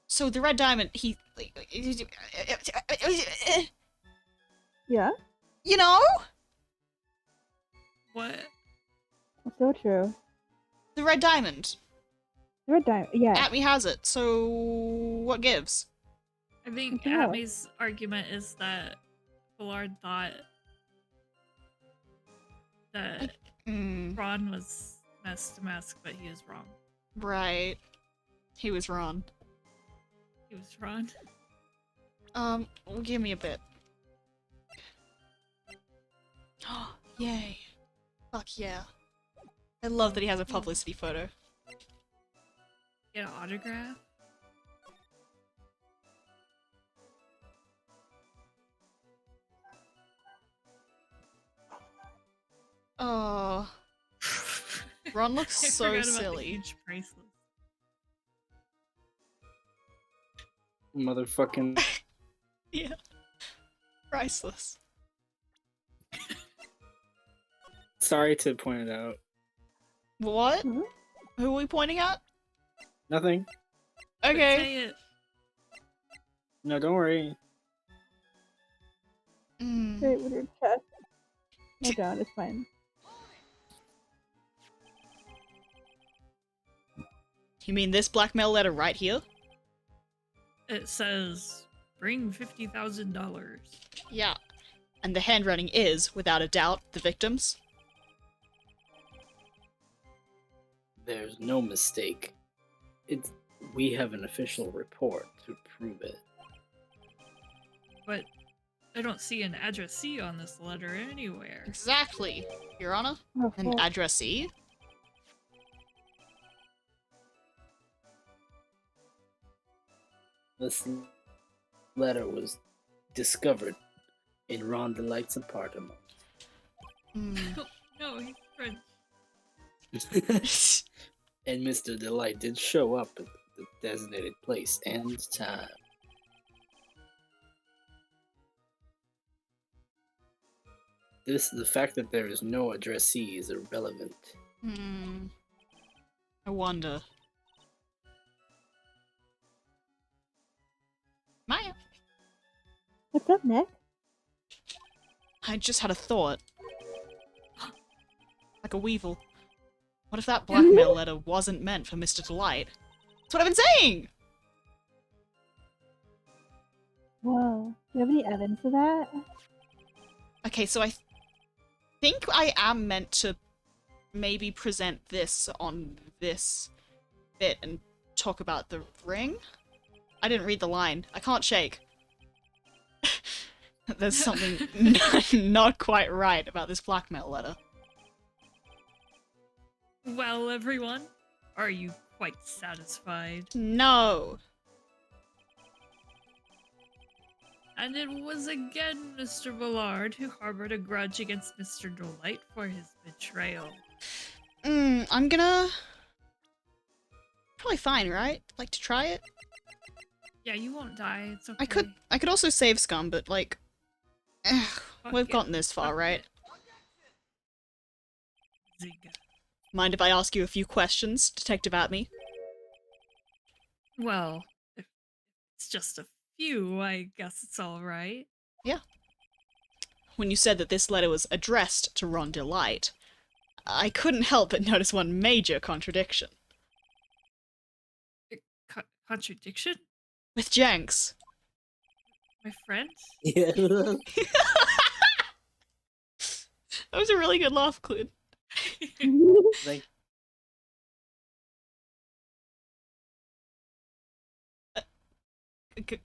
So the Red Diamond, he... Yeah, You know? What? that's so true. The Red Diamond. The red diamond. Yeah. Atmi has it, so what gives? I think Yeah. Atmi's argument is that Millard thought that Hmm, Ron was mask to mask, but he was wrong. right. He was wrong. He was Ron. Give me a bit. Yay. Fuck yeah. I love that he has a publicity photo. Get an autograph. Oh, Ron looks I so forgot about the silly. huge priceless. Motherfucking. Yeah. Priceless. Sorry to point it out. What? Mhm. Who are we pointing at? Nothing. Okay. Say it. No, don't worry. Mm. Say it with your chest. No, don't. It's fine. You mean this blackmail letter right here? It says, "Bring $50,000." Yeah. And the handwriting is, without a doubt, the victim's? There's no mistake. We have an official report to prove it. But I don't see an addressee on this letter anywhere. Exactly, Your Honor. Oh, An fuck. addressee? This letter was discovered in Ron Delight's apartment. Mm. No, he's French. And Mr. Delight did show up at the designated place and time. The fact that there is no addressee is irrelevant. Hmm. I wonder. Maya, What's up, Nick? I just had a thought. Like a weevil. What if that blackmail letter wasn't meant for Mr. Delight? That's what I've been saying! Whoa. Do you have any evidence of that? Okay, so I think I am meant to maybe present this on this bit and talk about the ring? I didn't read the line. I can't shake. There's something not quite right about this blackmail letter. Well, everyone, are you quite satisfied? No! And it was again Mr. Millard who harbored a grudge against Mr. Delight for his betrayal. I'm gonna... Probably fine, right? Like to try it? Yeah, you won't die. It's okay. I could also save Scum, but like... Fuck we've it. gotten this far, Fuck right? it. Mind if I ask you a few questions, Detective Atme? Well, if it's just a few, I guess it's all right. Yeah. When you said that this letter was addressed to Ron Delight, I couldn't help but notice one major contradiction. Contradiction? With Jenks. My friend? Yeah. That was a really good laugh, Clued. Like, Could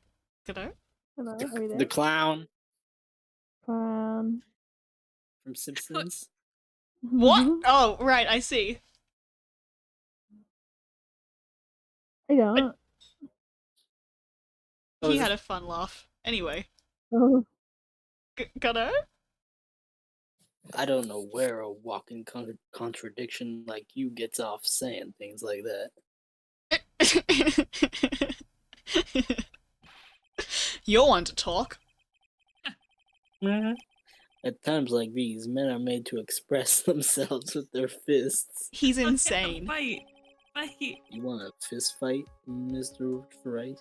I? Hello, are you the there? clown Um, from Simpsons. What? Oh, right, I see. I don't. Oh, He is had it- a fun laugh. Anyway. Oh, Could I? I don't know where a walking contradiction like you gets off saying things like that. You'll want to talk. At times like these, men are made to express themselves with their fists. He's Let's insane. Fight! Fight! You want a fist fight, Mr. Wright?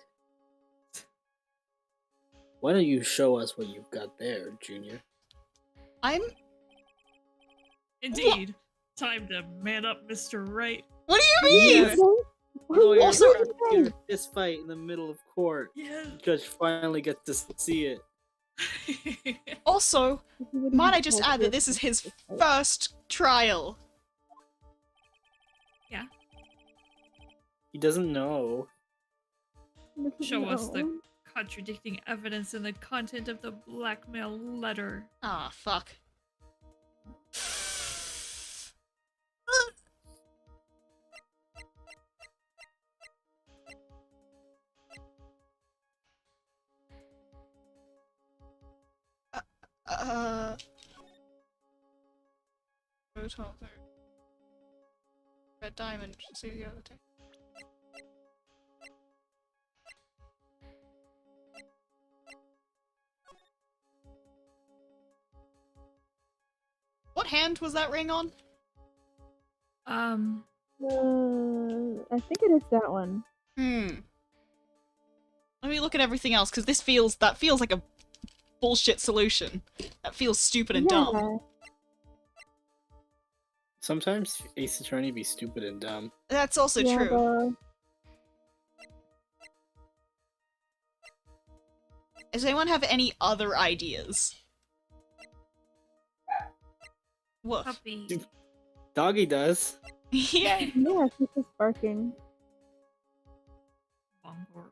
Why don't you show us what you've got there, Junior? I'm. Indeed. Time to man up, Mr. Wright. What do you mean? Yes. Lawyer, Also- prosecutor, fist fight in the middle of court. Yeah. Judge finally gets to see it. Also, might I just add that this is his first trial? He doesn't know. Show us the contradicting evidence in the content of the blackmail letter. Ah, fuck. Red diamond. See the other day. What hand was that ring on? I think it is that one. Let me look at everything else, because that feels like a bullshit solution. That feels stupid and dumb. Sometimes Ace Attorney be stupid and dumb. That's also true. Does anyone have any other ideas? Woof. Puppy. Doggy does. Yeah. Yeah, she's just barking. Bongor.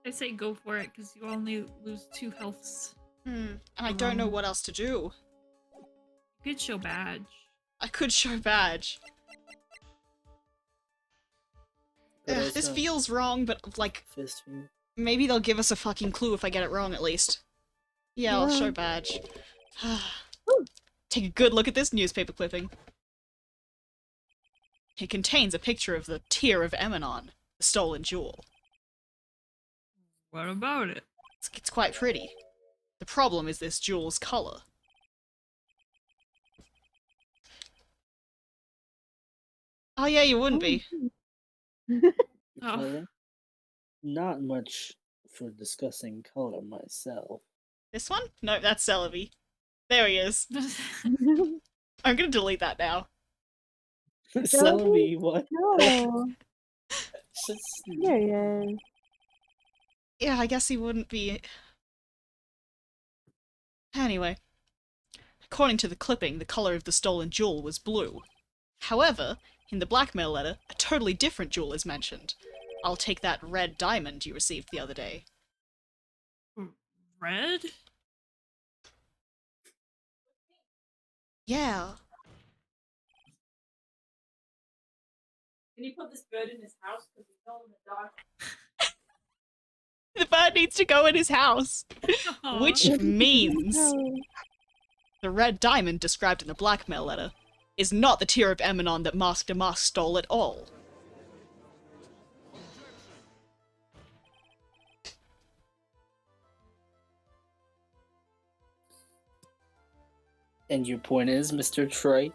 I say go for it, because you only lose 2 healths. And I don't know what else to do. You could show badge. I could show badge. But Ugh, this also- feels wrong, but like, Fist finger. maybe they'll give us a fucking clue if I get it wrong at least. Yeah, I'll Yeah. show badge. Take a good look at this newspaper clipping. It contains a picture of the Tear of Emanon, the stolen jewel. What about it? It's quite pretty. The problem is this jewel's color. Oh yeah, you wouldn't be. The Oh. color? Not much for discussing color myself. This one? No, that's Celebi. There he is. I'm gonna delete that now. Celebi, what? No. Just- There he is. Yeah, I guess he wouldn't be. Anyway. According to the clipping, the color of the stolen jewel was blue. However, in the blackmail letter, a totally different jewel is mentioned. I'll take that red diamond you received the other day. Red? Yeah. Can you put this bird in his house? Because he's not in the dark. The bird needs to go in his house. Aw. Which means No. the red diamond described in the blackmail letter is not the Tear of Emanon that Mask to Mask stole at all. And your point is, Mr. Troy?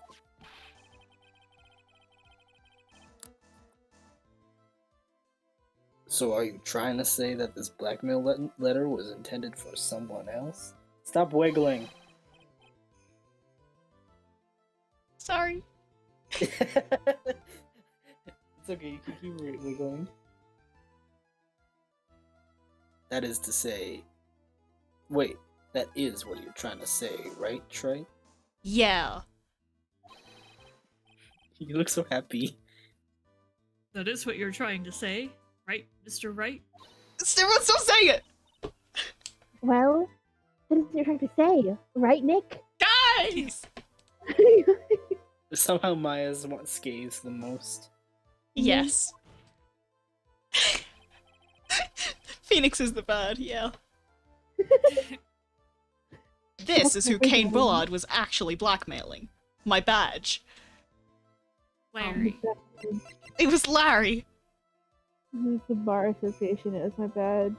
So are you trying to say that this blackmail letter was intended for someone else? Stop wiggling. Sorry. It's okay, you can keep wiggling. That is to say... Wait, that is what you're trying to say, right, Troy? Yeah. You look so happy. That is what you're trying to say, right, Mr. Wright? Everyone stop saying it! Well, what is it trying to say? Right, Nick? Guys! Somehow Maya's what scathes the most. Yes. Phoenix is the bird, yeah. This is who Kane Bullard was actually blackmailing. My badge. Larry. It was Larry. Who's the bar association is my badge.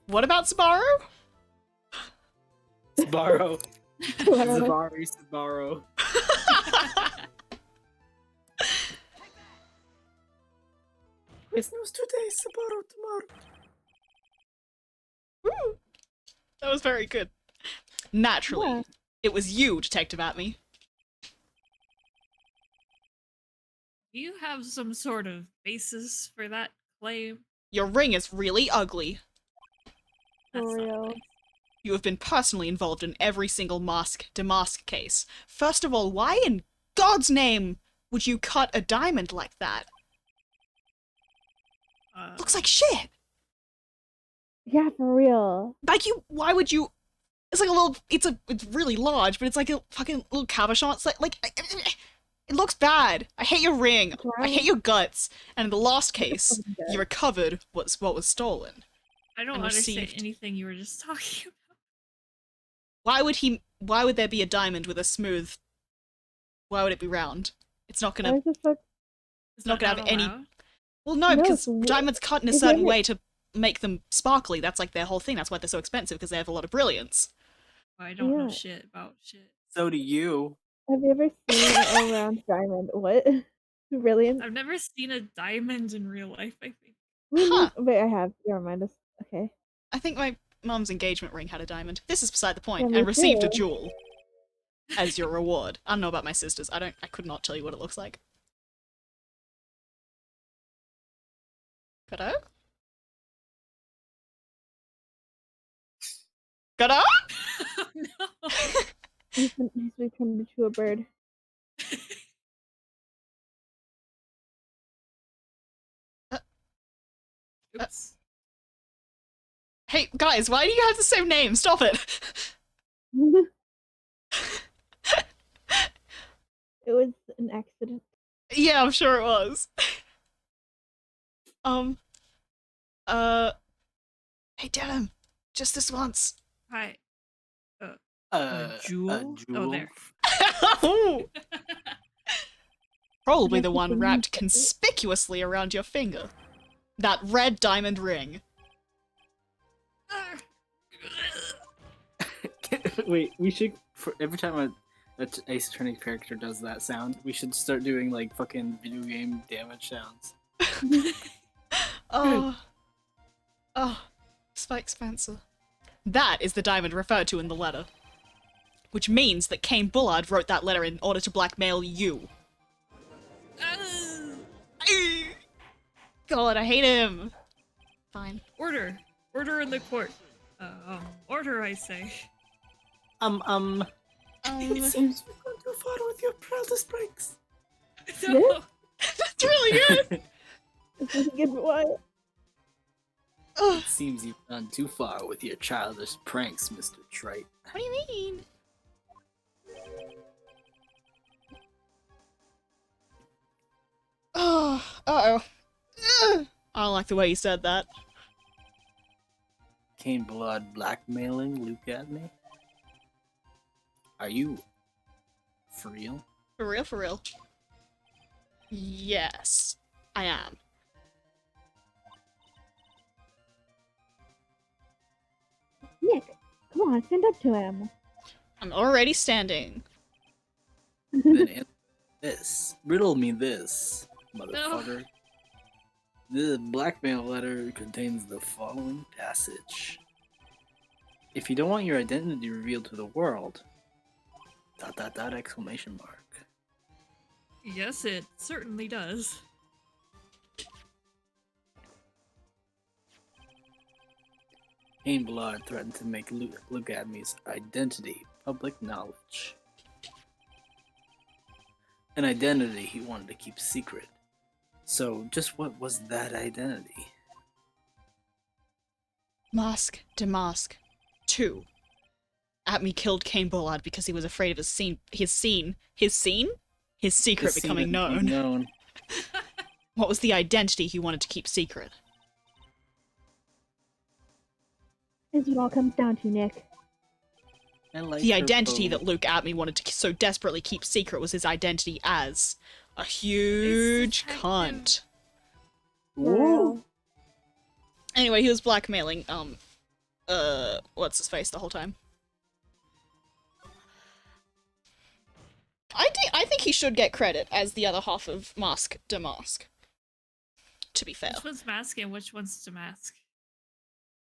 What about Sbarro? Sbarro. Whatever. Sbarro. Business today, Sbarro tomorrow. Woo! That was very good. Naturally, Yeah. it was you, Detective Atme. Do you have some sort of basis for that claim? Your ring is really ugly. That's For not real. nice. You have been personally involved in every single Damask case. First of all, why in God's name would you cut a diamond like that? Looks like shit. Yeah, for real. Like why would you? It's like a little. It's really large, but it's like a fucking little cabochon. It's like it looks bad. I hate your ring. I hate your guts. And in the last case, you recovered what was stolen. I don't and understand received- anything you were just talking about. Why would there be a diamond with a smooth? Why would it be round? It's not gonna. Why the fuck? It's not gonna have any. allowed? Well, no, No, because it's diamonds cut in a it's certain in it. way to make them sparkly. That's like their whole thing. That's why they're so expensive, because they have a lot of brilliance. I don't know Yeah. shit about shit. So do you. Have you ever seen an all-round diamond? What? Brilliant. I've never seen a diamond in real life, I think. Huh. Wait, I have. Never mind. Okay. I think my mum's engagement ring had a diamond. This is beside the point. Yeah, me And received a too. jewel as your reward. I don't know about my sister's. I could not tell you what it looks like. Got Got Oh no! He's become into a bird. Oops. Hey, guys, why do you have the same name? Stop it! It was an accident. Yeah, I'm sure it was. Hey, Denim, just this once. Hi. A jewel? Oh, there. Probably the one wrapped conspicuously around your finger. That red diamond ring. Wait, we should, for every time a Ace Attorney character does that sound, we should start doing like fucking video game damage sounds. Oh. Spike Spencer. That is the diamond referred to in the letter. Which means that Kane Bullard wrote that letter in order to blackmail you. God, I hate him. Fine. Order. Order in the court. Order, I say. It seems you've gone too far with your proudest pranks. No. That's really good. It's really good, but why? Ugh, It seems you've gone too far with your childish pranks, Mr. Trite. what do you mean? Oh, uh-oh. Ugh. I don't like the way you said that. Kane Bullard blackmailing Luke at me? Are you for real? For real, for real. Yes, I am. Nick, come on, stand up to him. I'm already standing. Then answer this. Riddle me this, motherfucker. The blackmail letter contains the following passage. If you don't want your identity revealed to the world, ... exclamation mark. Yes, it certainly does. Cain Ballard threatened to make Luke Admy's identity public knowledge. An identity he wanted to keep secret. So, just what was that identity? Mask, Damask. 2. Atmy killed Cain Ballard because he was afraid of his secret This becoming scene known. What was the identity he wanted to keep secret? Is what all comes down to, Nick. And like The her identity pose- that Luke Atmy wanted to so desperately keep secret was his identity as a huge Detective. cunt. Whoa. Anyway, he was blackmailing, what's his face the whole time? I think he should get credit as the other half of Mask Damask. To be fair. Which one's Mask and which one's Damask?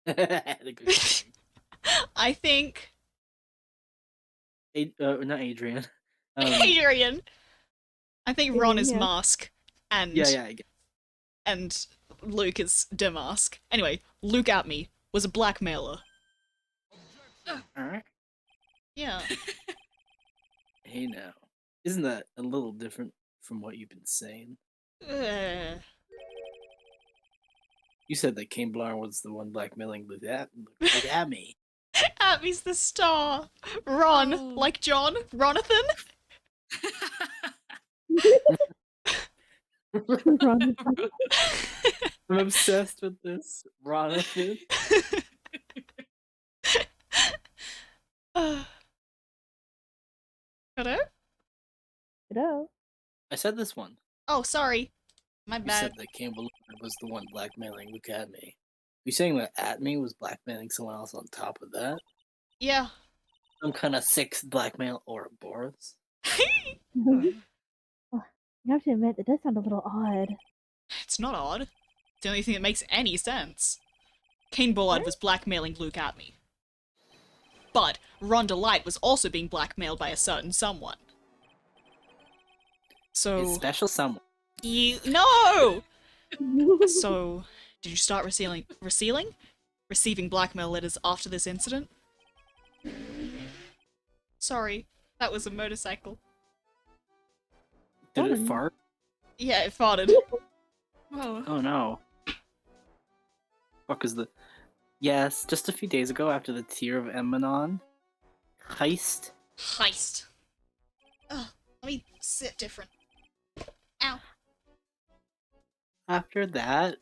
The good thing. I think Not Adrian. Adrian. I think Ron is Yeah. Mask and Yeah, I get and Luke is Damask. Anyway, Luke Atmy was a blackmailer. Alright. Yeah. Hey now. Isn't that a little different from what you've been saying? You said that Cain Ballard was the one blackmailing Luke Atmy. Atmy's the star. Ron, Oh. like John, Ronathan. I'm obsessed with this. Ronathan. Hello? Hello. I said this one. Oh, sorry. My You bad. said that Cain Ballard was the one blackmailing Luke Atmy. You saying that Atmy was blackmailing someone else on top of that? Yeah. Some kind of sixth blackmail or Boris? You have to admit, that does sound a little odd. It's not odd. It's the only thing that makes any sense. Cain Ballard was blackmailing Luke Atmy. But Rhonda Light was also being blackmailed by a certain someone. A So special someone. you no. So did you start receiving blackmail letters after this incident? Sorry, that was a motorcycle. Did it fart? Yeah, it farted. Whoa. Oh no. Fuck is the... Yes, just a few days ago after the Tear of Emmanon heist. Heist. Ugh, let me sit different. Ow. After that,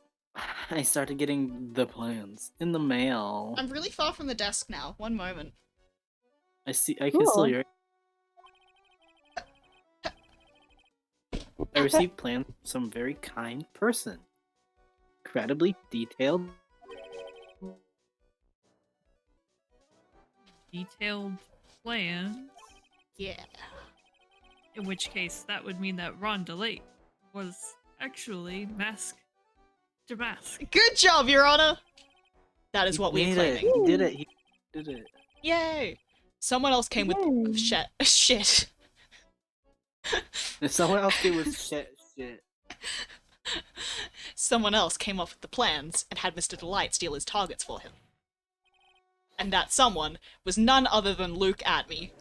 I started getting the plans in the mail. I'm really far from the desk now. One moment. I can still Cool. hear it. I received plans from some very kind person. Incredibly detailed. Detailed plans. Yeah. In which case, that would mean that Ron DeLate was actually Mask Damask. Good job, Your Honor! That is what we're did it. claiming. He did it. He did it. Yay! Someone else came with Yay. shit. If someone else did with shit. Someone else came up with the plans and had Mr. Delight steal his targets for him. And that someone was none other than Luke Atmy.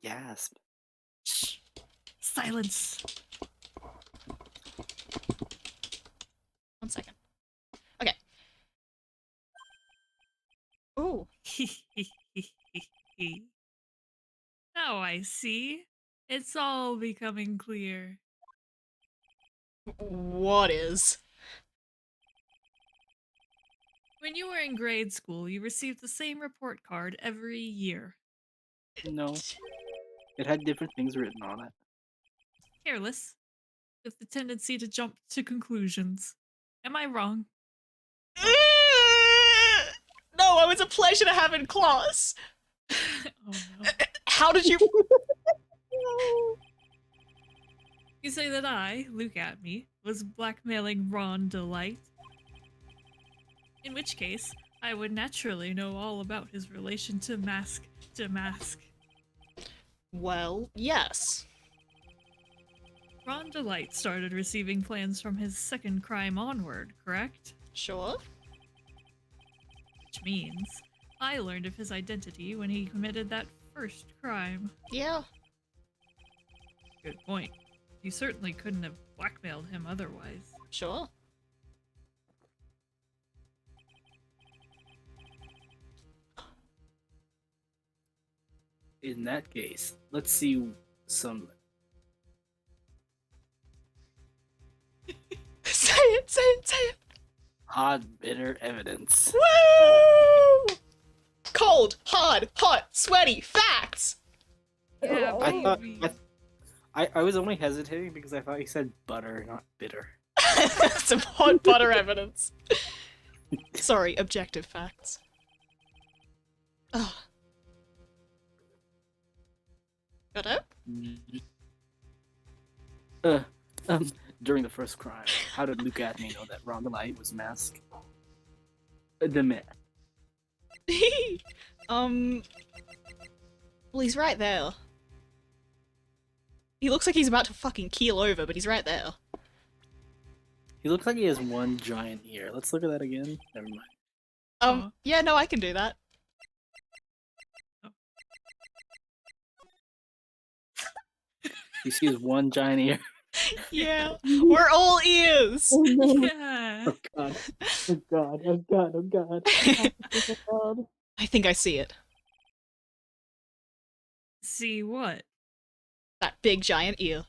Gasp. Shh. Silence. 1 second. Okay. Ooh. Now I see. It's all becoming clear. What is? When you were in grade school, you received the same report card every year. No. It had different things written on it. Careless, with the tendency to jump to conclusions. Am I wrong? No, it was a pleasure to have in class. Oh no. How did you? You say that I, Luke at me, was blackmailing Ron Delight? In which case, I would naturally know all about his relation to Mask to Mask. Well, yes. Ron Delight started receiving plans from his second crime onward, correct? Sure. Which means I learned of his identity when he committed that first crime. Yeah. Good point. You certainly couldn't have blackmailed him otherwise. Sure. In that case, let's see some. Say it. Say it. Say it. Hot, bitter evidence. Woo! Cold, hard, hot, sweaty facts. Yeah, I thought baby. I was only hesitating because I thought you said butter, not bitter. Some hot butter evidence. Sorry, objective facts. Ugh. Got it? During the first crime, how did Luke Atney know that Ron Delight was Mask? The myth. Well, he's right there. He looks like he's about to fucking keel over, but he's right there. He looks like he has one giant ear. Let's look at that again. Never mind. Aw. Yeah, no, I can do that. You see his one giant ear. Yeah, we're all ears. Yeah. Oh god. Oh god. Oh god. Oh god. I think I see it. See what? That big giant ear.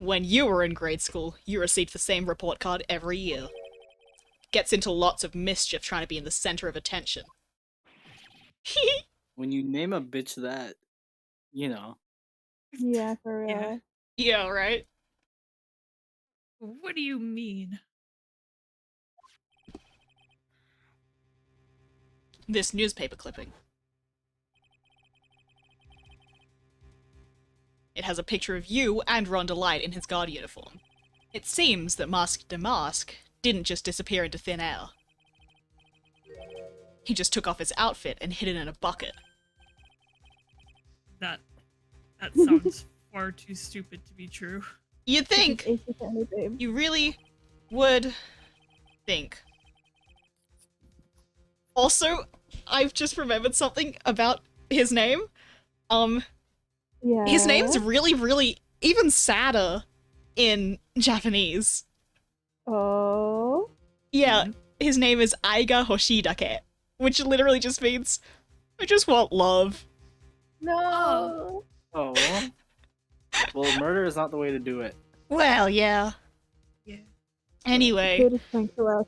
When you were in grade school, you received the same report card every year. Gets into lots of mischief trying to be in the center of attention. When you name a bitch that, you know. Yeah, for real. Yeah. Yeah, right? What do you mean? This newspaper clipping. It has a picture of you and Ron Delight in his guard uniform. It seems that Mask de Mask didn't just disappear into thin air. He just took off his outfit and hid it in a bucket. That sounds far too stupid to be true. You'd think. You really would think. Also, I've just remembered something about his name. Yeah. His name's really, really even sadder in Japanese. Oh. Yeah, his name is Aiga Hoshidake, which literally just means, I just want love. No. Oh. Well, murder is not the way to do it. Well, yeah. Yeah. Anyway. Good is thanks to us.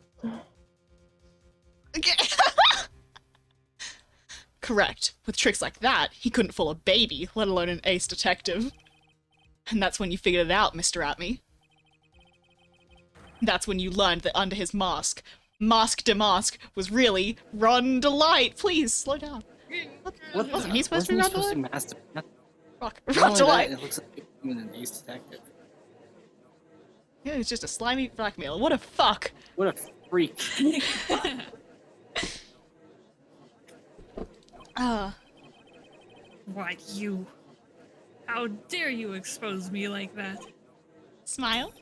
Correct. With tricks like that, he couldn't fool a baby, let alone an ace detective. And that's when you figured it out, Mr. Atme. That's when you learned that under his mask, Mask de Mask was really Ron Delight. Please, slow down. Wasn't he supposed to be Ron Delight? Master? Fuck. Not Ron only Delight. that, it looks like I'm an ace detective. Yeah, he's just a slimy blackmailer. What a fuck. What a freak. Why, you? How dare you expose me like that? Smile.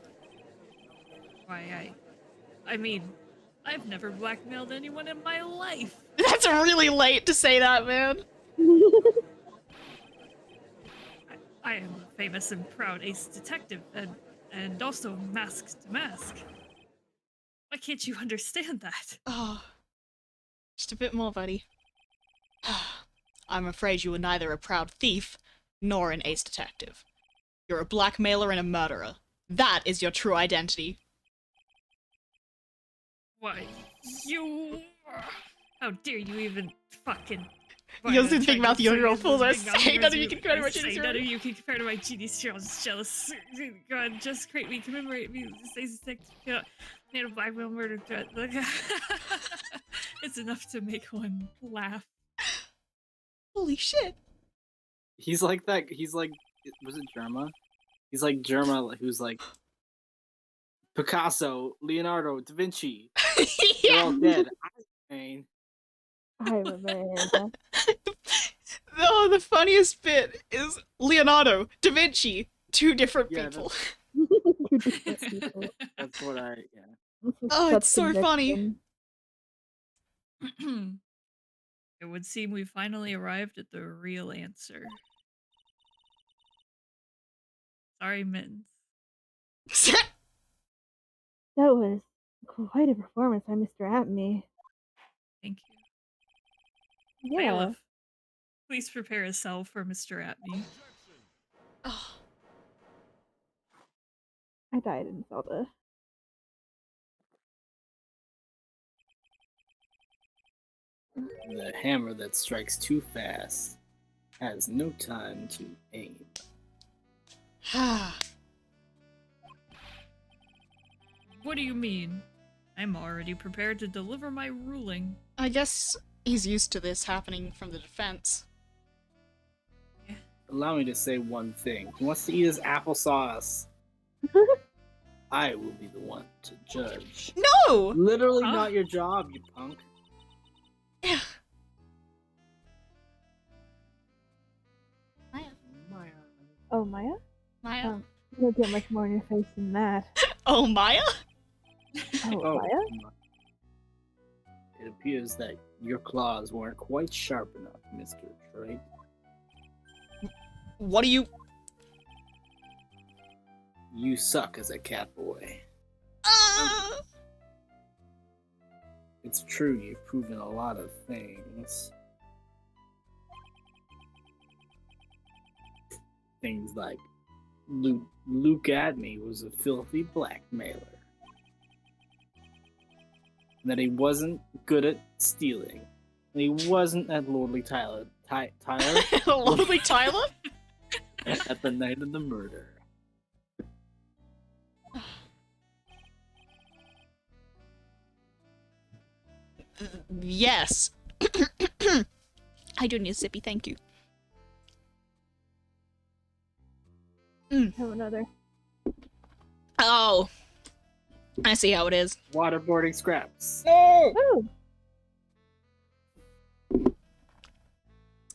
Why, I mean, I've never blackmailed anyone in my life. That's really late to say that, man. I am a famous and proud ace detective, and also Mask to Mask. Why can't you understand that? Oh, just a bit more, buddy. I'm afraid you are neither a proud thief nor an ace detective. You're a blackmailer and a murderer. That is your true identity. Why, you... How dare you even fucking... You also think about the other fools are saying saying none of you can compare to my genius. None of you can compare to my genius. Jealous. God, just greatly commemorate me. Made a blackmail murder threat. Look, it's enough to make one laugh. Holy shit! He's like that. He's like, was it Germa? He's like Germa, who's like Picasso, Leonardo, Da Vinci. They're Yeah. all dead. I mean, I remember. Oh, the funniest bit is Leonardo, Da Vinci, two different Yeah, people. Two different people. that's what I. Yeah. This is Oh, it's such so funny. conviction. It would seem we finally arrived at the real answer. Sorry, Mittens. That was quite a performance by Mr. Atme. Thank you. Yeah. Byleth, please prepare a cell for Mr. Atme. Oh, I died in Zelda. The hammer that strikes too fast has no time to aim. What do you mean? I'm already prepared to deliver my ruling. I guess he's used to this happening from the defense. Allow me to say one thing. He wants to eat his applesauce. I will be the one to judge. No! Literally Huh? not your job, you punk. Maya. Oh, Maya? Maya? Oh, you don't get much more in your face than that. Oh, Maya? Oh, Maya? It appears that your claws weren't quite sharp enough, Mr. Drake. What do you... You suck as a cat boy. It's true, you've proven a lot of things. Things like Luke Adney was a filthy blackmailer. That he wasn't good at stealing. And he wasn't at Lordly Tyler. Tyler? Lovely Tyler? At the night of the murder. Yes. I do need a sippy, thank you. Have another. Oh. I see how it is. Waterboarding scraps. No! Oh!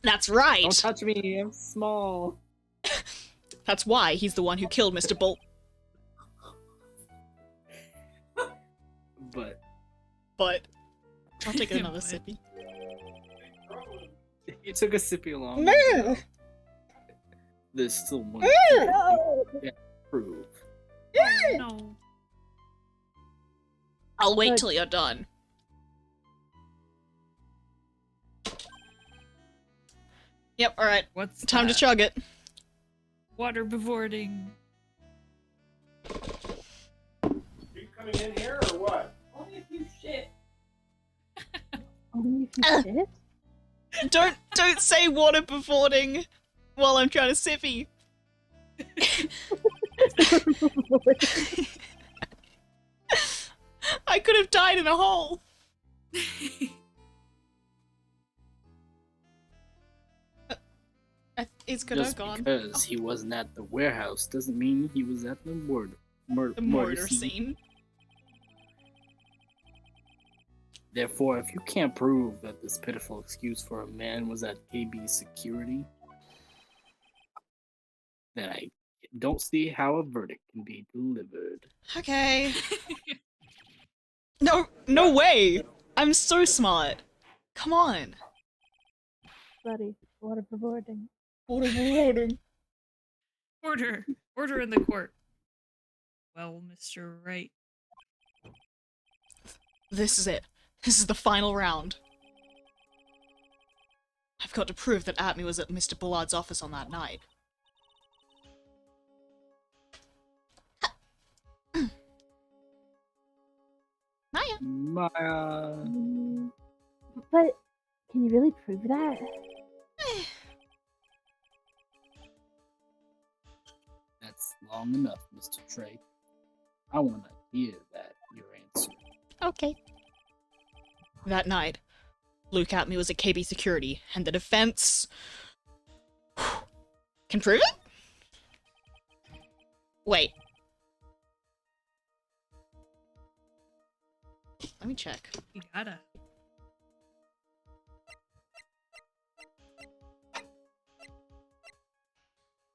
That's right. Don't touch me, I'm small. That's why he's the one who killed Mr. Bolt. But I'll take another But- sippy. you took a sippy along. No! There's still one No! to prove. No. I'll wait But- till you're done. Yep, alright. What's Time to that? chug it. Water bevording. You coming in here or what? Only if you shit. Only if you shit? Don't say water befording while I'm trying to sippy. I could have died in a hole. It's good Just I've gone. because he wasn't at the warehouse doesn't mean he was at the The murder murder scene. scene. Therefore, if you can't prove that this pitiful excuse for a man was at KB security, then I don't see how a verdict can be delivered. Okay. No way! I'm so smart. Come on. Buddy, water rewarding. Water befording. Order. Order in the court. Well, Mr. Wright. This is it. This is the final round. I've got to prove that Atme was at Mr. Bullard's office on that night. Maya! Maya. But can you really prove that? That's long enough, Mr. Trey. I want to hear that your answer. Okay. That night, Luke at me was at KB Security, and the defense can prove it? Wait. Let me check. You gotta.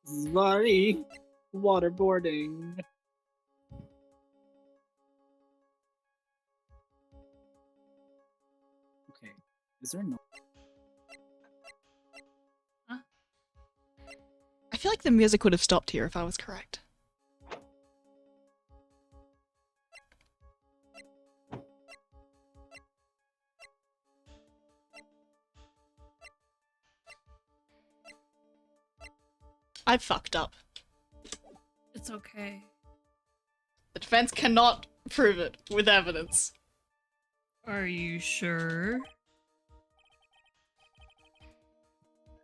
Sorry. Waterboarding. Okay. Is there no? I feel like the music would have stopped here if I was correct. I fucked up. It's okay. The defense cannot prove it with evidence. Are you sure?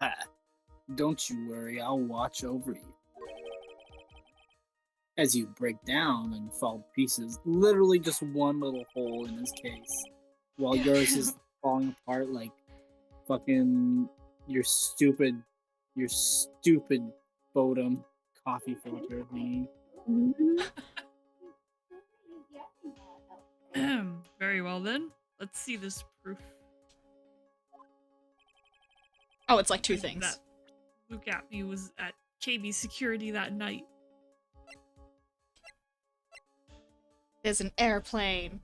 Ha. Don't you worry, I'll watch over you. As you break down and fall to pieces, literally just one little hole in his case, while yours is falling apart like fucking your stupid Bodum coffee filter thingy. Very well then. Let's see this proof. Oh, it's like two things. That Luke at me was at KB Security that night. There's an airplane.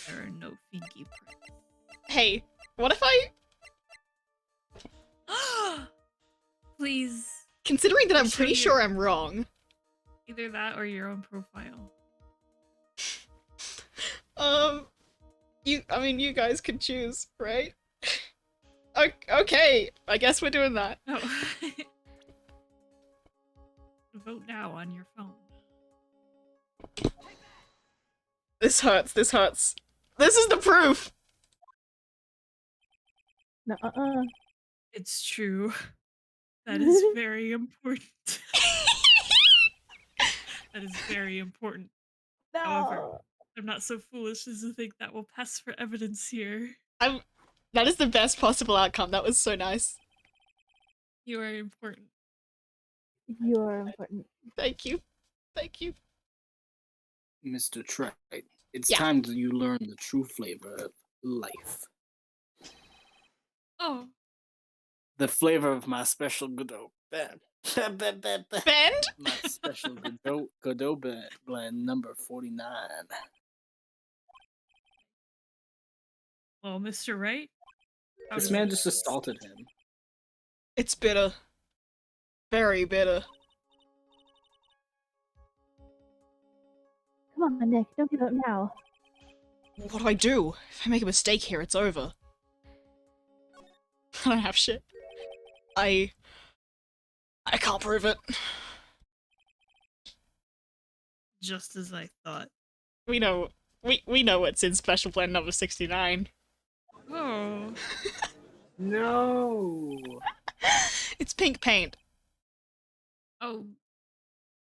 There are no fingerprints. Hey, what if I... Please. Considering that I'm Show pretty you- sure I'm wrong. Either that or your own profile. You guys could choose, right? Okay, I guess we're doing that. Oh. Vote now on your phone. This hurts, this hurts. This is the proof! No, It's true. That is very important. That is very important. However, I'm not so foolish as to think that will pass for evidence here. That is the best possible outcome. That was so nice. You are important. You are important. Thank you. Thank you. Mr. Trite, it's Yeah. time that you learn the true flavor of life. Oh, The flavor of my special Godot blend. Bend? My special Godot blend number 49. well, Mr. Wright? How This does man it- just assaulted him. It's bitter. Very bitter. Come on, Nick, don't give up now. What do I do? If I make a mistake here, it's over. I don't have shit. I can't prove it. Just as I thought. We know what's in special blend number 69. Oh. No! It's pink paint. Oh.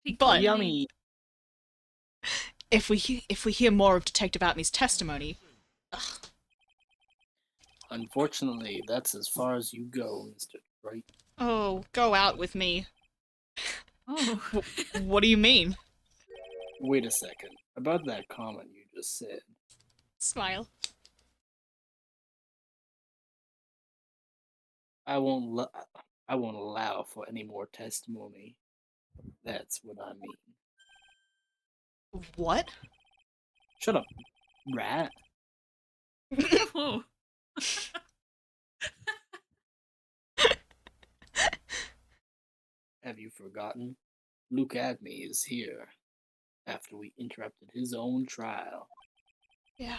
Peak But- blending. Yummy! If we hear more of Detective Atmey's testimony, Unfortunately, that's as far as you go, Mr. Trite. oh, go out with me. Oh. What do you mean? Wait a second. About that comment you just said. Smile. I won't allow for any more testimony. That's what I mean. What? Shut up, rat. Oh. Have you forgotten? Luke Adney is here after we interrupted his own trial, Yeah.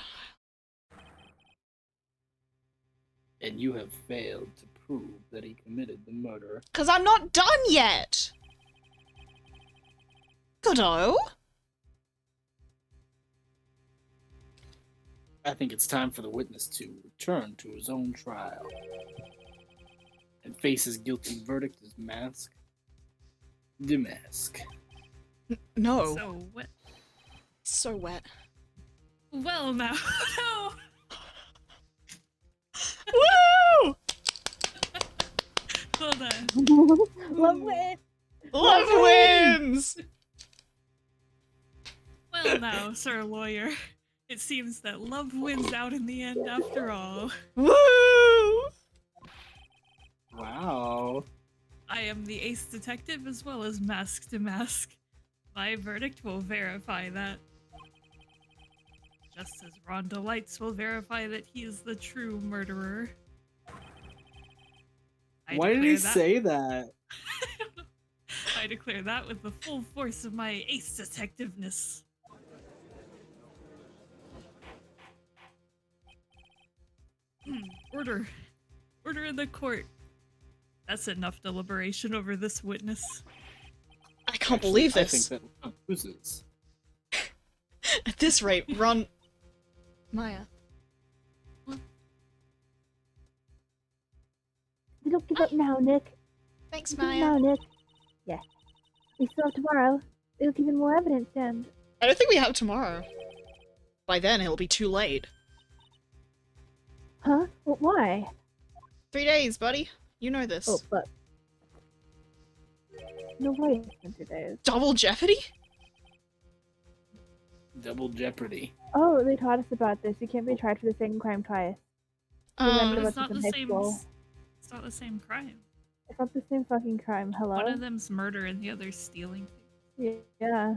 and you have failed to prove that he committed the murder. 'Cause I'm not done yet! Godot? I think it's time for the witness to return to his own trial and face his guilty verdict as masked Damask. No. So what? So wet. Well, now. No! Woo! Hold on. Love win. Love wins! Well, now, Sir Lawyer. It seems that love wins out in the end after all. Woo! Wow. I am the ace detective as well as mask to mask. My verdict will verify that. Just as Rhonda Lights will verify that he is the true murderer. Why did he declare that- say that? I declare that with the full force of my ace detectiveness. Order. Order in the court. That's enough deliberation over this witness. I can't believe I this. think that loses. At this rate, Ron... Maya. Don't give up now, Nick. Thanks, Don't give up Maya. now, Nick. Yeah. We still have tomorrow. It'll give even more evidence, then. I don't think we have tomorrow. By then, it'll be too late. Huh? Well, why? 3 days, buddy. You know this. Oh, fuck. No way it's been 2 days. Double jeopardy? Double jeopardy. Oh, they taught us about this. You can't be tried for the same crime twice. Remember But what's it's not in the high same. school? It's not the same crime. It's not the same fucking crime. Hello? One of them's murder and the other's stealing. Yeah.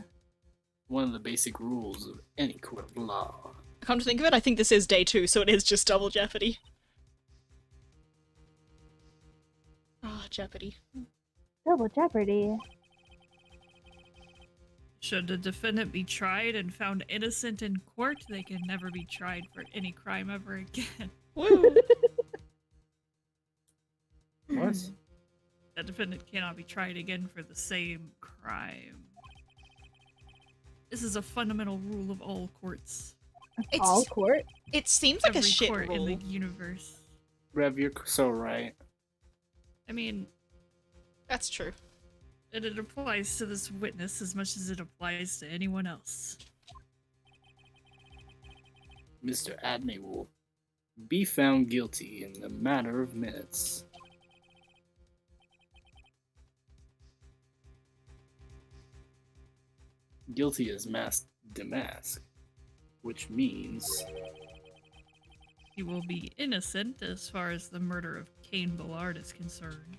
One of the basic rules of any court of law. Come to think of it, I think this is day 2, so it is just double jeopardy. Ah, jeopardy. Double jeopardy. Should a defendant be tried and found innocent in court, they can never be tried for any crime ever again. Woo! What? A defendant cannot be tried again for the same crime. This is a fundamental rule of all courts. It's- All court? It seems like Every a shit court rule. in the universe. Rev, you're so right. I mean, That's true. and it applies to this witness as much as it applies to anyone else. Mr. Adney will be found guilty in a matter of minutes. Guilty as mask damask, which means He will be innocent as far as the murder of Cain Ballard is concerned.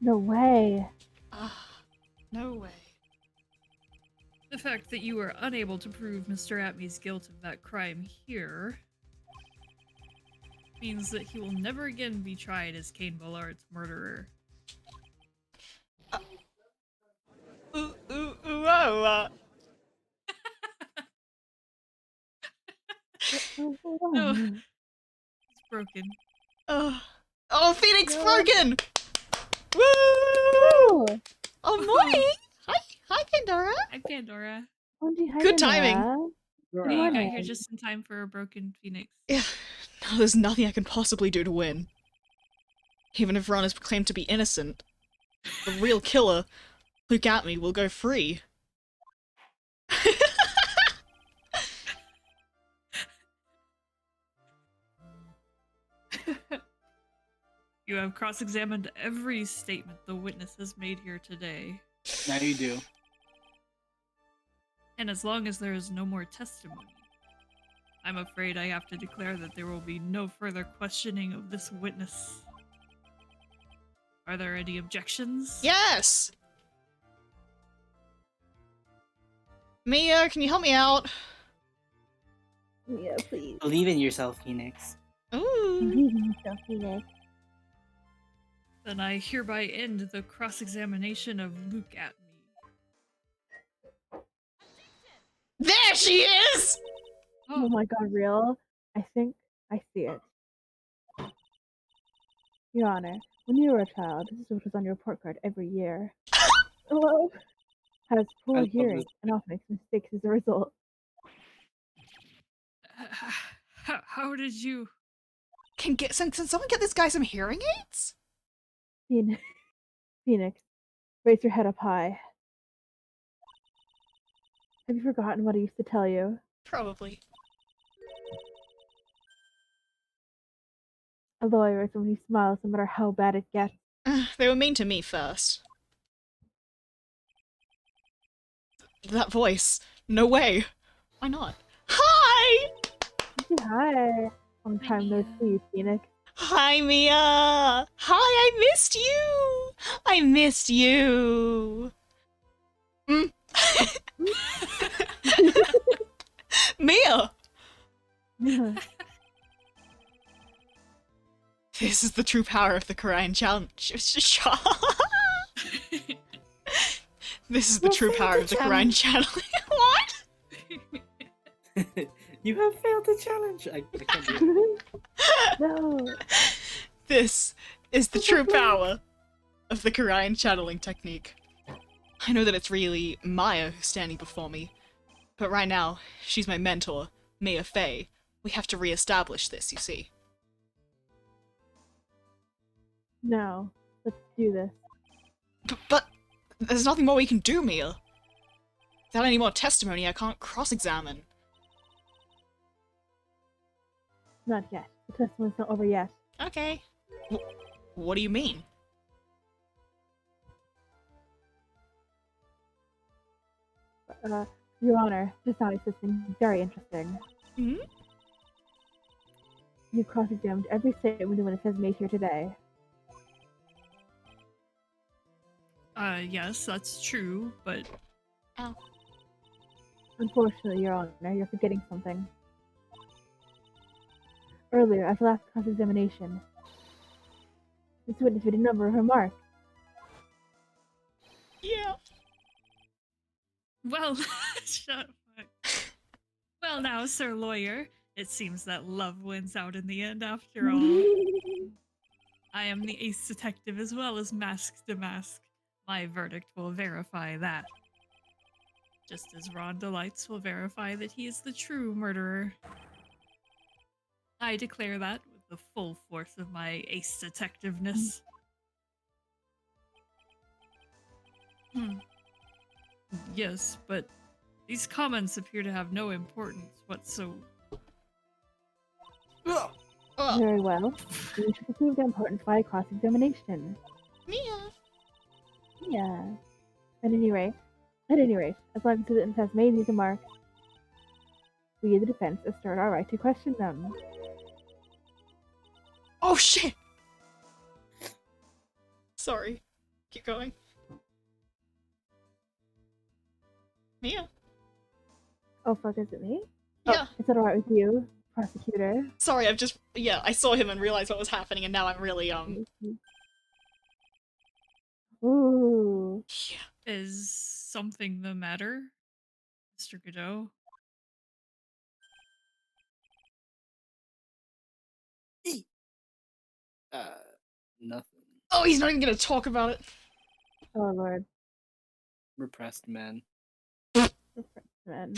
No way. Ah, no way. The fact that you were unable to prove Mr. Atmey's guilt of that crime here means that he will never again be tried as Cain Ballard's murderer. Ooh, ooh, ooh, oh, No. It's broken. Oh, Phoenix No. broken! Woo! Oh, Oh, morning! Hi, Pandora! Hi, Pandora. Good timing. You got here morning. just in time for a broken Phoenix. Yeah, no, there's nothing I can possibly do to win. Even if Ron is proclaimed to be innocent, the real killer, Luke Atmey, will go free. You have cross-examined every statement the witness has made here today. now you do. And as long as there is no more testimony, I'm afraid I have to declare that there will be no further questioning of this witness. Are there any objections? Yes! Mia, can you help me out? Yeah, please. Believe in yourself, Phoenix. Ooh. Believe in yourself, Phoenix. Then I hereby end the cross-examination of Luke Atmey. There she is! Oh my god, real? I think I see it. Your Honor, when you were a child, this is what was on your report card every year. Hello? Has I poor love hearing this. and often makes mistakes as a result. How did you... Can someone get this guy some hearing aids? Phoenix. Phoenix, raise your head up high. Have you forgotten what I used to tell you? Probably. A lawyer is someone who smiles no matter how bad it gets. They were mean to me first. That voice. No way. Why not? Hi! Say hi. Long time no see, Phoenix. Hi, Mia! Hi, I missed you! I missed you! Mm. Mia! This is the true power of the Korean challenge. This is the true power of the Korean challenge. What? You have failed the challenge. I can't do it. No. This is the true power of the Korean channeling technique. I know that it's really Maya who's standing before me, but right now, she's my mentor, Mia Fey. We have to re-establish this, you see. No. Let's do this. But there's nothing more we can do, Mia. Without any more testimony, I can't cross-examine. Not yet. The testimony's not over yet. Okay. What do you mean? Your Honor, this audio system is very interesting. Hmm? You cross-examined every statement the witness has made here today. Yes, that's true, but Unfortunately, Your Honor, you're forgetting something. Earlier, at the last cross-examination, this witness made a number of remarks. Yeah. well, shut up. Well, now, Sir Lawyer, it seems that love wins out in the end after all. I am the ace detective as well as Mask to Mask. My verdict will verify that. Just as Rhonda Lights will verify that he is the true murderer. I declare that with the full force of my ace detectiveness. Yes, but these comments appear to have no importance whatsoever. Ugh. Very well. You should prove the importance by cross-examination. Mia. Yeah. At any rate, as long as the witness has made these remarks, we, the defense, assert our right to question them. Oh shit! Sorry. Keep going. Mia. Oh fuck, is it me? Yeah. Is that alright with you, prosecutor? Sorry, I saw him and realized what was happening, and now I'm really, Ooh. Yeah. Is something the matter, Mr. Godot? Nothing. Oh, he's not even gonna talk about it. Oh lord. Repressed man. Man.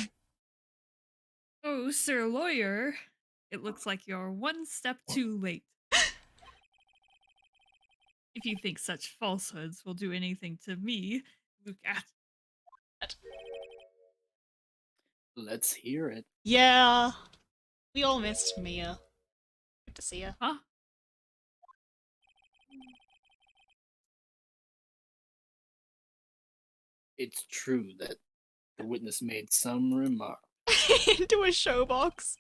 Oh, Sir Lawyer, it looks like you're one step too late. If you think such falsehoods will do anything to me, look at. Let's hear it. Yeah. We all missed Mia. Good to see you. Huh? It's true that the witness made some remark. Into a show box.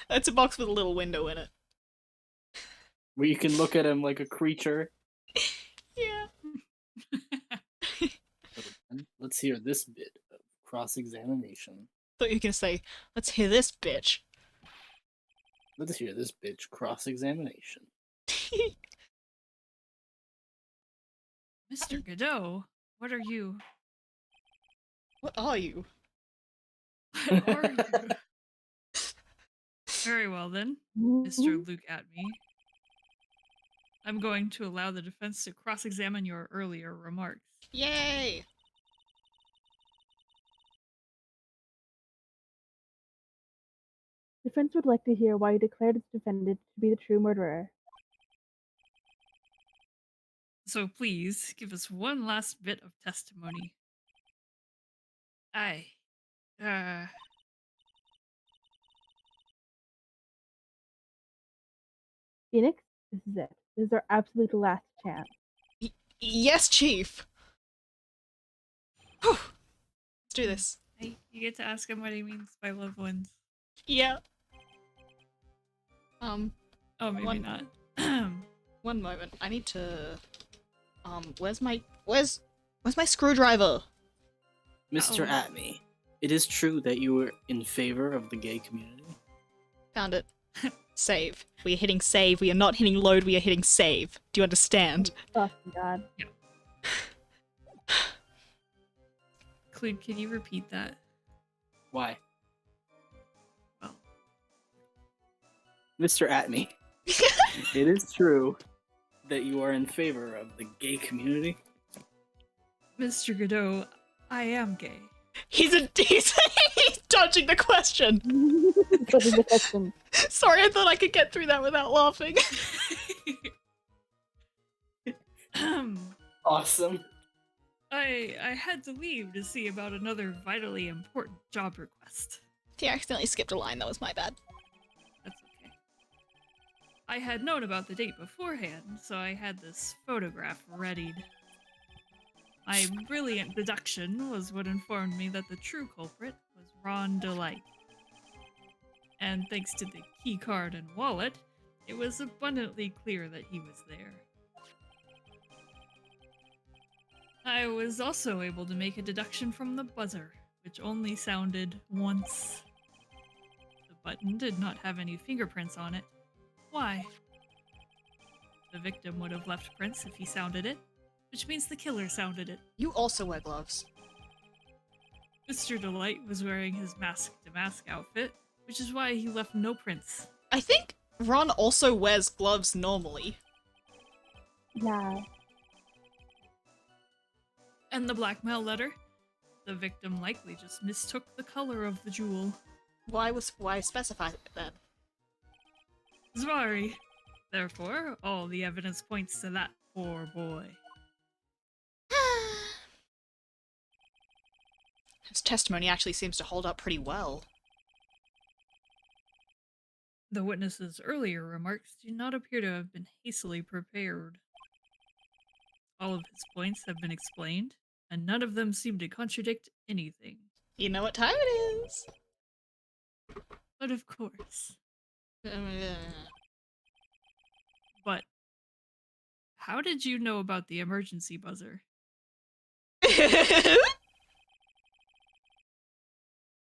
That's a box with a little window in it. Where you can look at him like a creature. Yeah. Let's hear this bit of cross-examination. Thought you were gonna say, let's hear this bitch. Let's hear this bitch cross-examination. Mr. Godot, what are you? What are you? What are you? Very well then, Mr. Luke at me. I'm going to allow the defense to cross-examine your earlier remarks. Yay! Defense would like to hear why you declared its defendant to be the true murderer. So please give us one last bit of testimony. I, uh, Phoenix, this is it. This is our absolute last chance. Yes, Chief. Whew. Let's do this. you get to ask him what he means by loved ones. Yeah. Oh, maybe One- not. One moment. I need to. Where's my screwdriver? Mr. Uh-oh. Atme, it is true that you were in favor of the gay community. Found it. Save. We are hitting save. We are not hitting load. We are hitting save. Do you understand? Oh god. Clued, can you repeat that? Why? Well, Mr. Atme, it is true that you are in favor of the gay community. Mr. Godot, I am gay. He's dodging the question. That is the question. Sorry, I thought I could get through that without laughing. Awesome. I had to leave to see about another vitally important job request. He accidentally skipped a line. That was my bad. That's okay. I had known about the date beforehand, so I had this photograph readied. My brilliant deduction was what informed me that the true culprit was Ron Delight. And thanks to the key card and wallet, it was abundantly clear that he was there. I was also able to make a deduction from the buzzer, which only sounded once. The button did not have any fingerprints on it. Why? The victim would have left prints if he sounded it, which means the killer sounded it. You also wear gloves. Mr. Delight was wearing his mask-to-mask outfit, which is why he left no prints. I think Ron also wears gloves normally. Yeah. And the blackmail letter? The victim likely just mistook the color of the jewel. Why specify it then? Zvari. Therefore, all the evidence points to that poor boy. His testimony actually seems to hold up pretty well. The witness's earlier remarks do not appear to have been hastily prepared. All of his points have been explained, and none of them seem to contradict anything. You know what time it is. But of course. But how did you know about the emergency buzzer?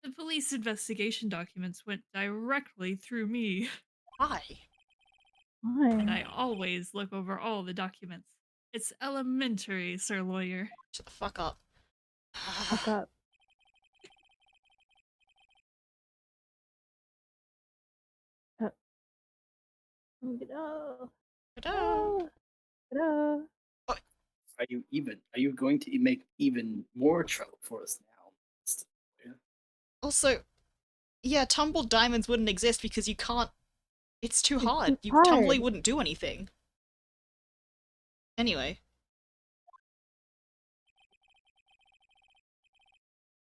The police investigation documents went directly through me, Why? and Why? I always look over all the documents. It's elementary, Sir Lawyer. Shut the fuck up. Fuck up. No. Ta-da. No. Are you going to make even more trouble for us now? Also, yeah, tumbled diamonds wouldn't exist because you can't. It's too hard. too hard. Tumbly wouldn't do anything. Anyway.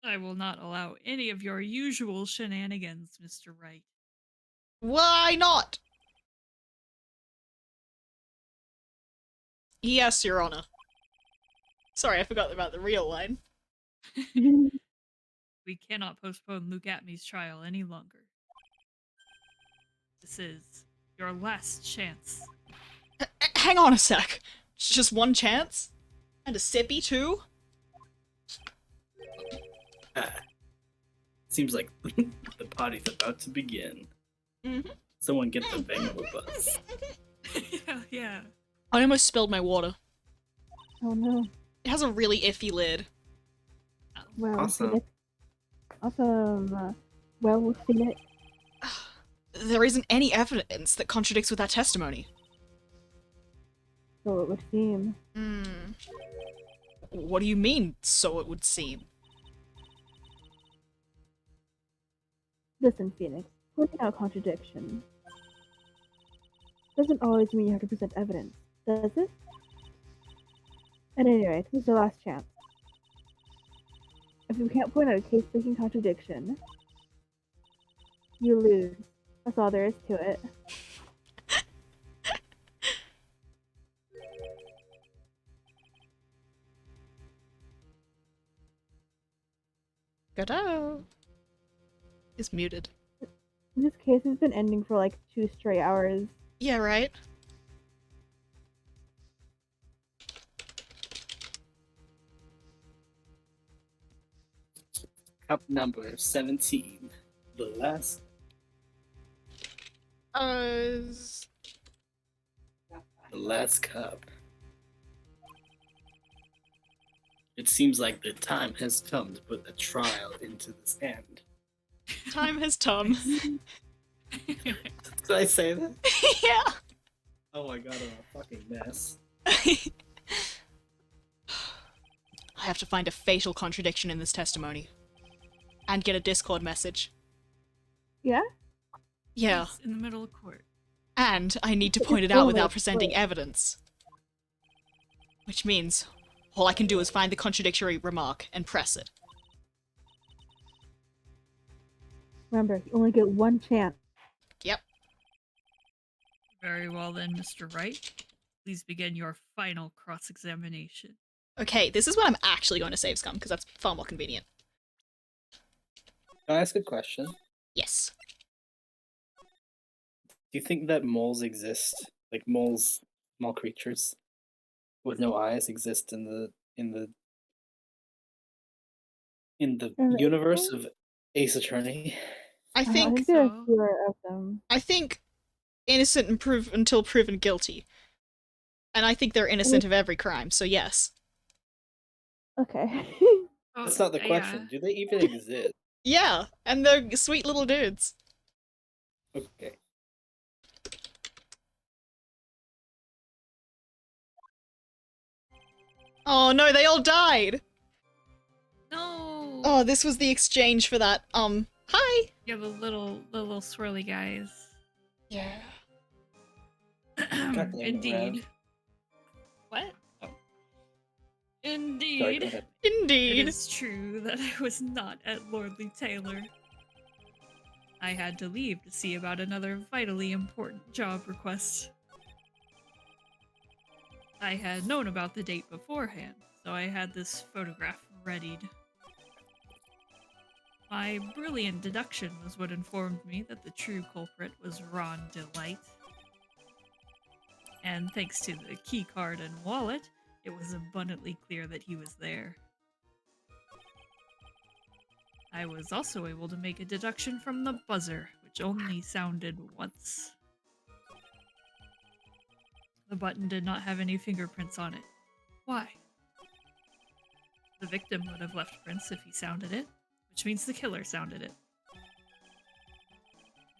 I will not allow any of your usual shenanigans, Mr. Wright. Why not? Yes, Your Honor. Sorry, I forgot about the real line. We cannot postpone Luke Atme's trial any longer. This is your last chance. Hang on a sec. Just one chance? And a sippy too? Seems like the party's about to begin. Mm-hmm. Someone get the bang of a buzz. Yeah. I almost spilled my water. Oh no. It has a really iffy lid. Well, Awesome. Phoenix. Awesome. Well, we'll see it. There isn't any evidence that contradicts with that testimony. So it would seem. What do you mean, so it would seem? Listen, Phoenix. pointing out contradiction doesn't always mean you have to present evidence, does it? At any rate, this is your last chance. If you can't point out a case-breaking contradiction, you lose. That's all there is to it. Godot is muted. This case has been ending for like 2 straight hours. Yeah, right? Cup number 17. The last. Uh, The last cup. It seems like the time has come to put a trial into this hand. time has come. Did I say that? Yeah. Oh my god, I'm a fucking mess. I have to find a fatal contradiction in this testimony. And get a Discord message. Yeah? Yeah. It's in the middle of court. And I need to point it out without presenting evidence. Which means all I can do is find the contradictory remark and press it. Remember, you only get one chance. Yep. Very well then, Mr. Wright. Please begin your final cross-examination. Okay, this is when I'm actually going to save scum, because that's far more convenient. Can I ask a question? Yes. Do you think that moles exist? Like mole creatures with no eyes exist in the universe of Ace Attorney? I think there are so. fewer of them. I think innocent until proven guilty. And I think they're innocent of every crime, so yes. Okay. That's not the question. Do they even exist? Yeah, and they're sweet little dudes. Okay. Oh no, they all died! No! Oh, this was the exchange for that, hi! You have the little swirly guys. Yeah. damn it, Indeed. Rev. What? Oh. Sorry, Indeed. go ahead. It Indeed. is true that I was not at Lordly Taylor. I had to leave to see about another vitally important job request. I had known about the date beforehand, so I had this photograph readied. My brilliant deduction was what informed me that the true culprit was Ron Delight. And thanks to the keycard and wallet, it was abundantly clear that he was there. I was also able to make a deduction from the buzzer, which only sounded once. The button did not have any fingerprints on it. Why? The victim would have left prints if he sounded it, which means the killer sounded it.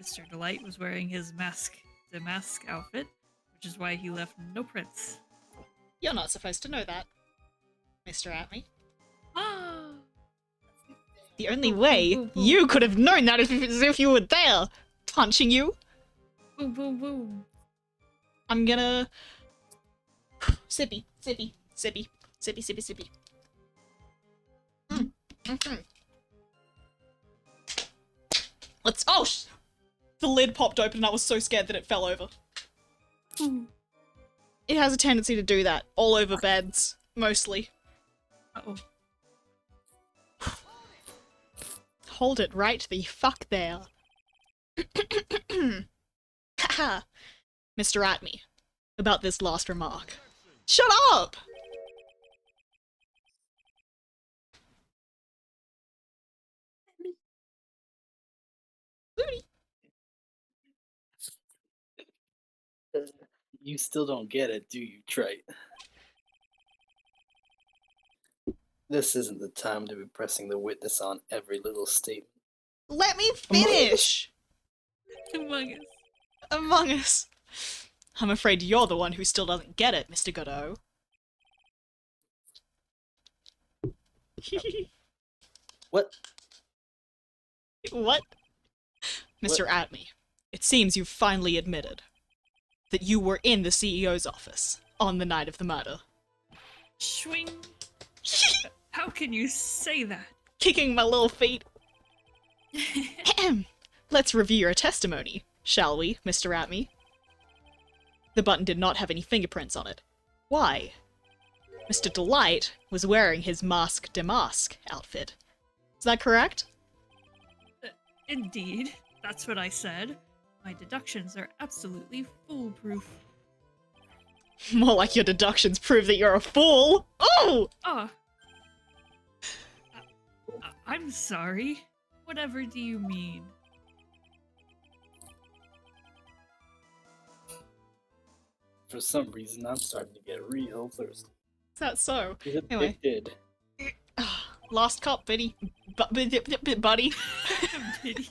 Mr. Delight was wearing his mask outfit, which is why he left no prints. You're not supposed to know that, Mr. Atme. Ah! The only way you could have known that is if you were there, punching you. Boom, boom, boom. I'm gonna... Sippy, sippy, sippy, sippy, sippy, sippy. Let's... Oh! The lid popped open and I was so scared that it fell over. It has a tendency to do that. All over beds, mostly. Uh-oh. Hold it right the fuck there. Haha. Mr. Atme, about this last remark. Shut up! Booty. You still don't get it, do you, Trite? This isn't the time to be pressing the witness on every little statement. Let me finish! Among Us. Among Us. I'm afraid you're the one who still doesn't get it, Mr. Godot. What? What? Mr. Atme, it seems you've finally admitted that you were in the CEO's office on the night of the murder. Swing. How can you say that? Kicking my little feet. Let's review your testimony, shall we, Mr. Atme? The button did not have any fingerprints on it. Why? Mr. Delight was wearing his Masque de Masque outfit. Is that correct? Indeed, that's what I said. My deductions are absolutely foolproof. More like your deductions prove that you're a fool! Oh! Oh. I'm sorry. Whatever do you mean? For some reason, I'm starting to get real thirsty. Is that so? He's Anyway. addicted. Last cup, Biddy. Buddy. Pity.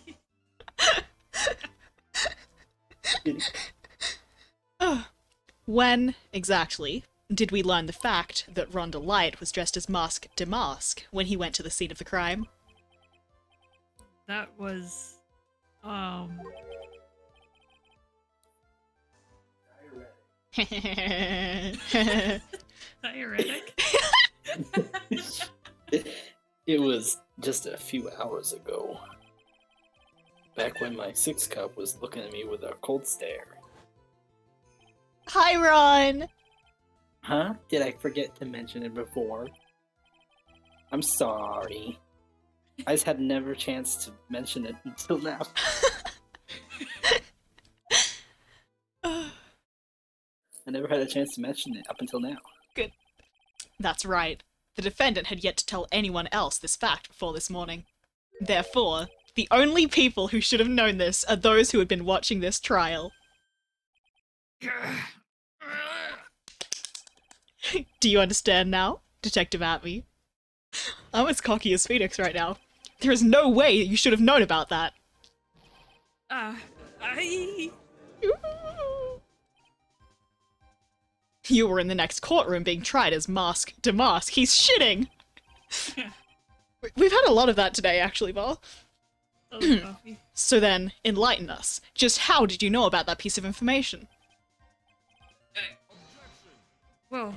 When, exactly, did we learn the fact that Ron Light was dressed as Masque de Masque when he went to the scene of the crime? That was, diuretic? It was just a few hours ago. Back when my sixth cup was looking at me with a cold stare. Hi, Ron! Huh? Did I forget to mention it before? I'm sorry. I just had never chance to mention it until now. I never had a chance to mention it up until now. Good. That's right. The defendant had yet to tell anyone else this fact before this morning. Therefore, the only people who should have known this are those who had been watching this trial. Do you understand now, Detective Atme? I'm as cocky as Phoenix right now. There is no way you should have known about that. You were in the next courtroom being tried as Masque de Masque. He's shitting! We've had a lot of that today, actually, Val. So then, enlighten us. Just how did you know about that piece of information? Well,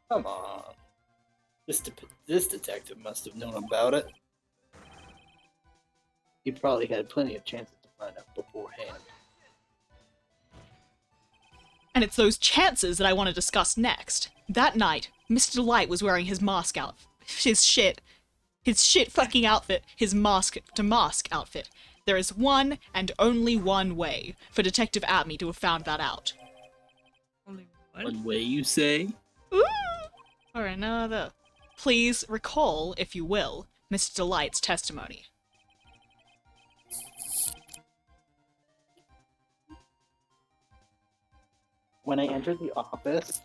Come on. This detective must have known about it. He probably had plenty of chances to find out beforehand. And it's those chances that I want to discuss next. That night, Mr. Delight was wearing his mask outfit. His shit fucking outfit. His Masque de Masque outfit. There is one and only one way for Detective Atme to have found that out. only one? One way, you say? Ooh! Alright, now other. Please recall, if you will, Mr. Delight's testimony. When I entered the office,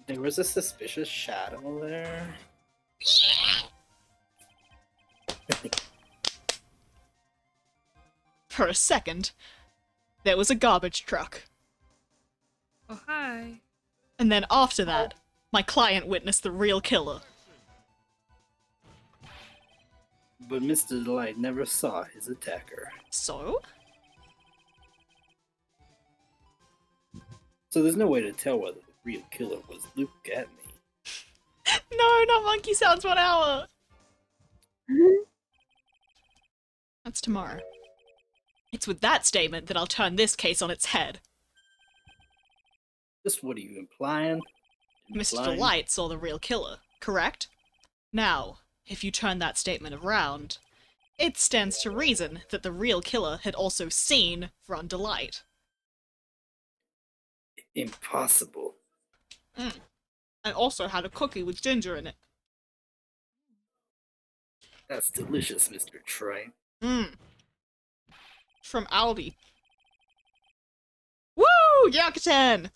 there was a suspicious shadow there. For a second, there was a garbage truck. Oh, hi. And then after that, my client witnessed the real killer. But Mr. Delight never saw his attacker. So? So there's no way to tell whether the real killer was Luke Atme. No, not Monkey Sounds 1 hour! That's tomorrow. It's with that statement that I'll turn this case on its head. Just what are you implying? Mr. Delight saw the real killer, correct? Now, if you turn that statement around, it stands to reason that the real killer had also seen Ron Delight. Impossible. And also had a cookie with ginger in it. That's delicious, Mr. Trey. From Aldi. Woo! Yakuten!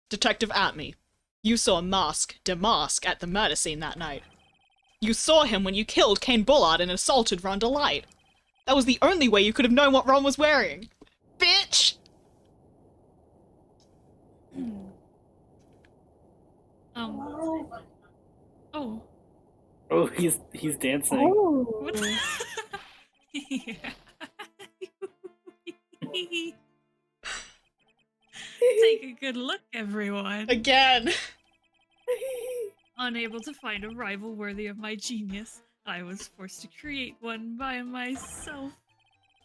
Detective Atme, you saw Masque de Masque at the murder scene that night. You saw him when you killed Kane Bullard and assaulted Ron Delight. That was the only way you could have known what Ron was wearing. Bitch! Oh. Oh, he's dancing. Oh. What? Yeah. Take a good look, everyone. Again. Unable to find a rival worthy of my genius, I was forced to create one by myself.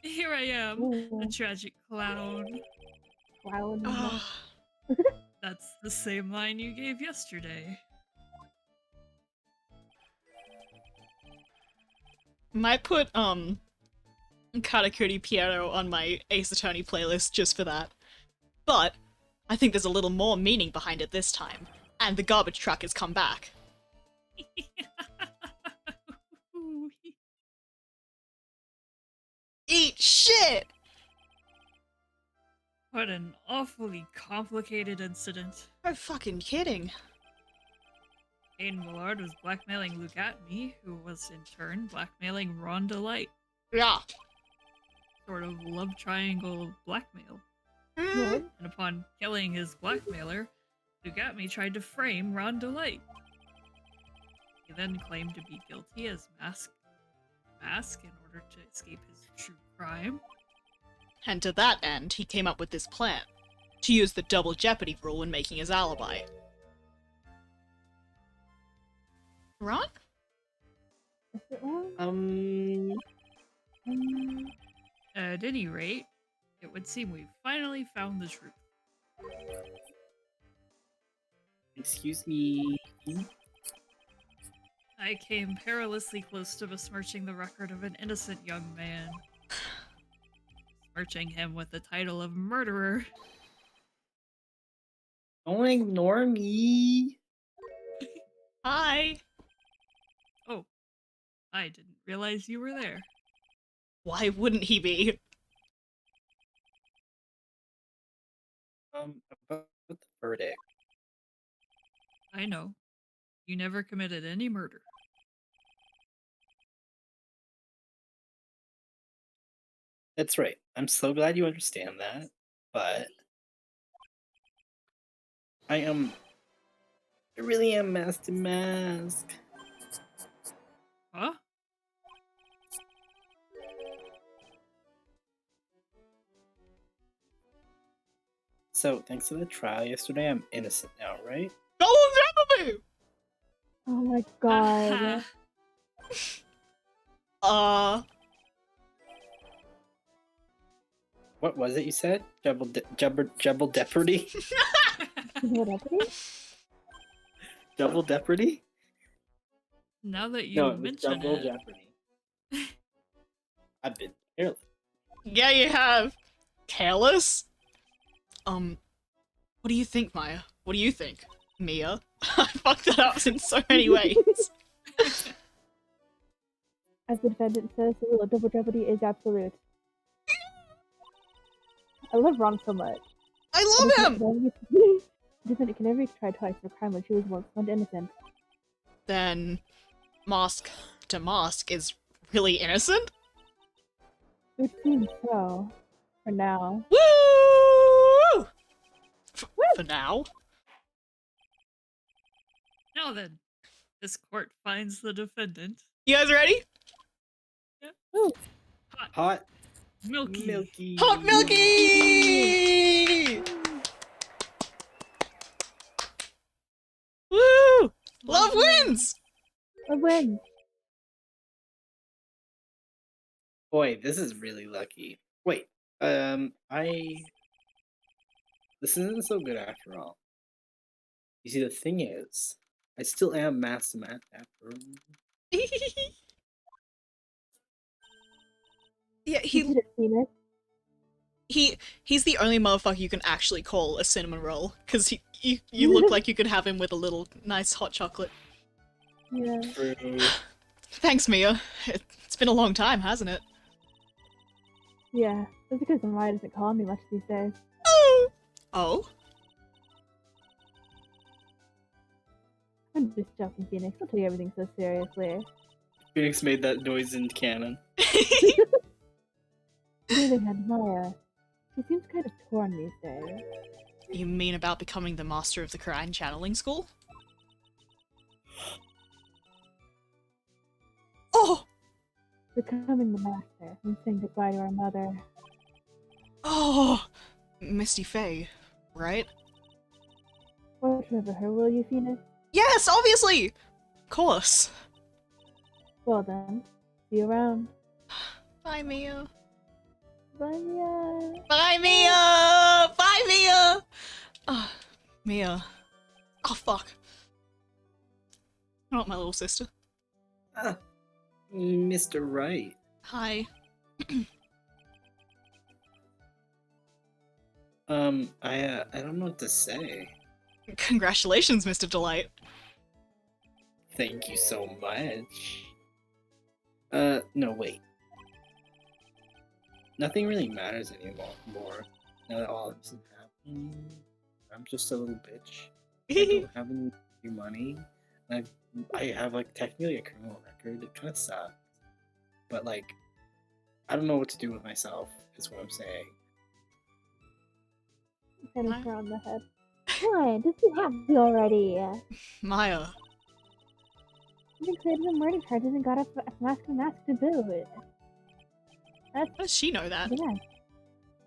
Here I am, a Ooh, tragic clown. clown. Ugh. That's the same line you gave yesterday. Might put Katakuri Piero on my Ace Attorney playlist just for that. But I think there's a little more meaning behind it this time, and the garbage truck has come back. Eat shit! What an awfully complicated incident. No fucking kidding. Aiden Millard was blackmailing Luke Atme, who was in turn blackmailing Rhonda Light. Yeah. Sort of love triangle blackmail. Mm. And upon killing his blackmailer, Luke Atme tried to frame Rhonda Light. He then claimed to be guilty as Mask in order to escape his true crime. And to that end, he came up with this plan. To use the double jeopardy rule when making his alibi. Ron? Is it wrong? At any rate, it would seem we've finally found the truth. Excuse me. I came perilously close to besmirching the record of an innocent young man. Besmirching him with the title of murderer. Don't ignore me. Hi. Oh, I didn't realize you were there. Why wouldn't he be? About the verdict. I know. You never committed any murder. That's right. I'm so glad you understand that. But I really am Master Mask. Huh? So, thanks to the trial yesterday, I'm innocent now, right? Go on, me! Oh my god. What was it you said? Double jeopardy? What happened? Double jeopardy? Now that you No, it was mention double it, jeopardy. I've been careless. Yeah, you have. Careless? What do you think, Maya? What do you think, Mia? I fucked that up in so many ways. As the defendant says, the rule of double jeopardy is absolute. I love Ron so much. I love him! The defendant can never be tried twice for a crime when she was once found innocent. Then, Mask to Mask is really innocent? It seems so. For now. Woo! For now? now then, this court finds the defendant You guys ready? Hot Milky. Hot Milky! Woo! Love wins! A win! Boy, this is really lucky. Wait, this isn't so good after all. You see, the thing is, I still am Master Matt after all. Yeah, You did it, Phoenix. he's the only motherfucker you can actually call a cinnamon roll, because you look like you could have him with a little nice hot chocolate. Yeah. True. Thanks, Mia. It's been a long time, hasn't it? Yeah. That's because Maya doesn't call me much these days. Oh? I'm just joking, Phoenix. Don't take everything so seriously. Phoenix made that noise in canon. On the other hand, Maya, she seems kind of torn these days. You mean about becoming the master of the Quran channeling school? Oh! Becoming the master and saying goodbye to our mother. Oh! Oh, Misty Faye, right? Watch over her, will you, Phoenix? Yes, obviously! Of course. Well then, see you around. Bye, Mia. Bye, Mia. Bye, Mia! Bye, Mia! Oh, Mia. Oh, fuck. Not my little sister. Ah, Mr. Right. Hi. I don't know what to say. Congratulations, Mr. Delight. Thank you so much. No, wait. Nothing really matters anymore. Now that all this is happening, I'm just a little bitch. I don't have any money. I have like technically a criminal record. It kind of sucks, but like, I don't know what to do with myself. Is what I'm saying. Hitting her on the head. Why? Just be happy already. Maya. You created a murder charges and got a mask to do it. How does she know that? Yeah.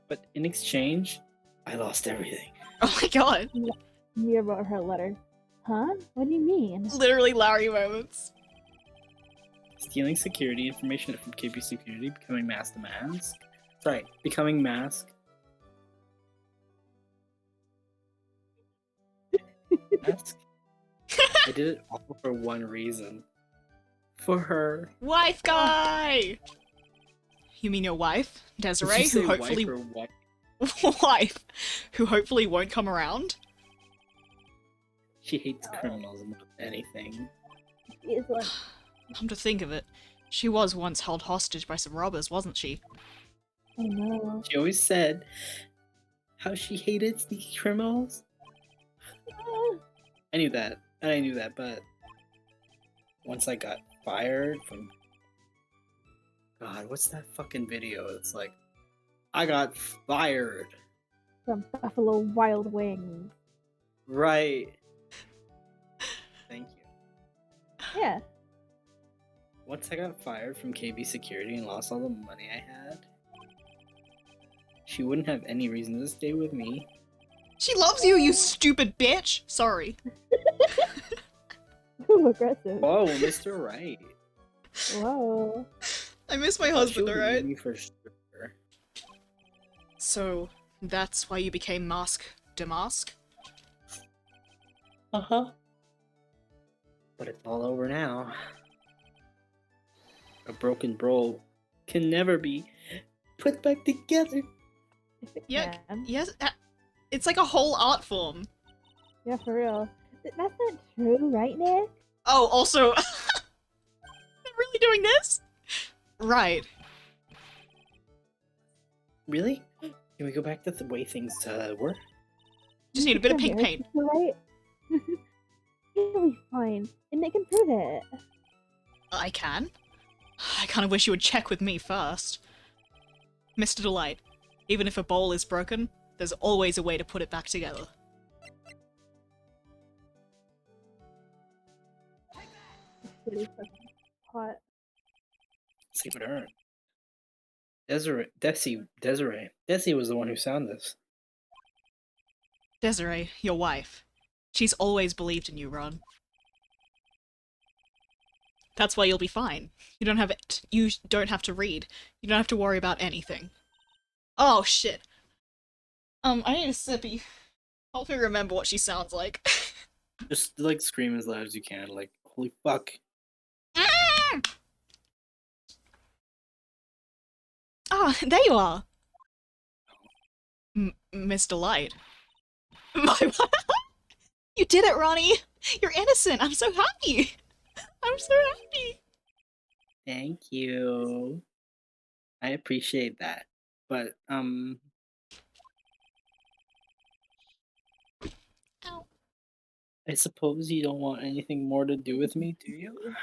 But in exchange, I lost everything. Oh my god. Mia wrote her letter. Huh? What do you mean? Literally Larry moments. Stealing security information from KB Security, becoming Mask to Mask. Sorry, becoming Mask. Mask. I did it all for one reason. For her. Wife guy! You mean your wife, Did Desiree, you say who hopefully wife or what? wife, who hopefully won't come around? She hates criminals more than anything. She's like, Come to think of it, she was once held hostage by some robbers, wasn't she? oh no. She always said how she hated these criminals. I knew that, but once I got fired from... God, what's that fucking video? It's like, I got fired. From Buffalo Wild Wings. Right. Thank you. Yeah. Once I got fired from KB Security and lost all the money I had, she wouldn't have any reason to stay with me. She loves you, you stupid bitch! Sorry. Ooh, aggressive. Whoa, Mr. Right. Whoa. I miss my She husband, would leave alright? me for sure. So, that's why you became Mask Damask? Uh-huh. But it's all over now. A broken bro can never be put back together. If it Yeah, can. yes, it's like a whole art form. Yeah, for real. That's not true, right, Nick? Oh, also, they're really doing this? Right. Really? Can we go back to the way things were? Just need a bit of pink paint. Right? It'll be fine. And Nick can prove it. I can. I kind of wish you would check with me first. Mr. Delight, even if a bowl is broken, there's always a way to put it back together. Really fucking hot. See what earned. Desi was the one who found this. Desiree, your wife. She's always believed in you, Ron. That's why you'll be fine. You don't have to read. You don't have to worry about anything. Oh shit. I need a sippy. Help me remember what she sounds like. Just like scream as loud as you can, like, holy fuck. Ah, there you are. Miss Delight. You did it, Ronnie. You're innocent. I'm so happy. I'm so happy. Thank you. I appreciate that. But, Ow. I suppose you don't want anything more to do with me, do you?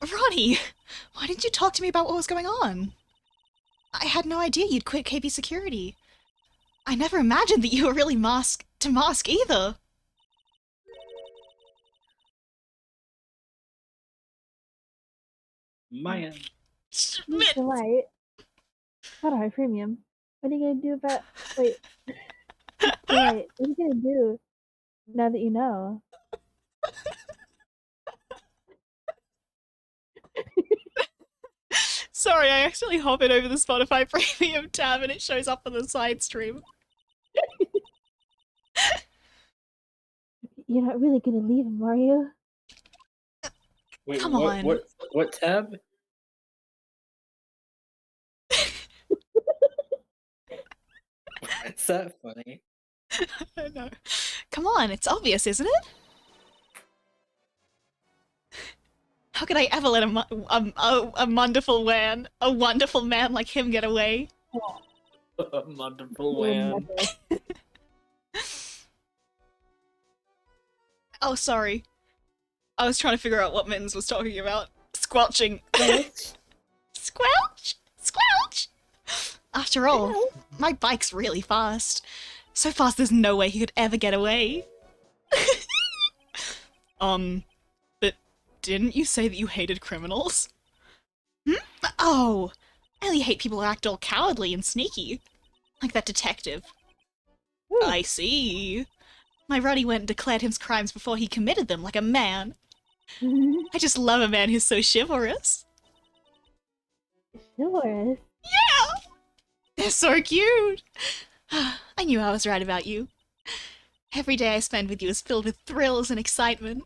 Ronnie, why didn't you talk to me about what was going on? I had no idea you'd quit KB Security. I never imagined that you were really mask either. Maya. Nick Delight. $5 premium. What are you gonna do about? Wait, right? What are you gonna do now that you know? Sorry, I accidentally hovered over the Spotify Premium tab and it shows up on the side stream. You're not really gonna leave him, are you? Wait, Come what? on. What tab? Is that funny? I know. Come on, it's obvious, isn't it? How could I ever let a wonderful man like him get away? Wonderful You'll man. never. Oh, sorry. I was trying to figure out what Mittens was talking about. Squelching. Squelch! Squelch! After all, my bike's really fast. So fast there's no way he could ever get away. But didn't you say that you hated criminals? Hmm? Oh, I only hate people who act all cowardly and sneaky. Like that detective. I see. My Roddy went and declared his crimes before he committed them like a man. I just love a man who's so chivalrous. Sure. Yeah! They're so cute! I knew I was right about you. Every day I spend with you is filled with thrills and excitement.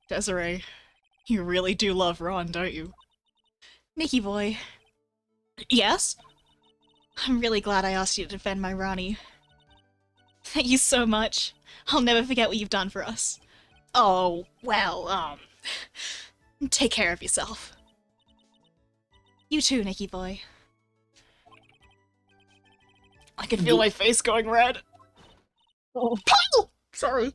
Desiree, you really do love Ron, don't you? Nicky boy. Yes? I'm really glad I asked you to defend my Ronnie. Thank you so much. I'll never forget what you've done for us. Oh, well, take care of yourself. You too, Nicky boy. I can feel my face going red. Oh. Oh, sorry.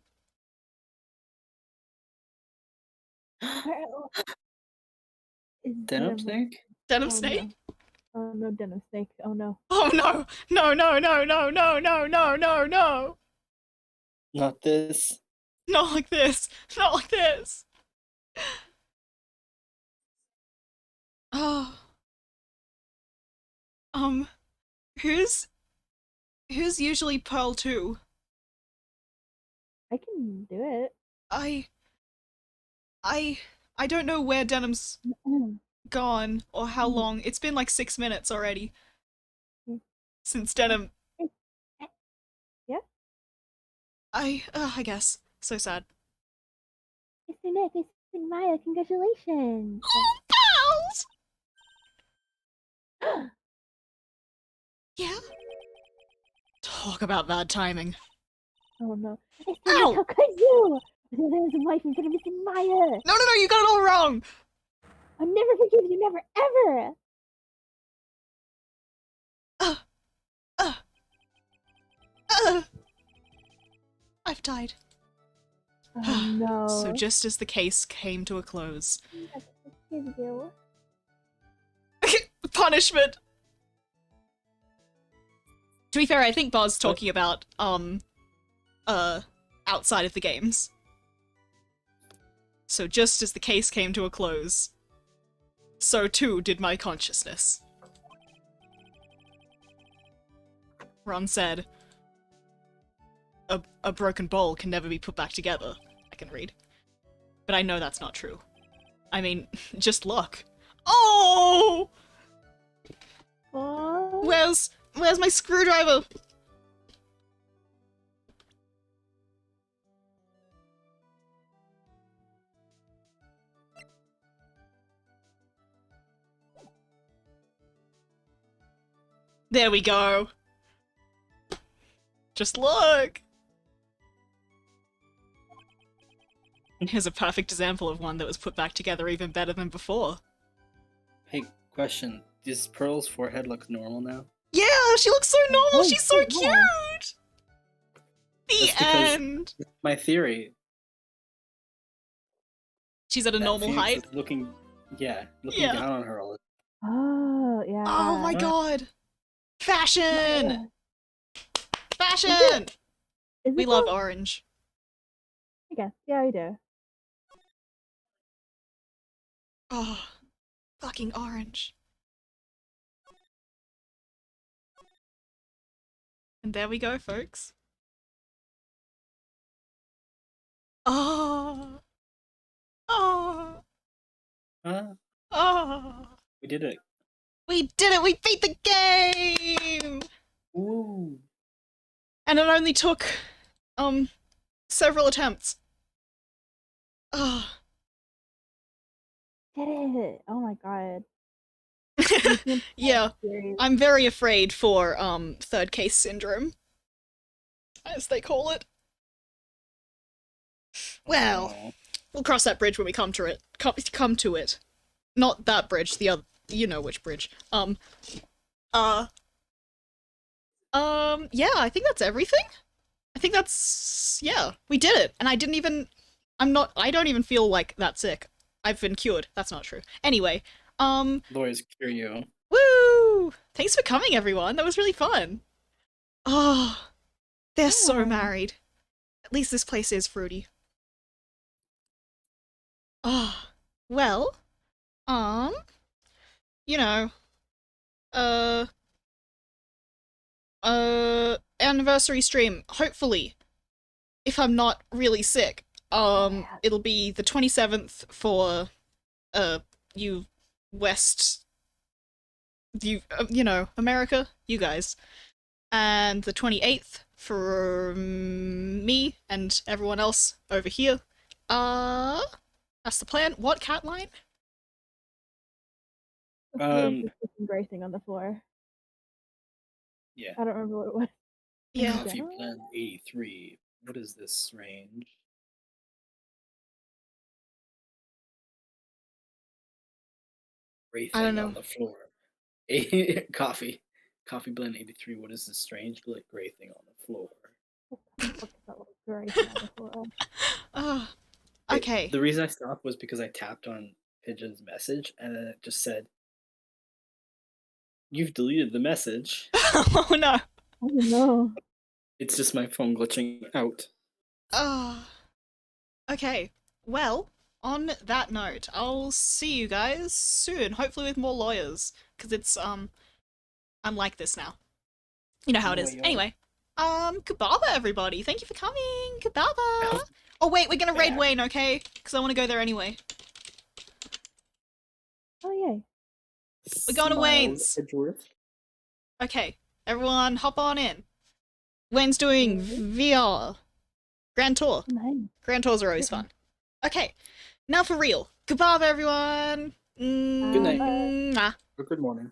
Is Denim Denim- snake? Denim Oh, snake? No. Oh no, Denim Snake. Oh no. Oh no! No, no, no, no, no, no, no, no, no! Not this. Not like this! Not like this! Oh. Who's usually Pearl 2? I can do it. I don't know where Denim's gone or how long. It's been like 6 minutes already. Since Denim. Yeah? I guess. So sad. Mr. Nick, Mr. Maya, congratulations. Oh, pals! Yeah? Talk about bad timing. Oh no. Mr. Ow! Nick, how could you? There's a wife in front of Mr. Maya. No, you got it all wrong! I'll never forgive you, never, ever. I've died. Oh no. So just as the case came to a close. Forgive you. Punishment! To be fair, I think Boz's talking about, outside of the games. So just as the case came to a close, so too did my consciousness. Ron said, a broken bowl can never be put back together. I can read. But I know that's not true. I mean, just look. Oh! Oh. Where's my screwdriver? There we go. Just look. Here's a perfect example of one that was put back together even better than before. Hey, question. Does Pearl's forehead look normal now? Yeah, she looks so normal. Oh, She's so yeah. cute. The That's because- end. My theory. She's at a that normal Phoenix height. is looking Yeah. down on her all the Oh, yeah. Oh my Right. god. Fashion. Maya. Fashion. Is We it love all- orange. I guess. Yeah, we do. Oh, Fucking orange. And there we go, folks. Oh. Oh. Oh. We did it. We did it! We beat the game! Ooh. And it only took, several attempts. Oh. Did it! Oh my god. Yeah, Serious. I'm very afraid for, third case syndrome. As they call it. Well, Aw. we'll cross that bridge when we come to it. Come to it. Not that bridge, the other, you know which bridge. Yeah, I think that's everything. I think that's, yeah, we did it. And I don't even feel like that sick. I've been cured. That's not true. Anyway, Lawyers cure you. woo! Thanks for coming, everyone. That was really fun. Oh, they're so Yeah. married. At least this place is fruity. Oh, well, you know, anniversary stream, hopefully, if I'm not really sick. Yeah. It'll be the 27th for, you West, you know, America, you guys. And the 28th for me and everyone else over here. That's the plan. What cat line? The gray thing on the floor. Yeah. I don't remember what it was. Yeah. Coffee general? Blend 83. What is this range? Gray I don't thing on know. the floor. Coffee Blend 83. What is this strange gray thing on the floor? What the fuck is that little gray thing on the floor? Ah, Wait, okay. The reason I stopped was because I tapped on Pigeon's message and then it just said, "You've deleted the message." Oh no. Oh no. It's just my phone glitching out. Oh. Okay. Well, on that note, I'll see you guys soon. Hopefully with more lawyers, because it's I'm like this now. You know how it is. Lawyer. Anyway, Kababa, everybody. Thank you for coming. Kababa. Oh wait, we're gonna raid Yeah. Wayne, okay? Because I want to go there anyway. Oh yay. We're going to Smiled Wayne's. Edgeworth. Okay, everyone, hop on in. Wayne's doing Mhm. VR. Grand Tour. Nice. Grand Tours are always fun. Okay, now for real. Goodbye, everyone. Good night. Mwah. Or good morning.